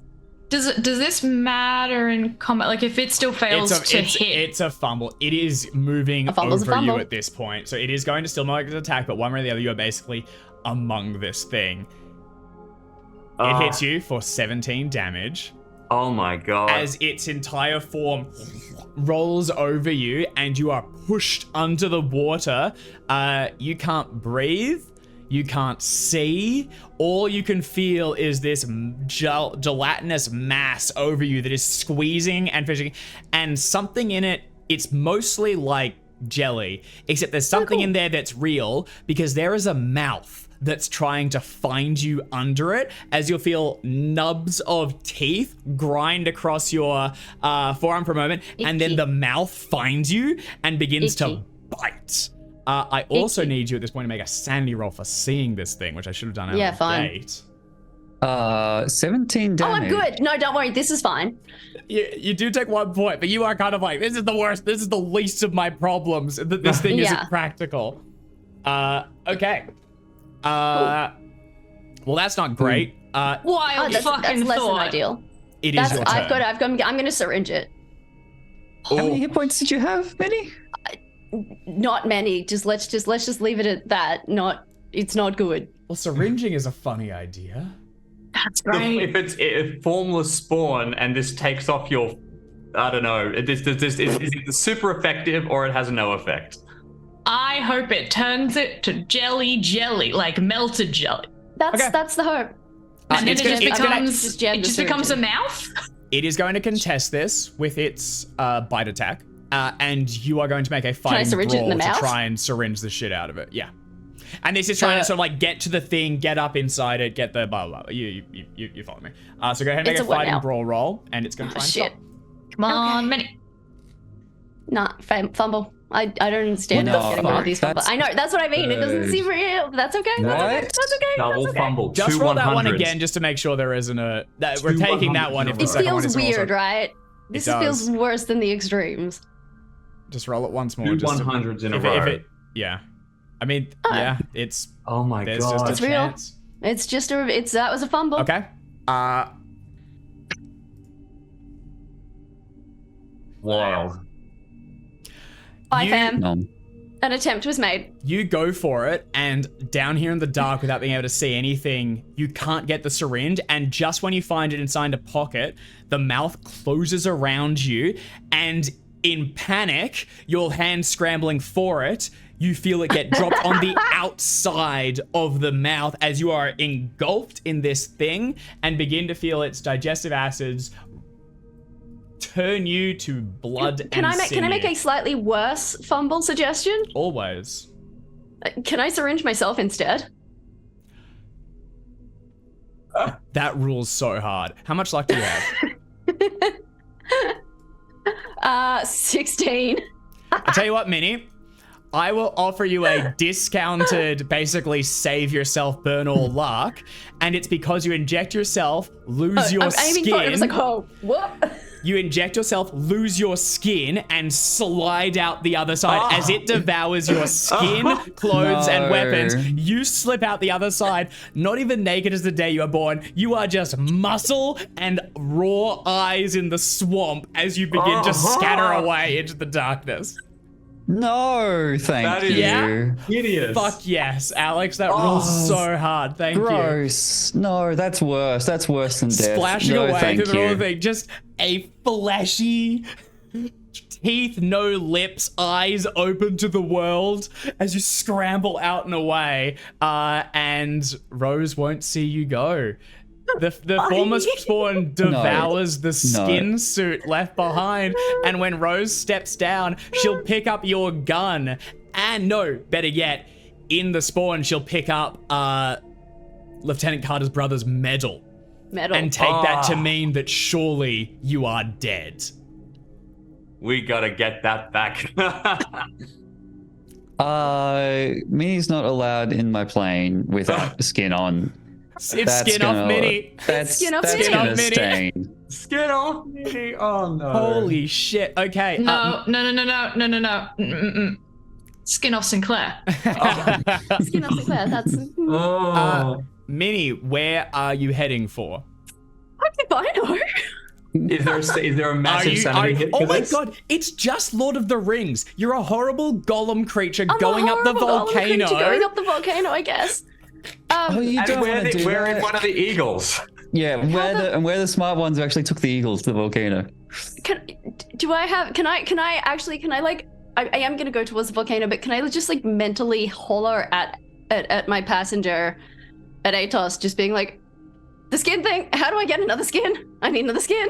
Does this matter in combat? Like if it still fails to hit? It's a fumble. It is moving A fumble's a over you fumble. at this point. So it is going to still make an attack, but one way or the other, you are basically among this thing. It hits you for 17 damage Oh my god. as its entire form rolls over you and you are pushed under the water. You can't breathe. You can't see. All you can feel is this gelatinous mass over you that is squeezing and fishing, and something in it, it's mostly like jelly, except there's something in there that's real because there is a mouth that's trying to find you under it as you'll feel nubs of teeth grind across your forearm for a moment, and then Icky. the mouth finds you and begins to Icky. bite. I also Icky. need you at this point to make a sanity roll for seeing this thing, which I should have done out Yeah, of the fine. gate. 17 Oh, damage. I'm good. No, don't worry. This is fine. You do take 1 point, but you are kind of like, this is the worst. This is the least of my problems. That this thing Yeah. isn't practical. Okay. Well, that's not great. Wild Oh, that's fucking less thought. than ideal. It is your turn. I'm gonna syringe it. How many hit points did you have, Minnie? Not many. Let's just leave it at that. It's not good. Well, syringing is a funny idea. That's great. If it's a formless spawn and this takes off your, I don't know, is it super effective or it has no effect? I hope it turns it to jelly, like melted jelly. That's the hope. And then it's it gonna- just it's gonna- becomes just jam it the just becomes a surgeon. mouth. It is going to contest this with its bite attack, and you are going to make a fighting syringe it in brawl the to mouth? try and syringe the shit out of it. Yeah. And this is trying to sort of like get to the thing, get up inside it, get the blah blah. Blah. You follow me. So go ahead and make It's a a what fighting now? brawl roll, and it's going to try and Shit. stop. Come on, Minnie. Nah, fumble. I don't understand What how the getting one of fuck? these fumble. I know, that's what I mean. It doesn't seem real. But that's okay. That's okay. What? That's okay. Double That's okay. fumble. Just Two roll that one 100s. again, just to make sure there isn't a. That we're Two taking that one if the It 100s. second one feels is also. weird, right? This does. feels worse than the extremes. Just roll it once more. Two just to- 100s in a if row. yeah. I mean, yeah, it's Oh my there's god. just a It's real. chance. It's just that was a fumble. Okay. Wild. Hi, You- fam. No. An attempt was made. You go for it, and down here in the dark, without being able to see anything, you can't get the syringe. And just when you find it inside a pocket, the mouth closes around you, and in panic, your hand scrambling for it, you feel it get dropped on the outside of the mouth as you are engulfed in this thing, and begin to feel its digestive acids turn you to blood Can and I make sinew. a slightly worse fumble suggestion? Always. Can I syringe myself instead? That rules so hard. How much luck do you have? 16. I'll tell you what, Minnie. I will offer you a discounted, basically save yourself, burn all luck, and it's because you inject yourself, lose your I'm aiming for it. It was skin. like, oh, what? You inject yourself, lose your skin, and slide out the other side as it devours your skin, clothes, and No. weapons. You slip out the other side, not even naked as the day you are born. You are just muscle and raw eyes in the swamp as you begin to scatter away into the darkness. No, thank That is- you. Yeah? Hideous. Fuck yes, Alex. That rules so hard. Thank you. Gross. No, that's worse. That's worse than death. Splashing no, away thank through the whole you. thing. Just a fleshy teeth, no lips, eyes open to the world as you scramble out and away. And Rose won't see you go. The former spawn devours the skin suit left behind, and when Rose steps down, she'll pick up your gun, and no, better yet, in the spawn, she'll pick up Lieutenant Carter's brother's medal. And take that to mean that surely you are dead. We gotta get that back. Minnie's not allowed in my plane without skin on. It's skin off Minnie. That's Skin off that's Minnie. gonna stain. Skin off Minnie. Oh no. Holy shit. Okay. No. Skin off Sinclair. Skin off Sinclair, that's... Minnie, where are you heading for? I know. Is there a massive sanity hit for oh my this? god, it's just Lord of the Rings. You're a horrible golem creature I'm going a up the horrible golem creature volcano. Going up the volcano, I guess. You And don't want to do we're in that. one of the eagles. Yeah, we're the smart ones who actually took the eagles to the volcano. I am gonna go towards the volcano, but can I just like mentally holler at my passenger, at Atos, just being like, the skin thing, how do I get another skin? I need another skin.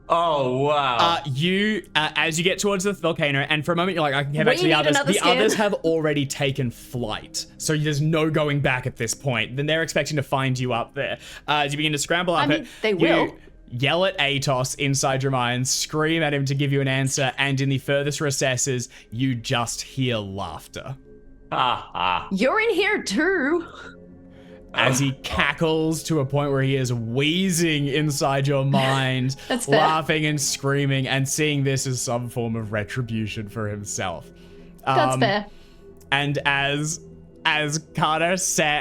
Oh wow. As you get towards the volcano, and for a moment you're like, I can get back to We the need others. another The skin. others have already taken flight, so there's no going back at this point. Then they're expecting to find you up there. As you begin to scramble up, I mean, they you will. yell at Atos inside your mind, scream at him to give you an answer, and in the furthest recesses, you just hear laughter. You're in here too. As he cackles to a point where he is wheezing inside your mind, That's fair. laughing and screaming, and seeing this as some form of retribution for himself. That's fair. And as Carter,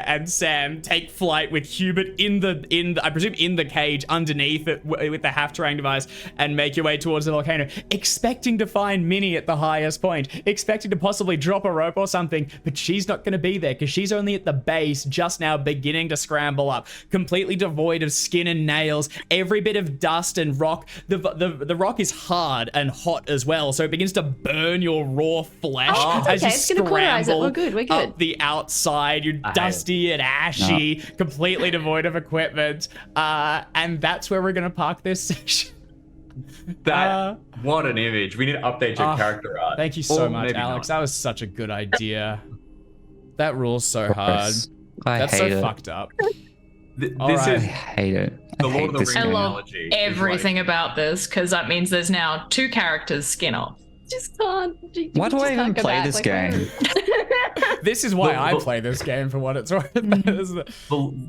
and Sam take flight with Hubert I presume in the cage underneath it with the half terrain device, and make your way towards the volcano, expecting to find Minnie at the highest point, expecting to possibly drop a rope or something, but she's not going to be there because she's only at the base, just now beginning to scramble up, completely devoid of skin and nails, every bit of dust and rock. The rock is hard and hot as well, so it begins to burn your raw flesh as okay, you it's gonna cauterize it. scramble We're good. up the outside. You're dusty and ashy, completely devoid of equipment, and that's where we're gonna park this section. What an image. We need to update your character art. Thank you so Or much, maybe Alex. not. That was such a good idea. That rules so hard. I That's hate so it. fucked up. This Alright. I is hate it. the I Lord hate of the this Rings game. I love analogy. is everything about this, because that means there's now 2 characters skin off. Just can't. Why do I even play this where- game? This is why I Well, play this game, for what it's worth. The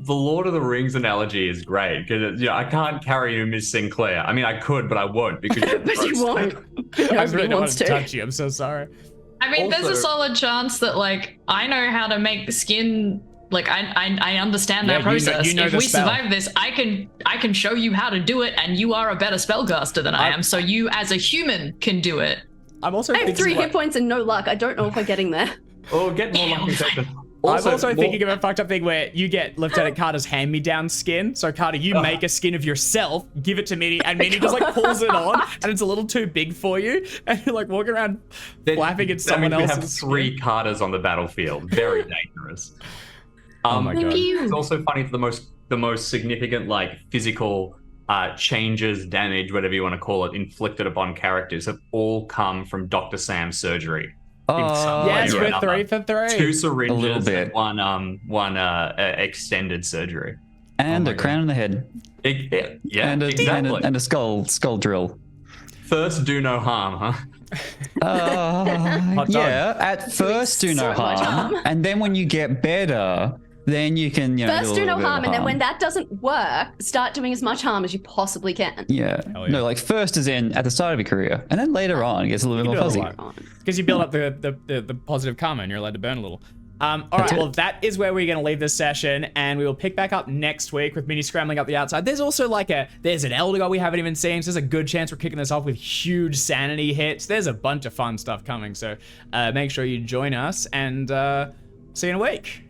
Lord of the Rings analogy is great because I can't carry you, Miss Sinclair. I mean, I could, but I won't because you're But you gross. won't. I really Nobody don't want wants to to. touch you. I'm so sorry. I mean, there's a Also- solid chance that, like, I know how to make skin. Like, I understand that Yeah, you know- process. you know If the we spell. survive this, I can show you how to do it, and you are a better spellcaster than I am. So you, as a human, can do it. I'm also I have thinking 3 like- hit points and no luck. I don't know if we're getting there. Oh, get more lucky section. I'm also thinking of a fucked up thing where you get Lieutenant Carter's hand-me-down skin. So Carter, you make a skin of yourself, give it to Minnie, and Minnie just like pulls it on, and it's a little too big for you, and you're like walking around flapping at someone that means we have else's 3 Carters on the battlefield. Very dangerous. Oh my god. It's also funny for the most significant like physical changes, damage, whatever you want to call it, inflicted upon characters have all come from Dr. Sam's surgery. In some way Yes, or we're another. 3 for 3. 2 syringes, A little bit. and one extended surgery. And Oh a my crown on the head. Yeah, and exactly. a skull drill. First, do no harm, huh? dog. Yeah, at first do no so much harm. harm. And then when you get better, then you can, First, do do a no little bit of harm, and then when that doesn't work, start doing as much harm as you possibly can. Yeah. Hell yeah. No, like first is in at the start of your career, and then later on it gets a little bit more fuzzy. Because you build up the positive karma and you're allowed to burn a little. All right, well, that is where we're going to leave this session, and we will pick back up next week with Minnie scrambling up the outside. There's also there's an Elder God we haven't even seen, so there's a good chance we're kicking this off with huge sanity hits. There's a bunch of fun stuff coming, so make sure you join us, and see you in a week.